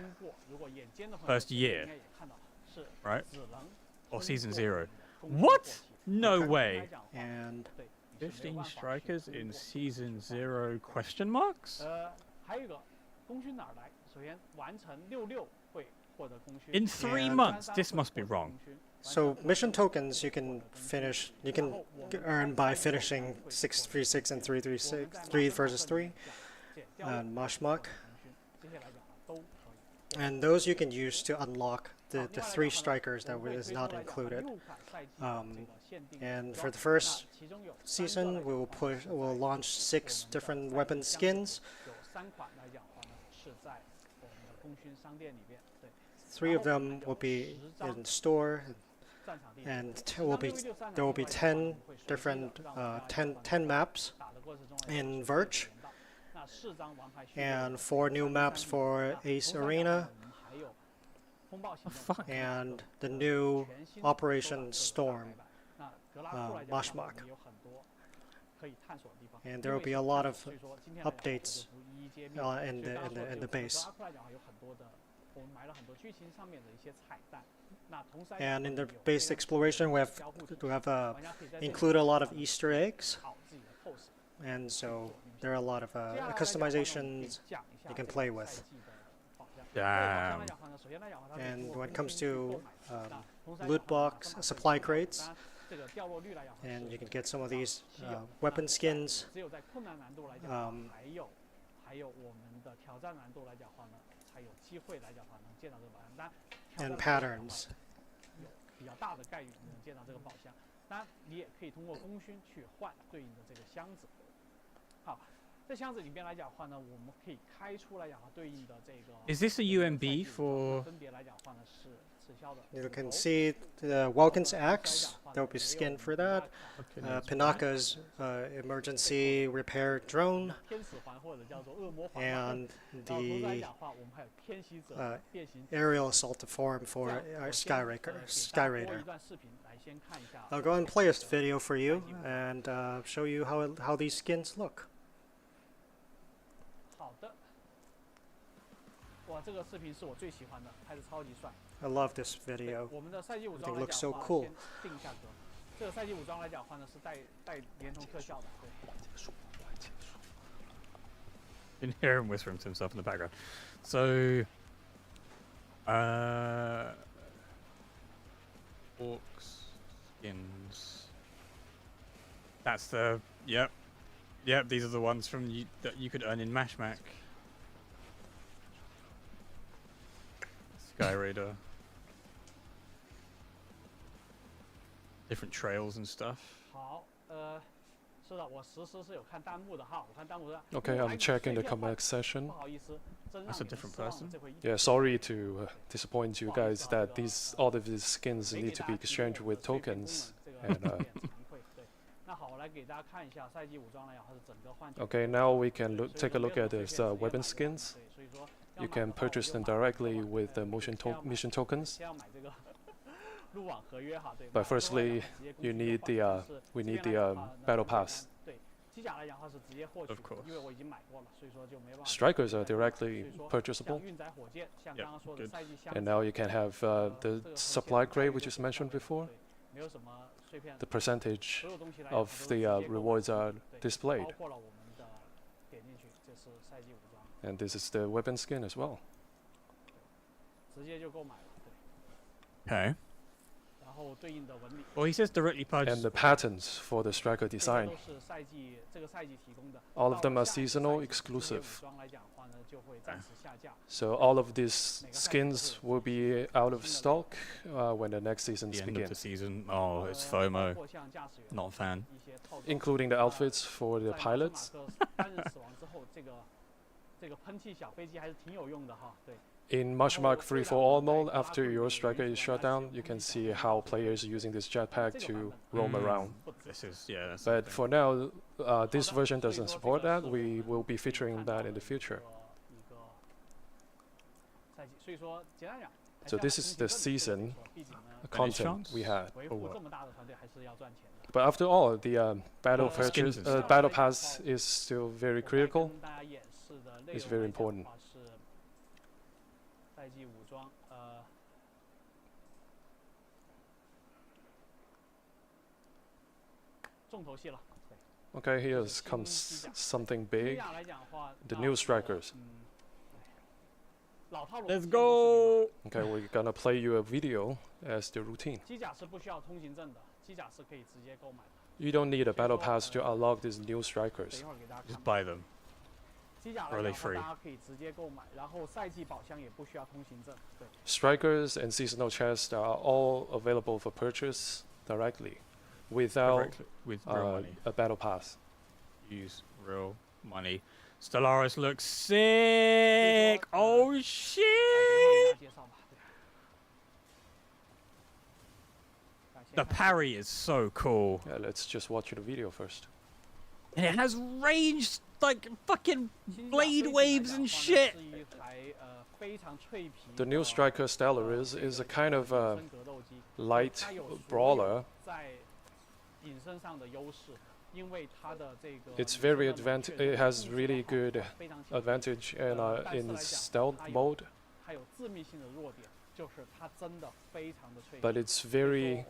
S3: First year, right? Or season 0? What? No way.
S5: And
S3: 15 strikers in season 0 question marks? In 3 months, this must be wrong.
S5: so mission tokens you can earn by finishing 636 and 336, 3 versus 3, and mashmak. And those you can use to unlock the 3 strikers that is not included. And for the first season, we'll launch 6 different weapon skins. 3 of them will be in store, and there will be 10 different 10 maps in Verge, and 4 new maps for Ace Arena, and the new Operation Storm, Mashmak. And there will be a lot of updates in the base. And in the base exploration, we have included a lot of Easter eggs, and so there are a lot of customizations you can play with.
S3: Damn.
S5: And when it comes to loot box, supply crates, and you can get some of these weapon skins. And patterns.
S4: 比较大的概率能见到这个宝箱，当然你也可以通过功勋去换对应的这个箱子。好，这箱子里边来讲的话呢，我们可以开出来讲对应的这个。
S3: Is this a UMB for?
S4: 分别来讲话呢是此消的。
S5: You can see the Welkin's axe. There will be skin for that. Pinaka's emergency repair drone. And the aerial assault form for our Sky Raider. I'll go and play a video for you and show you how these skins look.
S4: 好的。哇，这个视频是我最喜欢的，拍的超级帅。
S5: I love this video.
S4: 我们的赛季武装
S5: It
S4: 来
S5: looks
S4: 讲
S5: so
S4: 的话，
S5: cool.
S4: 先定价格。这个赛季武装来讲的话呢，是带连同特效的。对。
S3: You can hear him whispering to himself in the background. So, orcs, skins. That's the yep. These are the ones from that you could earn in mechabreak. Sky Raider. Different trails and stuff.
S4: 好，是的，我实时是有看弹幕的哈，我看弹幕的。
S6: Okay, I'm checking the comment section.
S4: 不好意思，真让
S3: That's a
S4: 你们
S3: different
S4: 失望
S3: person.
S4: 了这回。
S6: Yeah, sorry to disappoint you guys that all of these skins need to be exchanged with tokens. And, okay, now we can take a look at these weapon skins. You can purchase them directly with the mission tokens. But firstly, we need the battle pass.
S3: Of course.
S6: Strikers are directly purchasable.
S3: Yeah, good.
S6: And now you can have the supply crate, which is mentioned before. The percentage of the rewards are displayed. And this is the weapon skin as well.
S3: Okay. Well, he says directly purchase.
S6: And the patterns for the striker design. All of them are seasonal exclusive. So all of these skins will be out of stock when the next seasons
S3: the end
S6: begin.
S3: of the season. Oh, it's FOMO. Not a fan.
S6: Including the outfits for the pilots. In mechabreak Free for All mode, after your striker is shut down, you can see how players are using this jetpack to roam around.
S3: This is that's
S6: But for now, this version doesn't support that. We will be featuring that in the future. So this is the season content we had. But after all, the battle pass is still very critical. It's very important. Okay, here comes something big. The new strikers.
S3: Let's go.
S6: Okay, we're gonna play you a video as the routine. You don't need a battle pass to unlock these new strikers.
S3: Just buy them. Or are they free?
S6: Strikers and seasonal chests are all available for purchase directly, without
S3: with real money.
S6: a battle pass.
S3: Use real money. Stellaris looks sick. Oh shit! The parry is so cool.
S6: Yeah, let's just watch the video first.
S3: And it has range like fucking blade waves and shit.
S6: The new striker Stellaris is a kind of light brawler. It's very it has really good advantage in stealth mode. But it's very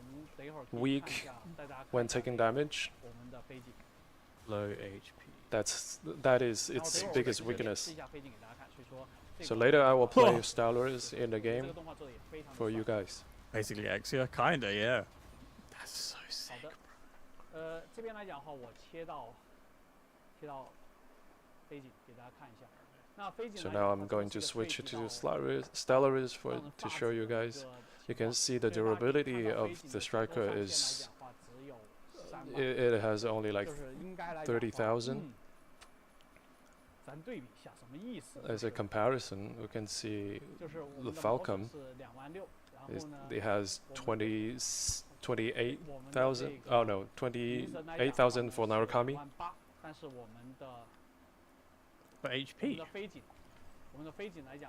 S6: weak when taking damage.
S3: Low HP.
S6: That is its biggest weakness. So later I will play Stellaris in the game for you guys.
S3: Basically Exia, kinda, yeah. That's so sick, bro.
S6: So now I'm going to switch to Stellaris to show you guys. You can see the durability of the striker is it has only like 30,000. As a comparison, we can see the Falcon. It has 28,000. Oh no, 28,000 for Narukami.
S3: For HP.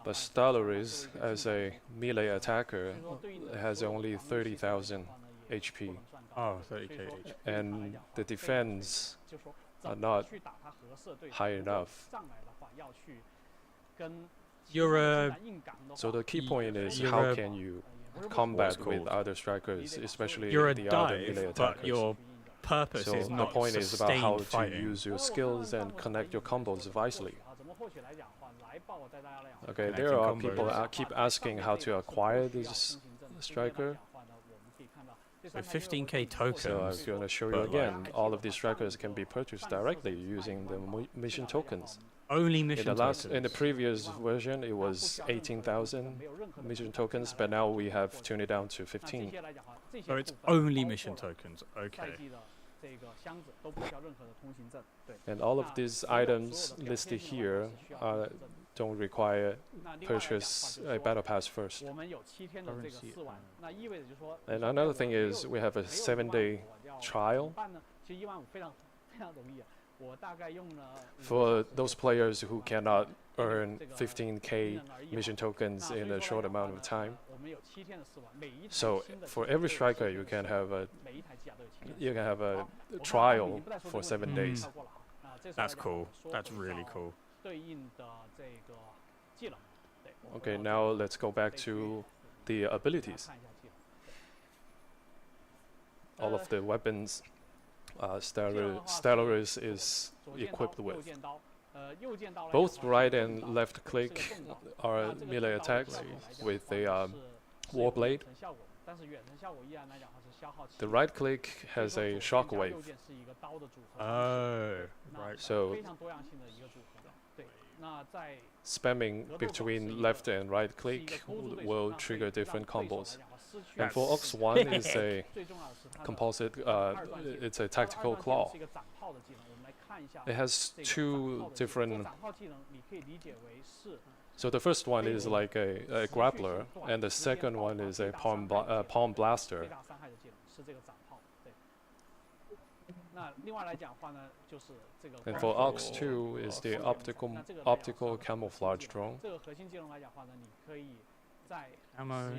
S6: But Stellaris, as a melee attacker, has only 30,000 HP.
S3: Oh, 30k HP.
S6: And the defense are not high enough. So the key point is how can you combat with other strikers, especially
S3: you're
S6: the other melee
S3: dive,
S6: attackers.
S3: but your purpose
S6: So
S3: is
S6: the
S3: not
S6: point is about how
S3: sustained
S6: to use your skills and connect your combos wisely. Okay, there are people that keep asking how to acquire this striker.
S3: So 15k tokens.
S6: So I'm going to show you again. All of these strikers can be purchased directly using the mission tokens.
S3: Only mission tokens.
S6: In the previous version, it was 18,000 mission tokens, but now we have tuned it down to 15.
S3: So it's only mission tokens. Okay.
S6: And all of these items listed here don't require purchase a battle pass first. And another thing is we have a 7-day trial. For those players who cannot earn 15k mission tokens in a short amount of time. So for every striker you can have a trial for 7 days.
S3: That's cool. That's really cool.
S6: Okay, now let's go back to the abilities. All of the weapons Stellaris is equipped with. Both right and left click are melee attacks with a war blade. The right click has a shockwave.
S3: Oh, right.
S6: So spamming between left and right click will trigger different combos. And for Ox 1 is a composite, it's a tactical claw. It has two different. So the first one is like a grappler, and the second one is a palm blaster. And for Ox 2 is the optical camouflage drone.
S3: Ammo.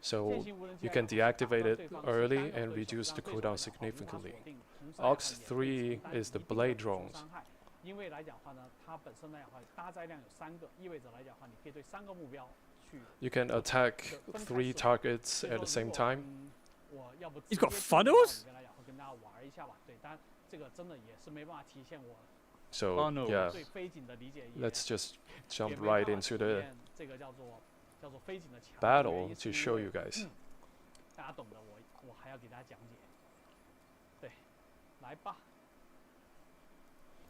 S6: So you can deactivate it early and reduce the cooldown significantly. Ox 3 is the blade drones. You can attack 3 targets at the same time.
S3: He's got funnels?
S6: So yeah, let's just jump right into the battle to show you guys.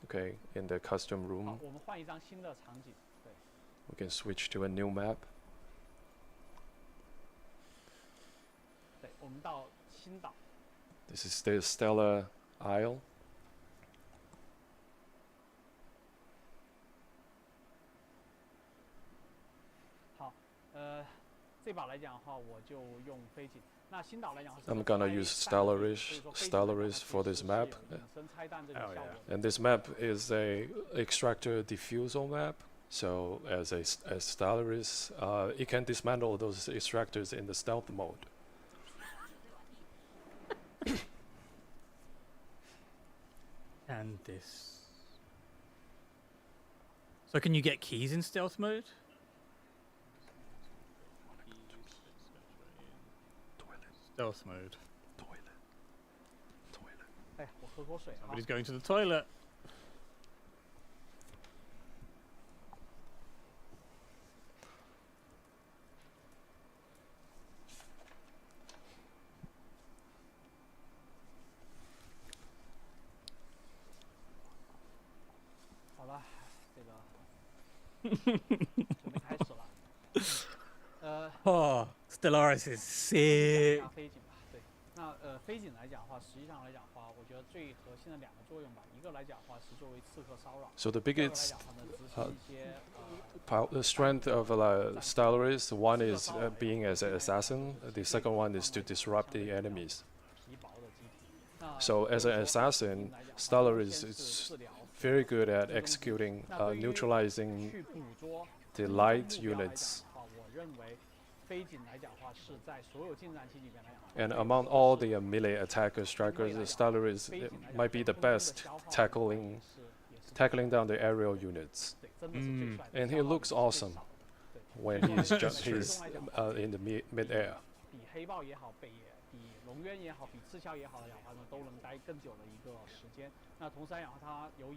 S6: Okay, in the custom room, we can switch to a new map. This is the Stellar Isle. I'm gonna use Stellaris for this map. And this map is a extractor diffusal map. So as Stellaris, it can dismantle those extractors in the stealth mode.
S3: And this. So can you get keys in stealth mode? Stealth mode. Somebody's going to the toilet. Oh, Stellaris is sick.
S4: 那飞景来讲的话，实际上来讲的话，我觉得最核心的两个作用吧，一个来讲的话是作为刺客骚扰。
S6: So the biggest strength of Stellaris, one is being as an assassin. The second one is to disrupt the enemies. So as an assassin, Stellaris is very good at executing, neutralizing the light units. And among all the melee attackers, strikers, Stellaris might be the best tackling down the aerial units. And he looks awesome when he's in the mid-air.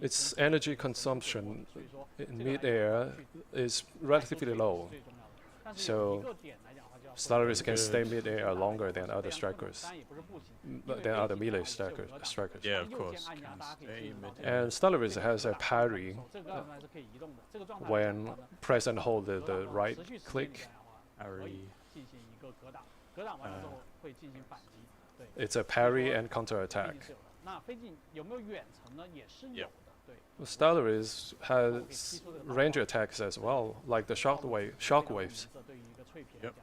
S6: Its energy consumption in mid-air is relatively low, so Stellaris can stay mid-air longer than other strikers, than other melee strikers.
S3: Yeah, of course.
S6: And Stellaris has a parry when press and hold the right click.
S3: Parry.
S6: It's a parry and counter-attack.
S3: Yep.
S6: Stellaris has range attacks as well, like the shockwaves.
S3: Yep.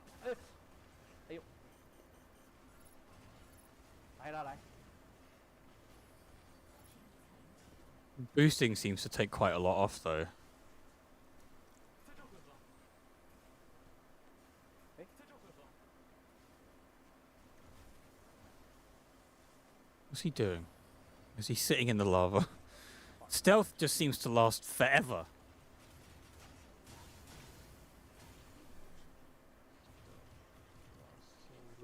S3: Boosting seems to take quite a lot off, though. What's he doing? Is he sitting in the lava? Stealth just seems to last forever.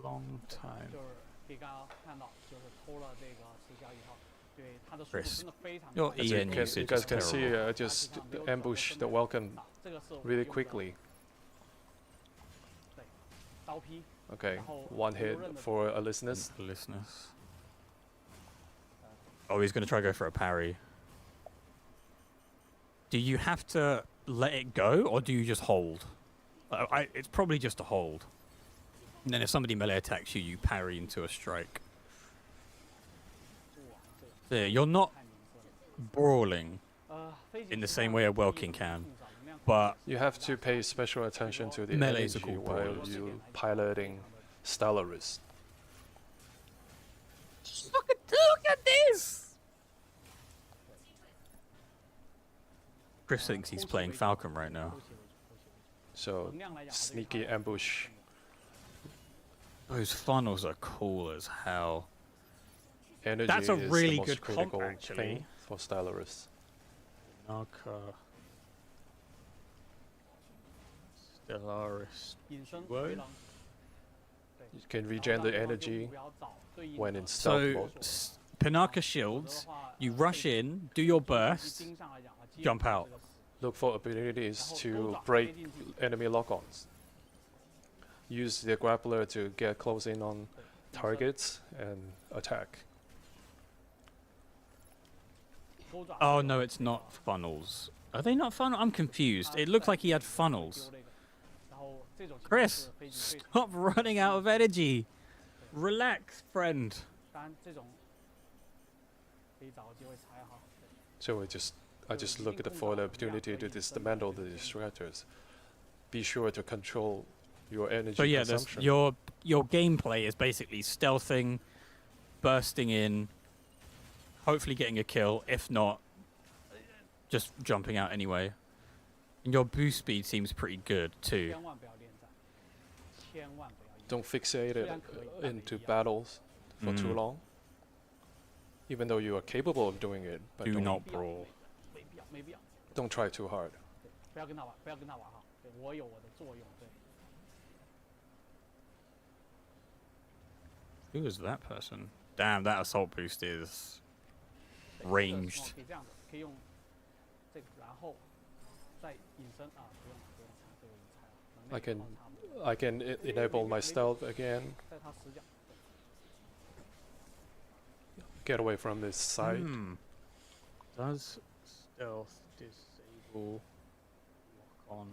S3: Long time. Chris, your EN usage
S6: you guys
S3: is
S6: can see,
S3: terrible.
S6: just ambush the welcome really quickly. Okay, one hit for a listeners.
S3: Oh, he's going to try to go for a parry. Do you have to let it go, or do you just hold? It's probably just a hold. And then if somebody melee attacks you, you parry into a strike. There, you're not brawling in the same way a Welkin can, but
S6: You have to pay special attention to the
S3: Melee's a
S6: energy
S3: cool
S6: while
S3: brawler.
S6: you piloting Stellaris.
S3: Look at this! Chris thinks he's playing Falcon right now.
S6: So, sneaky ambush.
S3: Those funnels are cool as hell.
S6: Energy
S3: That's a
S6: is
S3: really
S6: the most
S3: good comp,
S6: critical
S3: actually.
S6: thing for Stellaris.
S3: Stellaris.
S6: You can regen the energy when in stealth
S3: So,
S6: mode.
S3: Pinaka shields, you rush in, do your burst, jump out.
S6: Look for abilities to break enemy lock-ons. Use the grappler to get close in on targets and attack.
S3: Oh no, it's not funnels. Are they not funnels? I'm confused. It looked like he had funnels. Chris, stop running out of energy. Relax, friend.
S6: So I just look for the opportunity to dismantle the distractors. Be sure to control your energy
S3: So yeah,
S6: consumption.
S3: your gameplay is basically stealthing, bursting in, hopefully getting a kill. If not, just jumping out anyway. And your boost speed seems pretty good too.
S6: Don't fixate it into battles for too long. Even though you are capable of doing it, but
S3: Do not brawl.
S6: don't try too hard.
S3: Who is that person? Damn, that assault boost is ranged.
S6: I can enable my stealth again. Get away from this side.
S3: Does stealth disable lock on?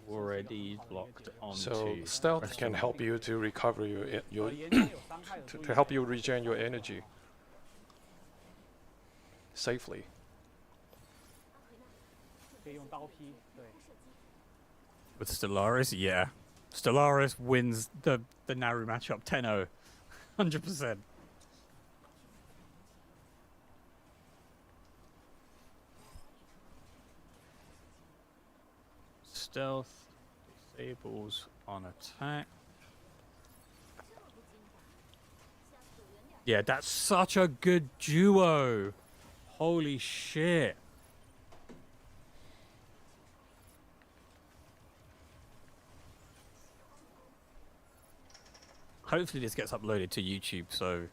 S3: Already locked on.
S6: So stealth can help you to recover your to help you regen your energy safely.
S3: With Stellaris, yeah. Stellaris wins the Naru matchup 10-0. 100%. Stealth disables on attack. Yeah, that's such a good duo. Holy shit. Hopefully this gets uploaded to YouTube so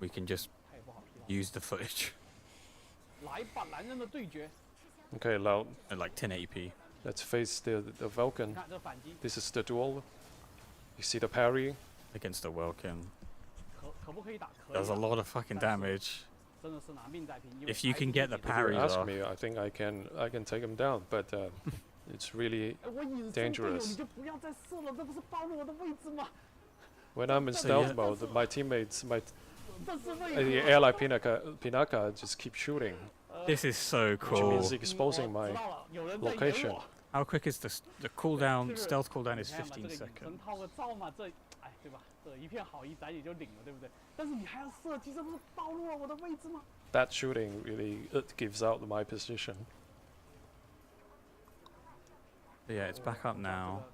S3: we can just use the footage.
S6: Okay, now
S3: At like 1080p.
S6: let's face the Vulcan. This is the duel. You see the parry.
S3: Against the Welkin. Does a lot of fucking damage. If you can get the
S6: If you
S3: parries
S6: ask
S3: off.
S6: me, I think I can take him down, but it's really dangerous. When I'm in stealth mode, my teammates, the ally Pinaka just keep shooting,
S3: This is so
S6: which
S3: cool.
S6: means exposing my location.
S3: How quick is the cooldown? Stealth cooldown is 15 seconds.
S6: That shooting really gives out my position.
S3: But yeah, it's back up now.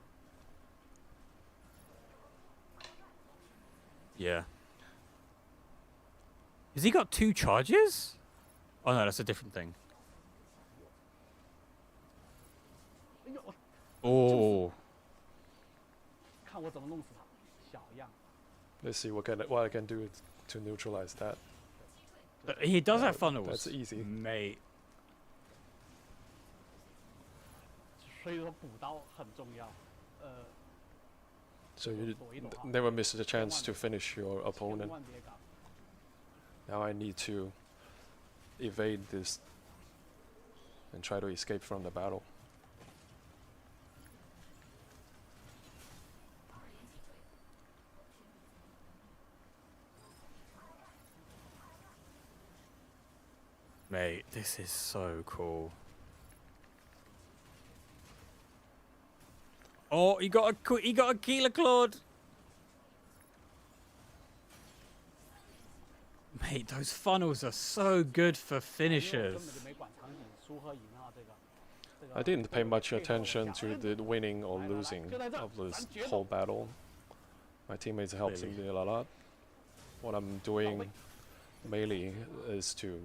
S3: Yeah. Has he got 2 charges? Oh no, that's a different thing. Oh.
S6: Let's see what I can do to neutralize that.
S3: But he does have funnels.
S6: That's easy.
S3: Mate.
S6: So you never miss the chance to finish your opponent. Now I need to evade this and try to escape from the battle.
S3: Mate, this is so cool. Oh, he got a Keeler Claude. Mate, those funnels are so good for finishers.
S6: I didn't pay much attention to the winning or losing of this whole battle. My teammates helped me a lot. What I'm doing mainly is to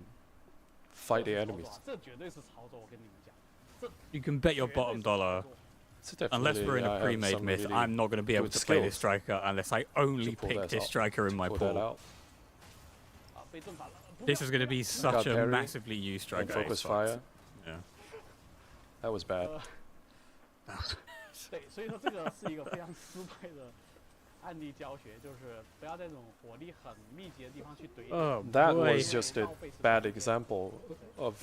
S6: fight the enemies.
S3: You can bet your bottom dollar. Unless we're in a pre-made myth, I'm not going to be able to play this striker unless I only pick this striker in my pool. This is going to be such a massively used striker.
S6: Focus fire.
S3: Yeah.
S6: That was bad.
S3: Oh,
S6: that
S3: boy.
S6: was just a bad example of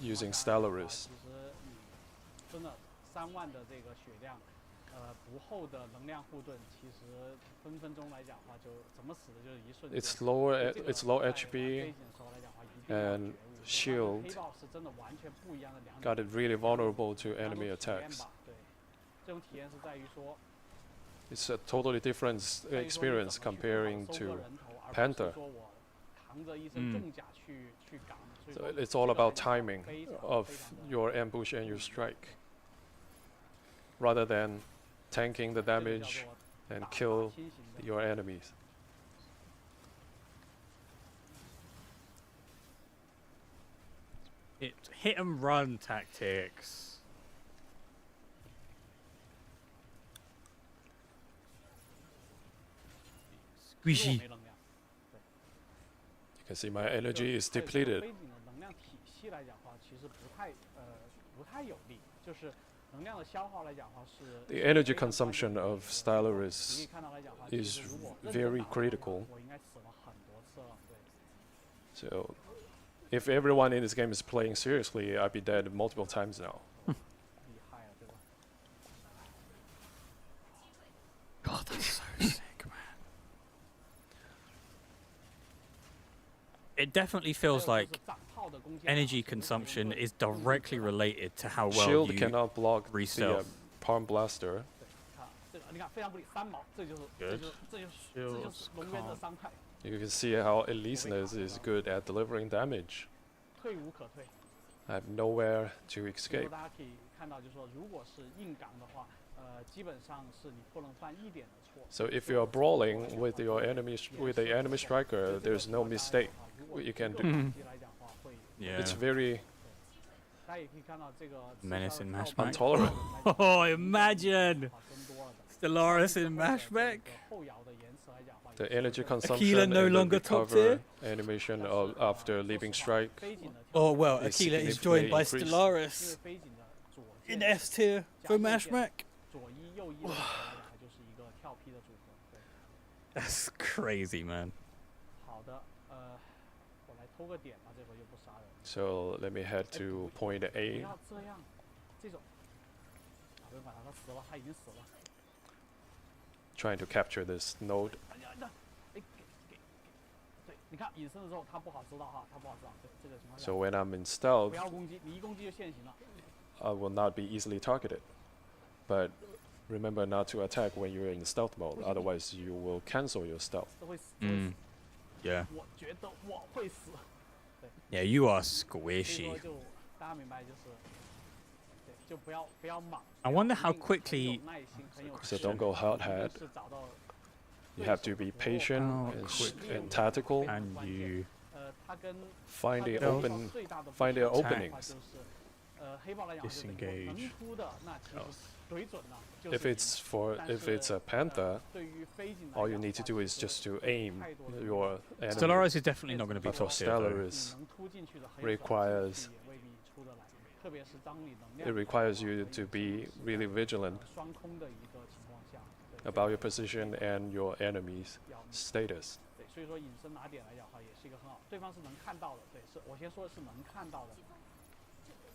S6: using Stellaris. It's low HP and shield got it really vulnerable to enemy attacks. It's a totally different experience comparing to Panther. So it's all about timing of your ambush and your strike, rather than tanking the damage and kill your enemies.
S3: It's hit and run tactics. Squishy.
S6: You can see my energy is depleted. The energy consumption of Stellaris is very critical. So, if everyone in this game is playing seriously, I'd be dead multiple times now.
S3: So sick, man. It definitely feels like energy consumption is directly related to how well
S6: Shield
S3: you
S6: cannot block the
S3: re-stealth.
S6: palm blaster.
S3: Good. Shields can't.
S6: You can see how Elysius is good at delivering damage. I have nowhere to escape. So if you are brawling with your the enemy striker, there's no mistake you can do.
S3: Yeah.
S6: It's very
S3: Menace in Mashback.
S6: intolerant.
S3: Oh, imagine! Stellaris in Mashback.
S6: The energy consumption
S3: Aquila no
S6: and the
S3: longer top
S6: recover animation after leaving strike.
S3: Oh well,
S6: is
S3: Aquila is joined by
S6: significantly
S3: Stellaris in S tier for Mashback. That's crazy, man.
S6: So let me head to point A. Trying to capture this node. So when I'm in stealth, I will not be easily targeted. But remember not to attack when you're in stealth mode, otherwise you will cancel your stealth.
S3: Yeah. Yeah, you are squishy. I wonder how quickly.
S6: So don't go hard. You have to be patient and tactical.
S3: And you
S6: Find the openings.
S3: disengage.
S6: If it's a panther, all you need to do is just to aim your enemy.
S3: Stellaris is definitely not going to be
S6: But for
S3: top tier, though.
S6: Stellaris, it requires you to be really vigilant about your position and your enemy's status.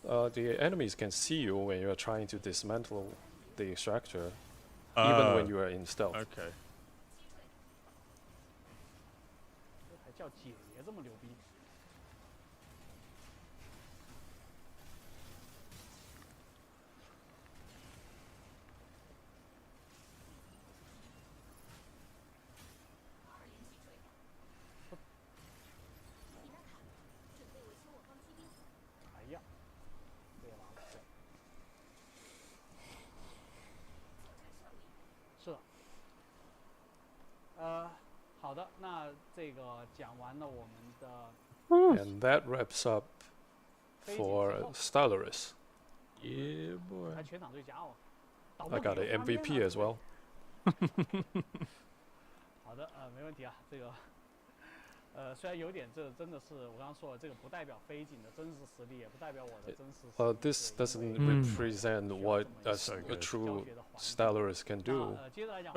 S6: The enemies can see you when you are trying to dismantle the extractor, even when you are in stealth.
S3: Okay.
S6: And that wraps up for Stellaris.
S3: Yeah, boy.
S6: I got an MVP as well. This doesn't represent what a true Stellaris can do,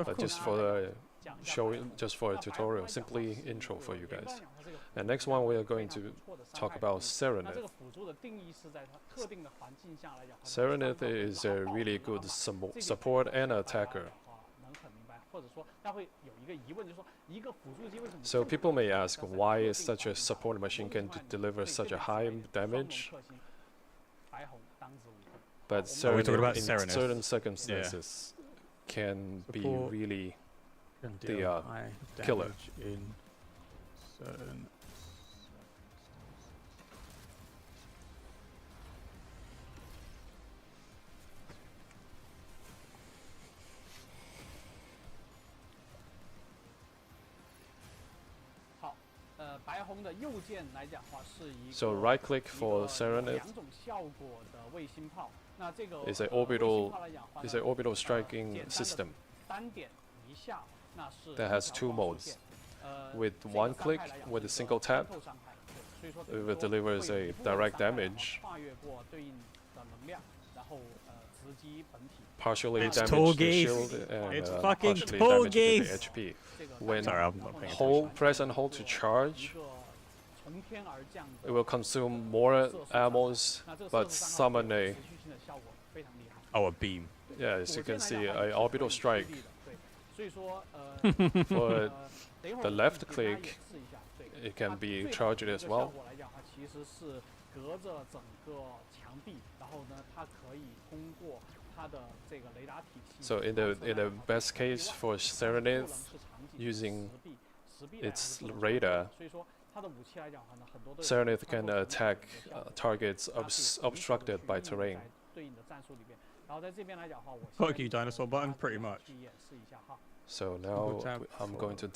S6: but just for the just for a tutorial, simply intro for you guys. And next one we are going to talk about Serenith. Serenith is a really good support and attacker. So people may ask, why is such a support machine can deliver such a high damage? But Serenith, in certain circumstances, can be really the killer.
S3: In certain
S6: So right click for Serenith is an orbital striking system that has two modes. With one click, with a single tap, it delivers a direct damage, partially damage the shield and partially damage the HP. When press and hold to charge, it will consume more ammos, but summon a
S3: beam.
S6: Yeah, as you can see, an orbital strike For the left click, it can be charged as well. So in the best case for Serenade, using its radar, Serenade can attack targets obstructed by terrain.
S3: Fuck you, dinosaur button, pretty much.
S6: So now I'm going to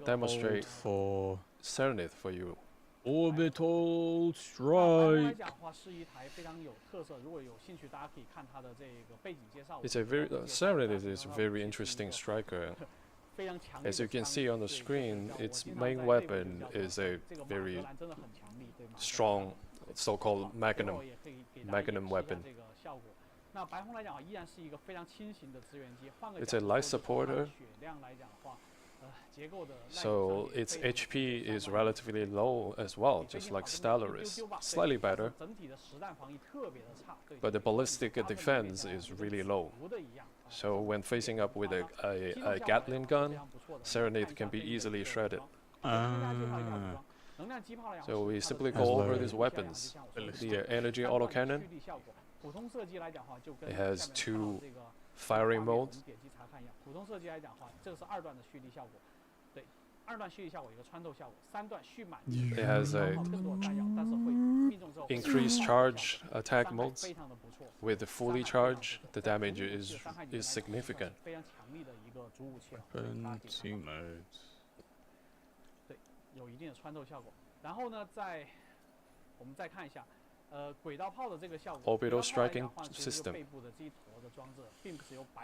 S6: demonstrate
S3: for
S6: Serenade for you.
S3: Orbital Strike.
S6: It's a very Serenade is a very interesting striker. As you can see on the screen, its main weapon is a very strong, so-called magnum weapon. It's a light supporter, so its HP is relatively low as well, just like Stellaris. Slightly better, but the ballistic defense is really low. So when facing up with a Gatling gun, Serenade can be easily shredded. So we simply go over these weapons. The energy autocannon, it has 2 firing modes. It has a increased charge attack modes. With the fully charged, the damage is significant.
S3: Weapon 2 modes.
S6: Orbital striking system. You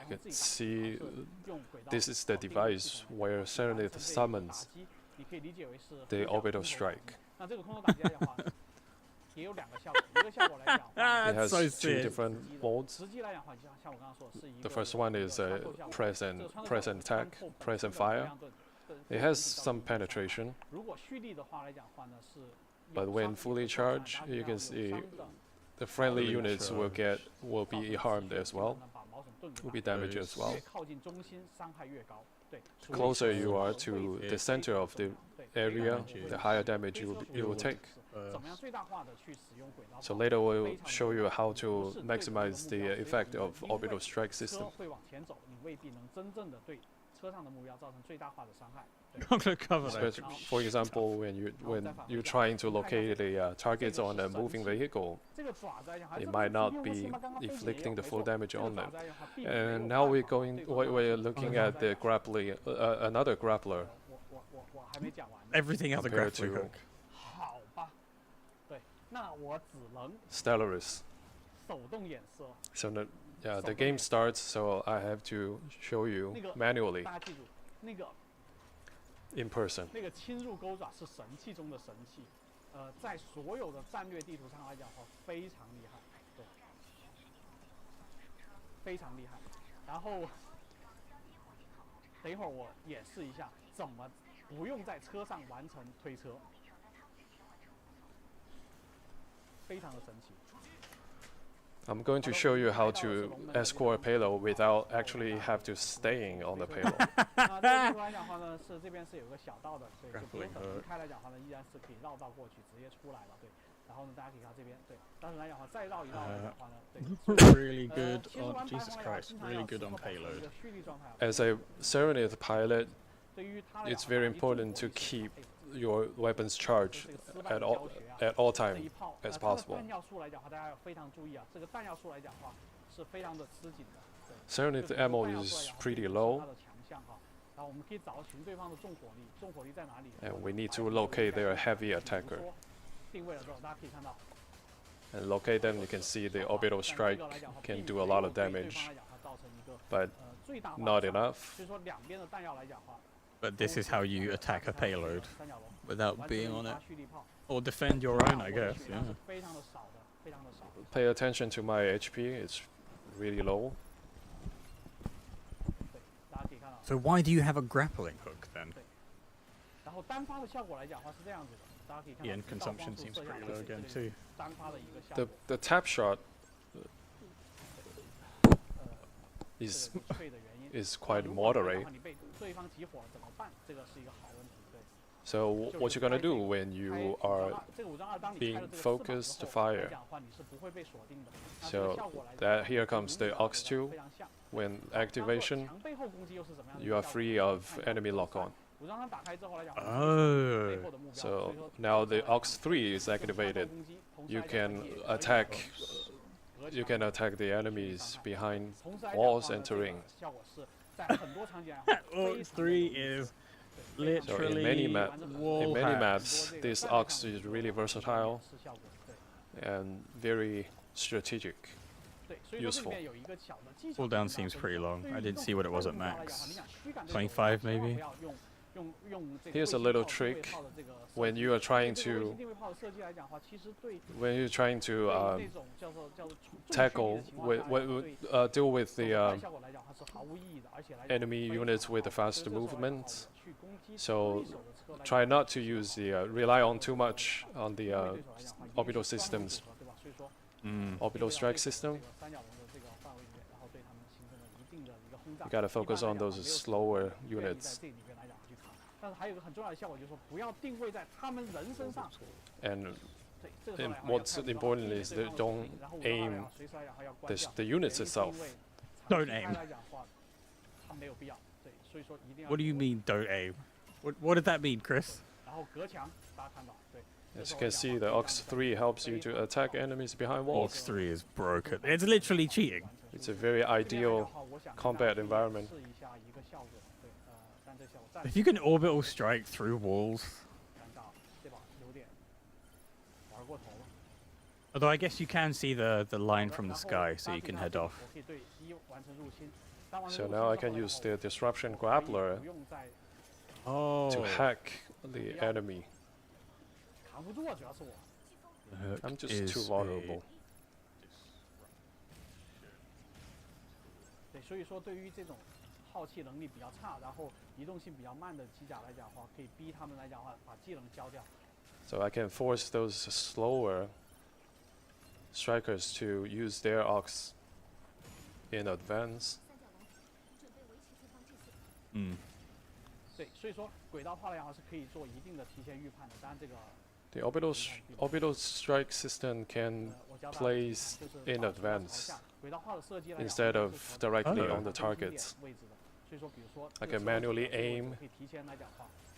S6: can see this is the device where Serenade summons the orbital strike. It has
S3: so
S6: 2 different modes. The first one is press and attack, press and fire. It has some penetration, but when fully charged, you can see the friendly units will be harmed as well, will be damaged as well. The closer you are to the center of the area, the higher damage you will take. So later we'll show you how to maximize the effect of orbital strike system.
S3: I'm gonna cover that.
S6: For example, when you're trying to locate the targets on a moving vehicle, it might not be inflicting the full damage on them. And now we're looking at the grappling, another grappler.
S3: Everything has a grappling hook.
S6: Stellaris. So the game starts, so I have to show you manually. In person. I'm going to show you how to escort a payload without actually have to staying on the payload.
S3: Really good on Jesus Christ, really good on payload.
S6: As a Serenade pilot, it's very important to keep your weapons charged at all time as possible. Serenade ammo is pretty low, and we need to locate their heavy attacker. And locate them, you can see the orbital strike can do a lot of damage, but not enough.
S3: But this is how you attack a payload without being on it. Or defend your own, I guess, yeah.
S6: Pay attention to my HP, it's really low.
S3: So why do you have a grappling hook then? The end consumption seems pretty low again too.
S6: The tap shot is is quite moderate. So what you're gonna do when you are being focused to fire? So that here comes the Ox2. When activation, you are free of enemy lock-on.
S3: Oh.
S6: So now the Ox3 is activated. You can attack. You can attack the enemies behind walls and terrain.
S3: Ox3 is literally
S6: so in many maps, this Ox is really versatile and very strategic, useful.
S3: Cooldown seems pretty long. I didn't see what it was at max. 25 maybe?
S6: Here's a little trick. When you are trying to tackle deal with the enemy units with the fast movement, so try not to use the rely on too much on the orbital systems, orbital strike system. You gotta focus on those slower units. And what's important is that don't aim the units itself.
S3: Don't aim. What do you mean, don't aim? What did that mean, Chris?
S6: As you can see, the Ox3 helps you to attack enemies behind walls.
S3: Ox3 is broken. It's literally cheating.
S6: It's a very ideal combat environment.
S3: If you can orbital strike through walls. Although I guess you can see the line from the sky, so you can head off.
S6: So now I can use the disruption grappler to hack the enemy. I'm just too vulnerable. So I can force those slower strikers to use their Ox in advance. The orbital strike system can place in advance instead of directly on the targets. I can manually aim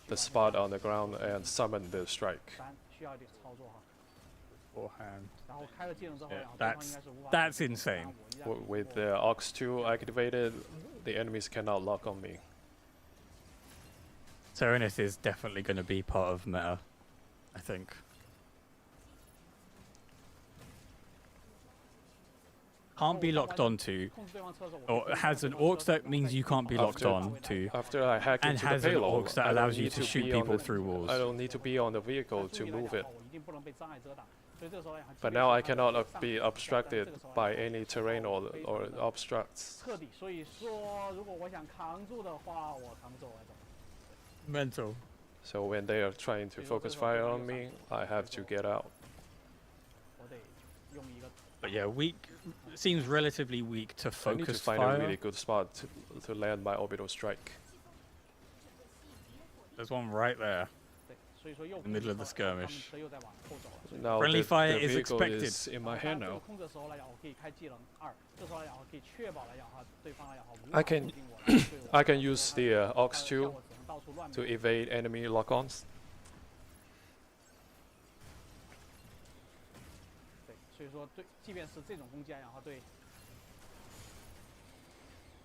S6: the spot on the ground and summon the strike.
S3: Yeah, that's insane.
S6: With the Ox2 activated, the enemies cannot lock on me.
S3: Serenus is definitely going to be part of meta, I think. Can't be locked onto, or has an orc that means you can't be locked on to,
S6: after I hack
S3: and
S6: into
S3: has
S6: the
S3: an
S6: payload,
S3: orc that allows you to shoot people through walls.
S6: I don't need to be on the vehicle to move it. But now I cannot be obstructed by any terrain or obstructs.
S3: Mental.
S6: So when they are trying to focus fire on me, I have to get out.
S3: But yeah, weak. Seems relatively weak to focus
S6: I need to find
S3: fire.
S6: a really good spot to land my orbital strike.
S3: There's one right there, in the middle of the skirmish.
S6: Now
S3: Friendly fire
S6: the
S3: is
S6: vehicle
S3: expected.
S6: is in my hand now. I can use the Ox2 to evade enemy lock-ons.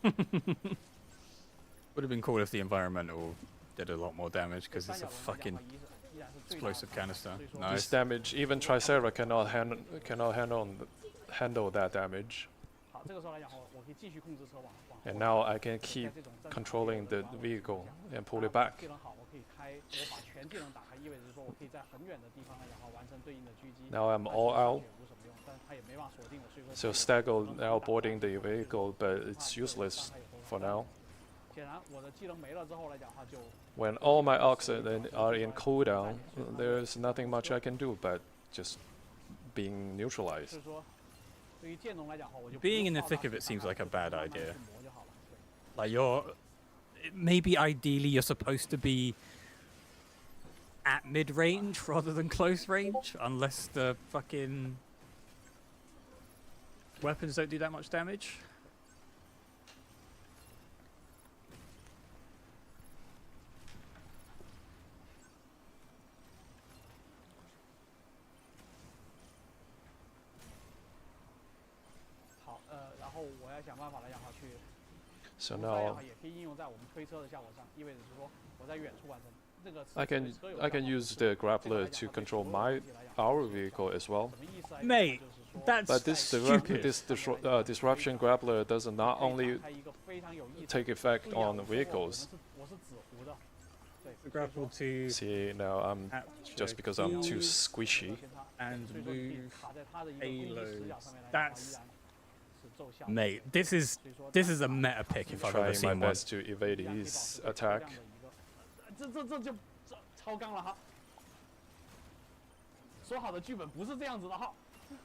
S3: Would have been cool if the environmental did a lot more damage because it's a fucking explosive canister.
S6: This
S3: Nice.
S6: damage, even Tricera cannot handle that damage. And now I can keep controlling the vehicle and pull it back. Now I'm all out. So Staggle now boarding the vehicle, but it's useless for now. When all my Ox are in cooldown, there's nothing much I can do but just being neutralized.
S3: Being in the thick of it seems like a bad idea. Like maybe ideally you're supposed to be at mid-range rather than close range, unless the fucking weapons don't do that much damage.
S6: So now I can use the grappler to control our vehicle as well.
S3: Mate, that's
S6: but this
S3: stupid.
S6: disruption grappler does not only take effect on the vehicles.
S3: The grapple to
S6: see now I'm just because I'm too squishy
S3: and move payloads. That's mate. This is a meta pick if I've ever seen one.
S6: Trying my best to evade his attack.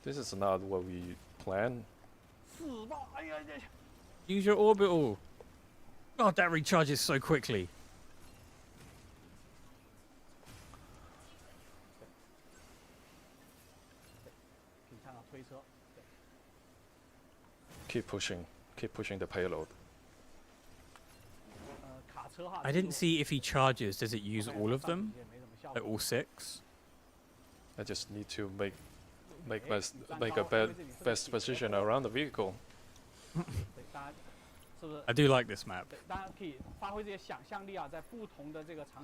S6: This is not what we planned.
S3: Use your orbital. God, that recharges so quickly.
S6: Keep pushing the payload.
S3: I didn't see if he charges, does it use all of them? Like all 6?
S6: I just need to make a best position around the vehicle.
S3: I do like this map.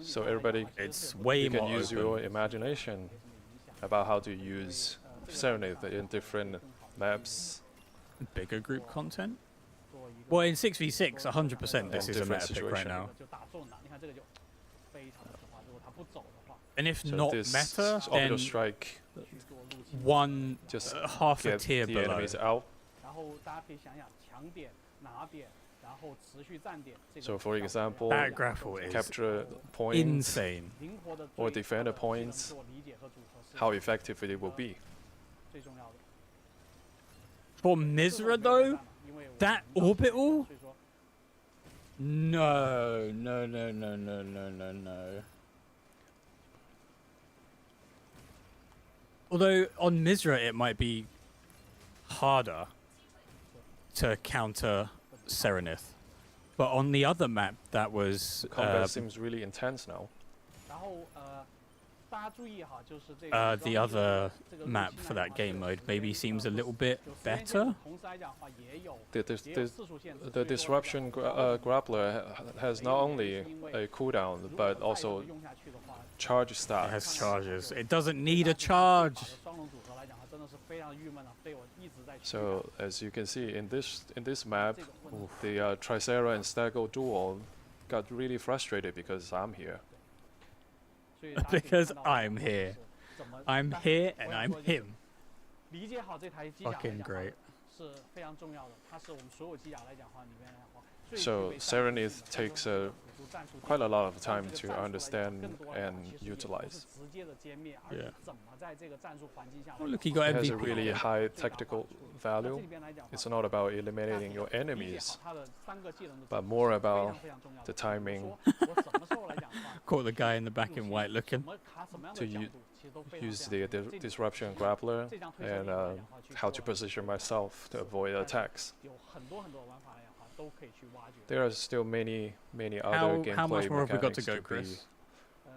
S6: So everybody,
S3: it's way
S6: you
S3: more
S6: can use
S3: open.
S6: your imagination about how to use Serenade in different maps.
S3: Bigger group content? Well, in 6v6, 100% this is a meta pick right now. And if
S6: So
S3: not
S6: this
S3: meta,
S6: orbital
S3: then
S6: strike
S3: one
S6: just
S3: half a
S6: get
S3: tier
S6: the
S3: below.
S6: enemies out. So for example,
S3: That grapple is
S6: capture points
S3: insane.
S6: or defender points, how effective it will be.
S3: For Misra though, that orbital? No. Although on Misra it might be harder to counter Serenith. But on the other map that was
S6: Combat seems really intense now.
S3: the other map for that game mode maybe seems a little bit better.
S6: The disruption grappler has not only a cooldown but also charge stats.
S3: It has charges. It doesn't need a charge.
S6: So as you can see in this map, the Tricera and Stego duo got really frustrated because I'm here.
S3: Because I'm here. I'm here and I'm him. Fucking great.
S6: So Serenith takes quite a lot of time to understand and utilize.
S3: Yeah. Oh, look, he got
S6: It has a
S3: MVP.
S6: really high tactical value. It's not about eliminating your enemies, but more about the timing
S3: Caught the guy in the back in white looking.
S6: to use the disruption grappler and how to position myself to avoid attacks. There are still many other gameplay
S3: How much more have we got to
S6: mechanics
S3: go,
S6: be
S3: Chris?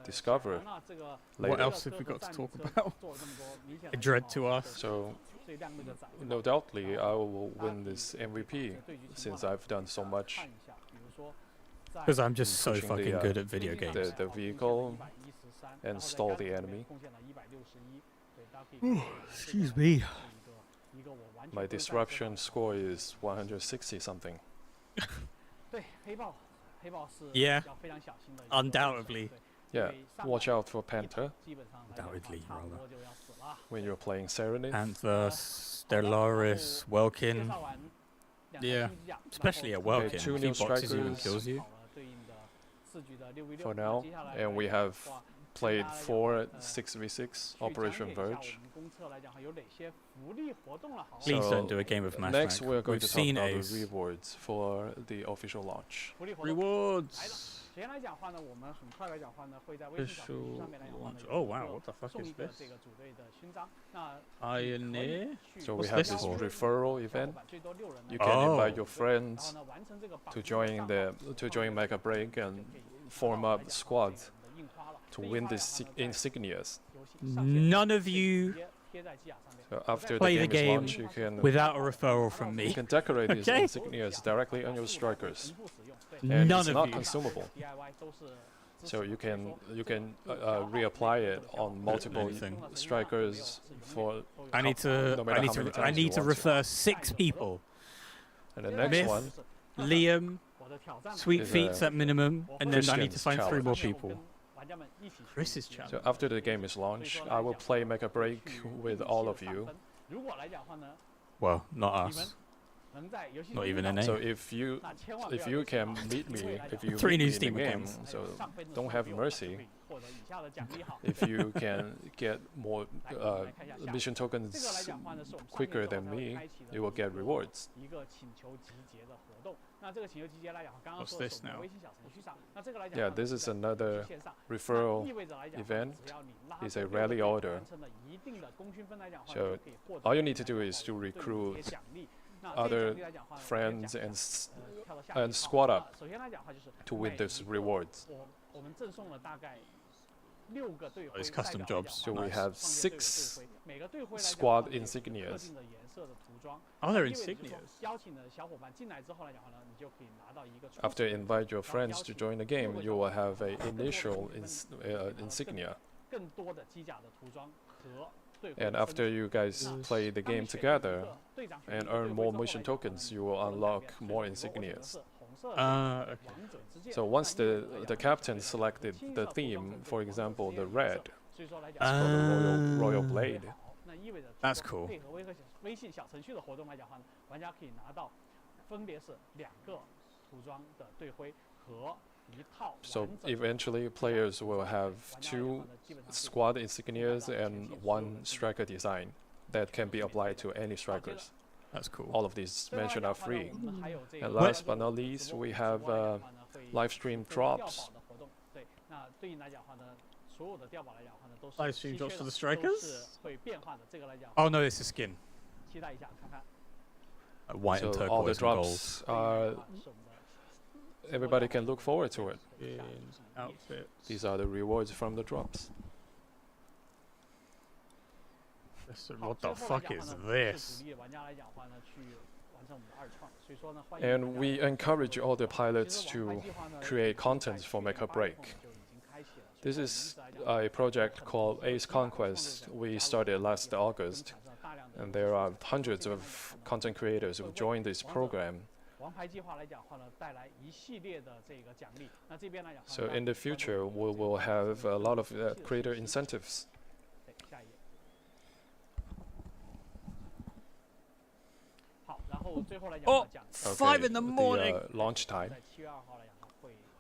S6: discovered
S3: What
S6: later.
S3: else have we got to talk about? A dread to us.
S6: So, no doubtly, I will win this MVP since I've done so much.
S3: Because I'm just so
S6: Pushing
S3: fucking good at video games.
S6: The vehicle and stall the enemy.
S3: Excuse me.
S6: My disruption score is 160 something.
S3: Yeah, undoubtedly.
S6: Yeah, watch out for Panther
S3: Undoubtedly, rather.
S6: when you're playing Serenade.
S3: Panther, Stellaris, Welkin. Yeah, especially a Welkin.
S6: two
S3: If
S6: new
S3: he boxes you and
S6: strikers.
S3: kills you.
S6: For now, and we have played 4 6v6 Operation Verge.
S3: Please
S6: So
S3: don't do a game of Mash.
S6: next we're going
S3: We've
S6: to talk
S3: seen
S6: about
S3: Ace.
S6: the rewards for the official launch.
S3: Rewards.
S4: 首先来讲话呢，我们很快来讲话呢，会在微信小程序上面来讲话呢，
S3: Oh wow, what the fuck
S4: 送
S3: is
S4: 一个
S3: this?
S4: 这个组队的勋章。那
S3: Pioneer?
S6: So we
S3: What's
S6: have
S3: this
S6: this
S3: for?
S6: referral event.
S4: 最多6人呢
S6: You can
S3: Oh.
S6: invite your
S4: 然
S6: friends
S4: 后呢完成这个榜
S6: to
S4: 单
S6: join
S4: 上
S6: the to join mechabreak and form up squads to win the insignias.
S3: None of you
S6: So after the
S3: Play the
S6: game
S3: game
S6: is launched, you can
S3: without a referral from
S6: you
S3: me.
S6: can decorate these
S3: Okay.
S6: insignias directly on your strikers, and
S3: None
S6: it's
S3: of
S6: not
S3: you.
S6: consumable. So you can reapply it on multiple
S3: Anything.
S6: strikers for.
S3: I need to.
S6: No
S3: I
S6: matter
S3: need
S6: how
S3: to.
S6: many
S3: I
S6: times you
S3: need to
S6: want
S3: refer 6 people.
S6: And the next
S3: Myth.
S6: one
S3: Liam, Sweet
S6: Is
S3: Feets
S6: a
S3: at minimum, and then I need to
S6: Christian's
S3: find 3 more
S6: challenge.
S3: people. Chris's challenge.
S6: So after the game is launched, I will play mechabreak with all of you.
S3: Well, not us. Not even an
S6: So
S3: A.
S6: if you can meet me, if you
S3: 3
S6: meet
S3: new
S6: me in
S3: Steam
S6: the game,
S3: accounts.
S6: so don't have mercy. If you can get more mission tokens quicker than me, you will get rewards.
S3: What's this now?
S6: Yeah, this is another referral event. It's a rally order. So all you need to do is to recruit other friends and squad up to win these rewards.
S3: It's custom jobs.
S6: So we
S3: Nice.
S6: have 6 squad insignias.
S3: Oh, they're insignias.
S6: After invite your friends to join the game, you will have a initial insignia. And after you guys play the game together and earn more mission tokens, you will unlock more insignias.
S3: Okay.
S6: So once the captain selected the theme, for example, the red, it's called the Royal Blade.
S3: That's cool.
S6: So eventually players will have 2 squad insignias and 1 striker design that can be applied to any strikers.
S3: That's cool.
S6: All of these mentioned are free. And last but not least, we have live stream drops.
S3: Live stream drops for the strikers? Oh no, it's a skin. White and
S6: So all the
S3: turquoise and gold.
S6: drops are. Everybody can look forward to it.
S3: Skins, outfits.
S6: These are the rewards from the drops.
S3: What the fuck is this?
S6: And we encourage all the pilots to create content for mechabreak. This is a project called Ace Conquest. We started last August, and there are hundreds of content creators who joined this program. So in the future, we will have a lot of creator incentives.
S3: Oh, 5 in the morning.
S6: The launch time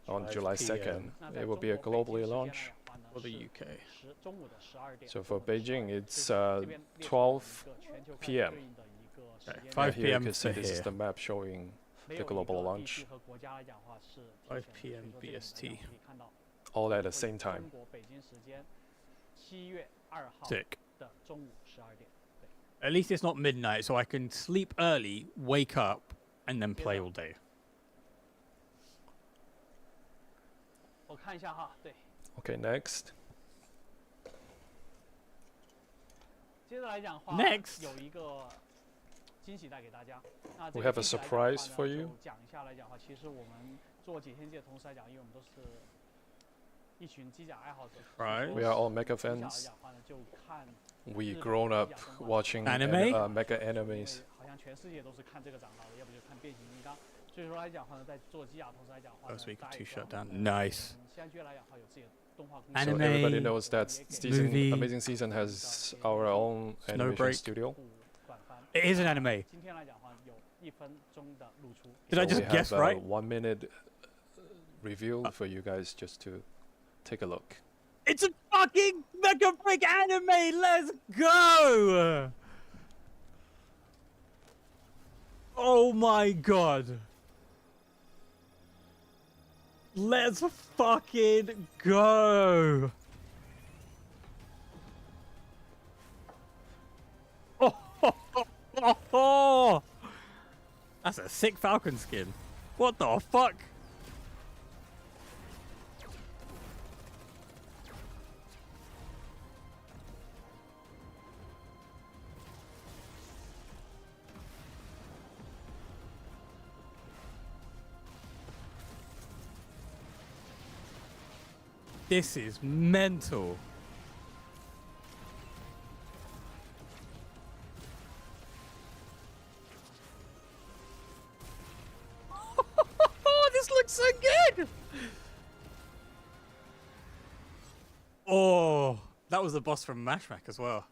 S6: on July 2nd. It will be a globally launch.
S3: For the UK.
S6: So for Beijing, it's 12 p.m.
S3: Okay.
S6: And
S3: 5
S6: here you
S3: p.m.
S6: can see
S3: for
S6: this is
S3: here.
S6: the map showing the global launch,
S3: 5 p.m. BST.
S6: all at the same time.
S3: Sick. At least it's not midnight, so I can sleep early, wake up, and then play all day.
S6: Okay, next.
S3: Next.
S6: We have a surprise for you.
S3: Right.
S6: We are all mecha fans. We grown up watching
S3: Anime?
S6: mecha animes.
S3: First week of 2 shut down. Nice.
S6: So
S3: Anime.
S6: everybody knows that season,
S3: movie,
S6: Amazing Season has our own animation
S3: break.
S6: studio.
S3: It is an anime. Did
S6: So
S3: I just
S6: we
S3: guess
S6: have
S3: right?
S6: a 1 minute review for you guys just to take a look.
S3: It's a fucking mechabreak anime. Let's go. Oh my god. Let's fucking go. Oh, that's a sick Falcon skin. What the fuck? This is mental. This looks so good. Oh, that was the boss from mechabreak as well.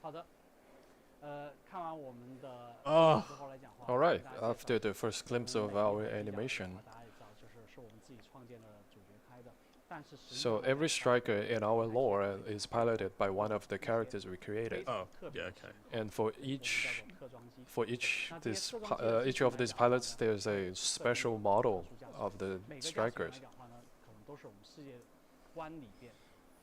S4: 好的，看完我们的
S6: Oh.
S4: 之后来讲话
S6: All right, after the first glimpse of our animation,
S4: 大家也知道，就是我们自己创建的主角开的，但是实际
S6: so
S4: 上
S6: every striker in our lore is piloted by one of the characters we created.
S3: Oh, yeah, okay.
S6: And for
S4: 我们叫
S6: each
S4: 做客装机。
S6: for each of these pilots, there's a special model of the
S4: 每个驾驶员来
S6: strikers.
S4: 讲话呢，可能都是我们世界观里边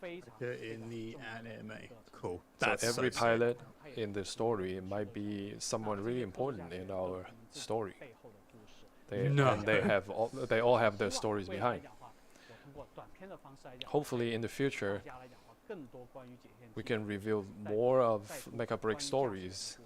S4: 非常
S3: In the
S4: 重要的
S3: anime.
S4: 一个
S3: Cool.
S6: So
S3: That's
S6: every
S3: so sick.
S6: pilot in the story might be someone really important in our story.
S4: 背后的故事。
S6: And they all have their stories
S4: 未来来
S6: behind.
S4: 讲话，我通过短片的方式来讲，
S6: Hopefully, in the future,
S4: 大家来讲话更多关于解线
S6: we can reveal more of mechabreak stories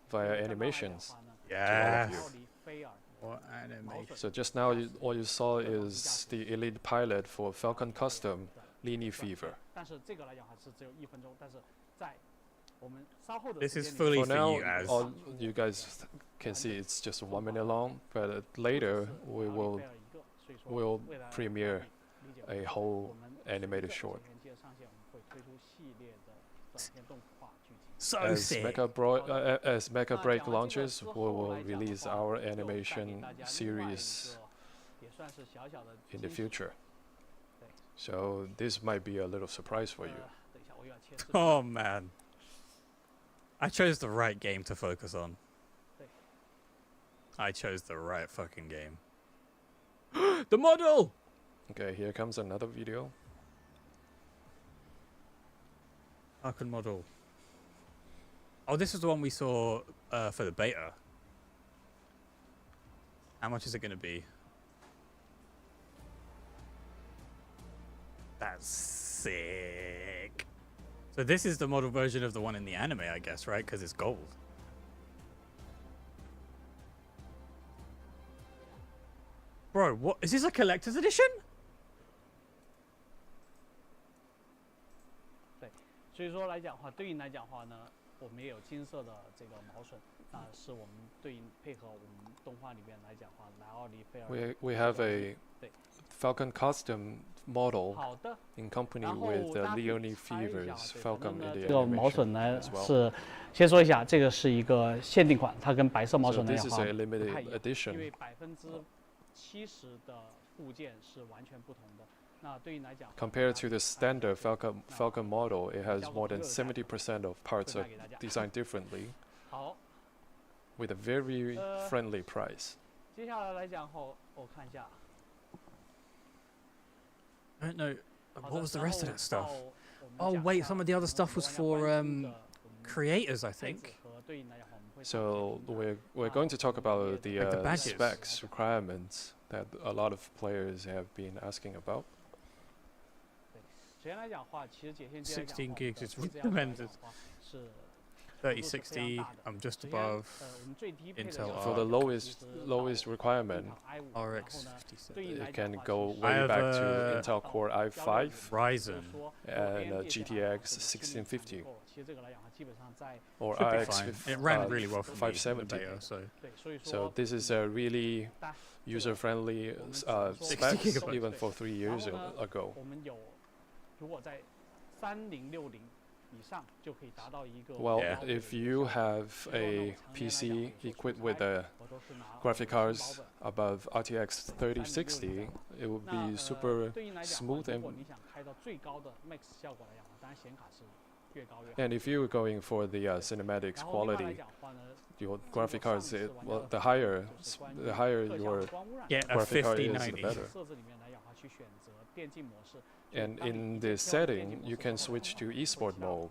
S6: via animations.
S3: Yeah.
S6: you.
S3: What anime?
S6: So just now, all you saw is the elite pilot for Falcon Custom, Lini Fever.
S4: 但是这个来讲还是只有1分钟，但是在我们稍后的
S3: This
S4: 时
S3: is
S4: 间里
S3: fully
S6: For
S3: for
S6: now,
S3: you as.
S6: all you guys can see it's just 1 minute long, but later we will
S4: 所以说
S6: will
S4: 未来
S6: premiere
S4: 理解
S6: a
S4: 为
S6: whole
S4: 我们
S6: animated
S4: 随着
S6: short.
S4: 解线上线，我们会推出系列的短片动画剧集。
S3: So
S6: As
S3: sick.
S6: As Mechabreak launches, we will release our animation series
S4: 也算是小小的
S6: in the
S4: 惊喜
S6: future. So this might be a little surprise for you.
S4: 等一下我又要切视频
S3: Oh man. I chose the right game to focus on. I chose the right fucking game. The model!
S6: Okay, here comes another video.
S3: Falcon model. Oh, this is the one we saw for the beta. How much is it going to be? That's sick. So this is the model version of the one in the anime, I guess, right? Because it's gold. Bro, what? Is this a collector's edition?
S4: 所以说来讲话，对应来讲话呢，我们也有金色的这个毛笋，那是我们对应配合我们动画里边来讲话，莱奥尼菲尔。
S6: We have a Falcon custom model
S4: 好的。
S6: in company
S4: 然后
S6: with
S4: 大家可以
S6: Leonie
S4: 猜一下
S6: Fever's
S4: 对
S6: Falcon
S4: 咱们
S6: in
S4: 的
S6: the
S4: 这个毛
S6: animation
S4: 笋呢
S6: as well.
S4: 是，先说一下，这个是一个限定款，它跟白色毛
S6: So
S4: 笋来
S6: this
S4: 讲
S6: is
S4: 话
S6: a
S4: 不太
S6: limited
S4: 一样，因
S6: edition.
S4: 为70%的附件是完全不同的。那对应来讲
S6: Compared to the standard Falcon model, it has more than 70% of parts are designed differently
S4: 好，
S6: with a very friendly price.
S4: 接下来来讲后，我看一下。
S3: I don't know.
S4: 好
S3: What
S4: 的
S3: was the
S4: 然
S3: rest of
S4: 后
S3: that stuff?
S4: 到我们
S3: Oh
S4: 讲
S3: wait,
S4: 一下
S3: some of the other stuff was
S4: 我们
S3: for
S4: 关注的我们
S3: creators, I
S4: 配置
S3: think.
S4: 和对应来讲我们会
S6: So we're going to talk about the
S3: Like the badges.
S6: specs requirements that a lot of players have been asking about.
S4: 首先来讲话，其实解线机来讲
S3: 16
S4: 话
S3: gigs
S4: 的
S3: is
S4: 配置要求来讲
S3: recommended.
S4: 话是
S3: 3060. I'm just
S4: 首先
S3: above
S4: 我们最低配的
S3: Intel
S4: 讲话
S6: For the
S3: Arc.
S6: lowest requirement,
S4: i5
S3: RX
S4: 对应
S6: it
S4: 来讲
S6: can
S4: 话
S6: go
S4: 其实
S6: way
S3: I have
S6: back to
S3: a
S6: Intel Core i5
S3: Ryzen.
S6: and GTX 1650or
S3: Should be
S6: RX
S3: fine. It ran really well for me in the
S6: 570.
S3: beta, so
S6: So this is a really user-friendly
S3: 60
S6: specs
S3: gigabytes.
S6: even for 3 years ago.
S4: 我们有如果在3060
S6: Well, if you have a PC equipped with a graphic cards above RTX 3060, it will be super smooth and if you're going for the cinematics quality, your graphic cards, well, the higher your graphic card is, the better. And in the setting, you can switch to esport mode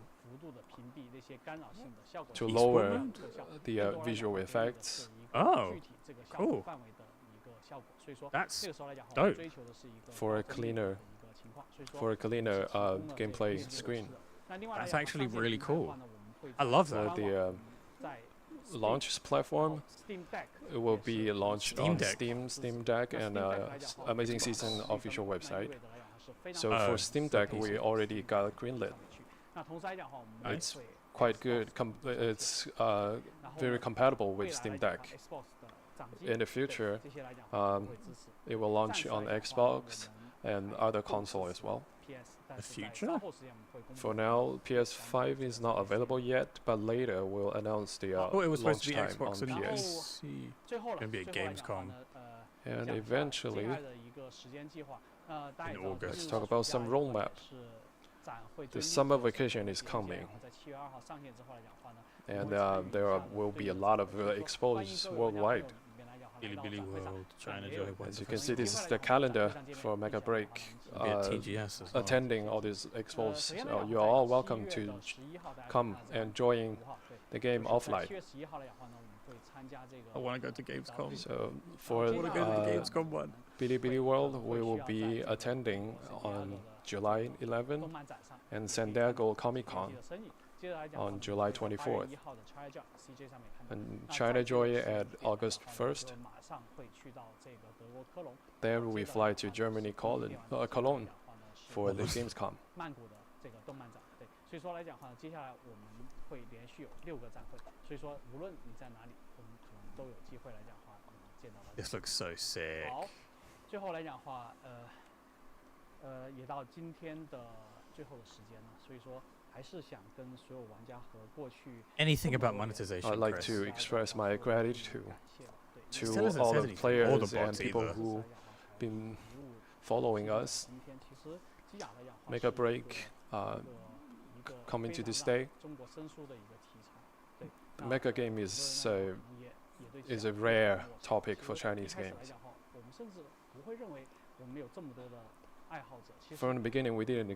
S6: to lower the visual effects.
S3: Oh, cool. That's dope.
S6: For a cleaner gameplay screen.
S3: That's actually really cool. I love that.
S6: For the launch platform, it will be launched on Steam Deck, and Amazing Season official website. So for Steam Deck, we already got greenlit. It's quite good. It's very compatible with Steam Deck. In the future, it will launch on Xbox and other console as well.
S3: The future?
S6: For now, PS5 is not available yet, but later we'll announce the
S3: it was supposed to be
S6: launch time
S3: Xbox
S6: on
S3: and
S6: PS.
S3: It's gonna be at Gamescom
S6: And eventually,
S3: in August.
S6: let's talk about some roadmap. The summer vacation is coming, and there will be a lot of expos worldwide.
S3: Bilibili World, China Joy.
S6: As you can see, this is the calendar for mechabreak
S3: TGS as well.
S6: attending all these expos. So you are all welcome to come and join the game offline.
S3: I want to go to Gamescom.
S6: So for
S3: I want to go to the Gamescom one.
S6: Bilibili World, we will be attending on July 11 and San Diego Comic-Con on July 24th, and China Joy at August 1st. Then we fly to Germany, Cologne, for the Gamescom.
S3: This looks so sick. Anything about monetization?
S6: I'd like
S3: Chris?
S6: to express my gratitude
S3: Still
S6: to
S3: hasn't
S6: all
S3: said
S6: the
S3: anything.
S6: players
S3: Or the
S6: and
S3: bots
S6: people
S3: either.
S6: who been following us. mechabreak coming to this day. The mecha game is a rare topic for Chinese games. From the beginning, we didn't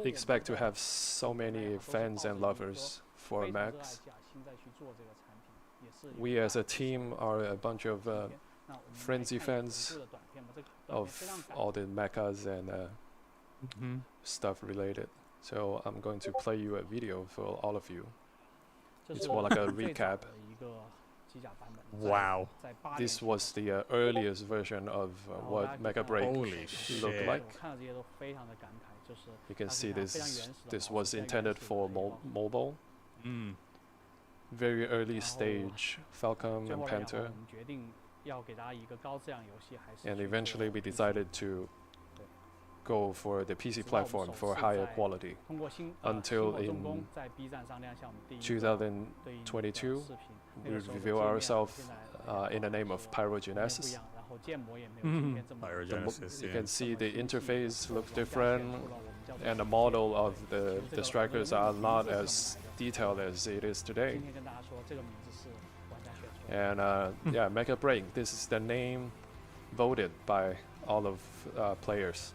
S6: expect to have so many fans and lovers for mechs. We as a team are a bunch of frenzy fans of all the mechas and stuff related. So I'm going to play you a video for all of you. It's more like a recap.
S3: Wow.
S6: This was the earliest version of what mechabreak looked like. You can see this was intended for mobile. Very early stage Falcon and Panther. And eventually we decided to go for the PC platform for higher quality. Until in 2022, we reveal ourselves in the name of Pyrogenesis.
S3: Pyrogenesis,
S6: You can see the interface looks different, and the model of the strikers are not as detailed as it is today. And yeah, mechabreak, this is the name voted by all of players.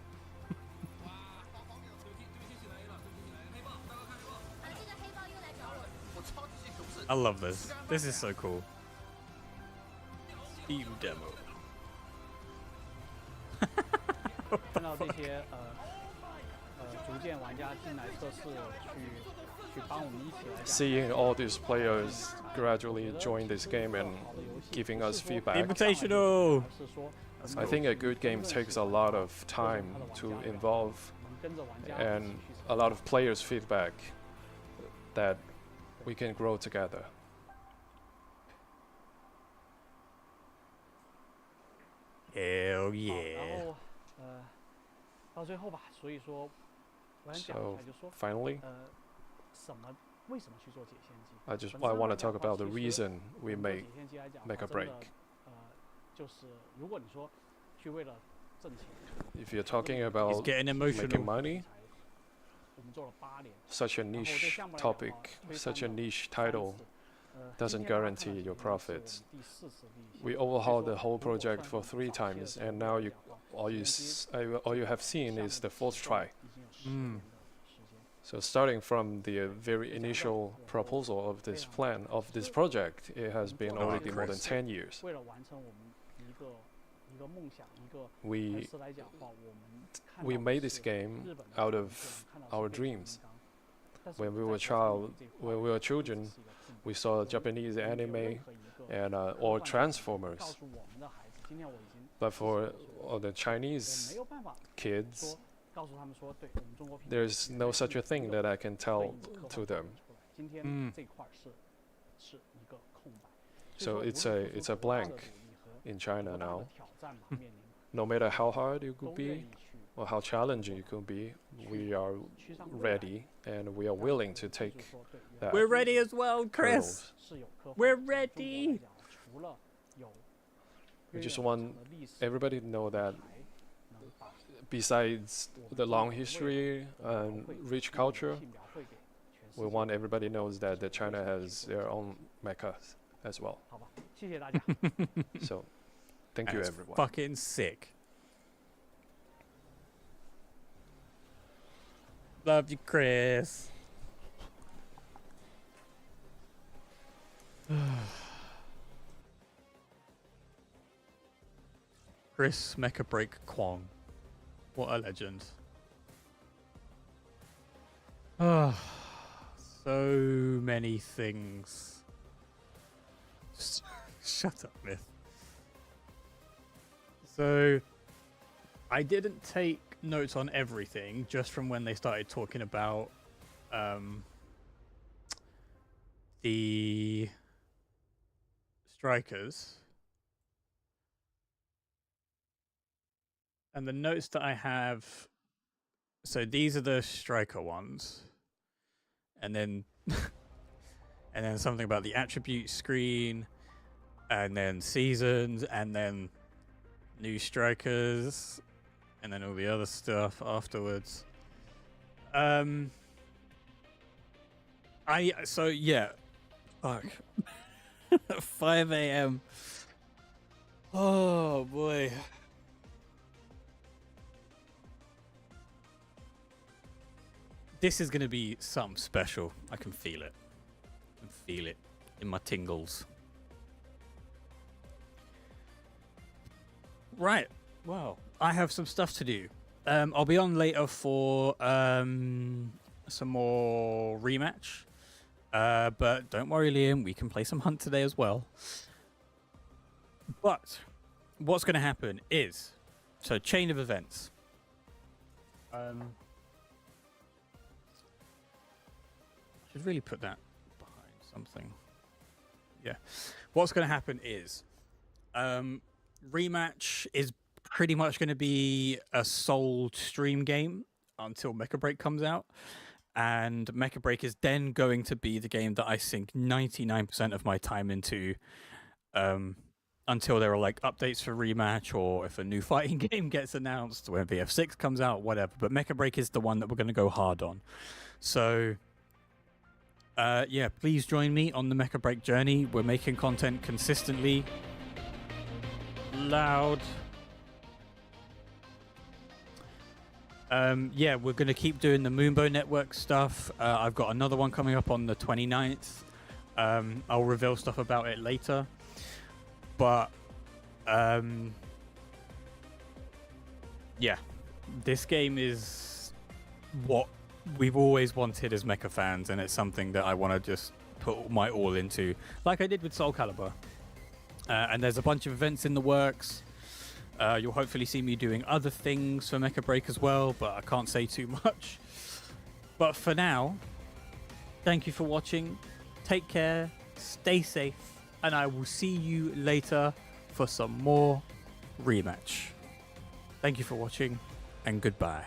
S3: I love this. This is so cool. Steam demo.
S6: Seeing all these players gradually join this game and giving us feedback.
S3: Invitational!
S6: I think a good game takes a lot of time to involve and a lot of players' feedback that we can grow together.
S3: Hell yeah.
S6: So finally, I want to talk about the reason we make mechabreak. If you're talking about making money, such a niche topic, such a niche title doesn't guarantee your profits. We overhauled the whole project for 3 times, and now all you have seen is the 4th try. So starting from the very initial proposal of this plan, of this project, it has been already more than 10 years. We made this game out of our dreams. When we were children, we saw Japanese anime and or Transformers. But for all the Chinese kids, there's no such a thing that I can tell to them. So it's a blank in China now. No matter how hard it could be or how challenging it could be, we are ready and we are willing to take that.
S3: We're ready as well, Chris. We're ready.
S6: We just want everybody to know that besides the long history and rich culture, we want everybody knows that China has their own mechas as well. So, thank you, everyone.
S3: Fucking sick. Love you, Chris. Chris Mechabreak Kwong. What a legend. Oh, so many things. Shut up, Myth. So, I didn't take notes on everything, just from when they started talking about the strikers. And the notes that I have, so these are the striker ones. And then and then something about the attribute screen, and then seasons, and then new strikers, and then all the other stuff afterwards. So yeah. Fuck. 5 a.m. Oh boy. This is going to be something special. I can feel it. I can feel it in my tingles. Right. Well, I have some stuff to do. I'll be on later for some more rematch. But don't worry, Liam. We can play some Hunt today as well. But what's going to happen is... So, chain of events. Should really put that behind something. Yeah. What's going to happen is rematch is pretty much going to be a sold stream game until Mechabreak comes out, and Mechabreak is then going to be the game that I sink 99% of my time into until there are like updates for rematch, or if a new fighting game gets announced, when VF6 comes out, whatever. But Mechabreak is the one that we're going to go hard on. So yeah, please join me on the Mechabreak journey. We're making content consistently. Loud. Yeah, we're going to keep doing the Moonbow Network stuff. I've got another one coming up on the 29th. I'll reveal stuff about it later. But, yeah, this game is what we've always wanted as Mecha fans, and it's something that I want to just put my all into, like I did with Soul Calibur. And there's a bunch of events in the works. You'll hopefully see me doing other things for Mechabreak as well, but I can't say too much. But for now, thank you for watching. Take care, stay safe, and I will see you later for some more rematch. Thank you for watching, and goodbye.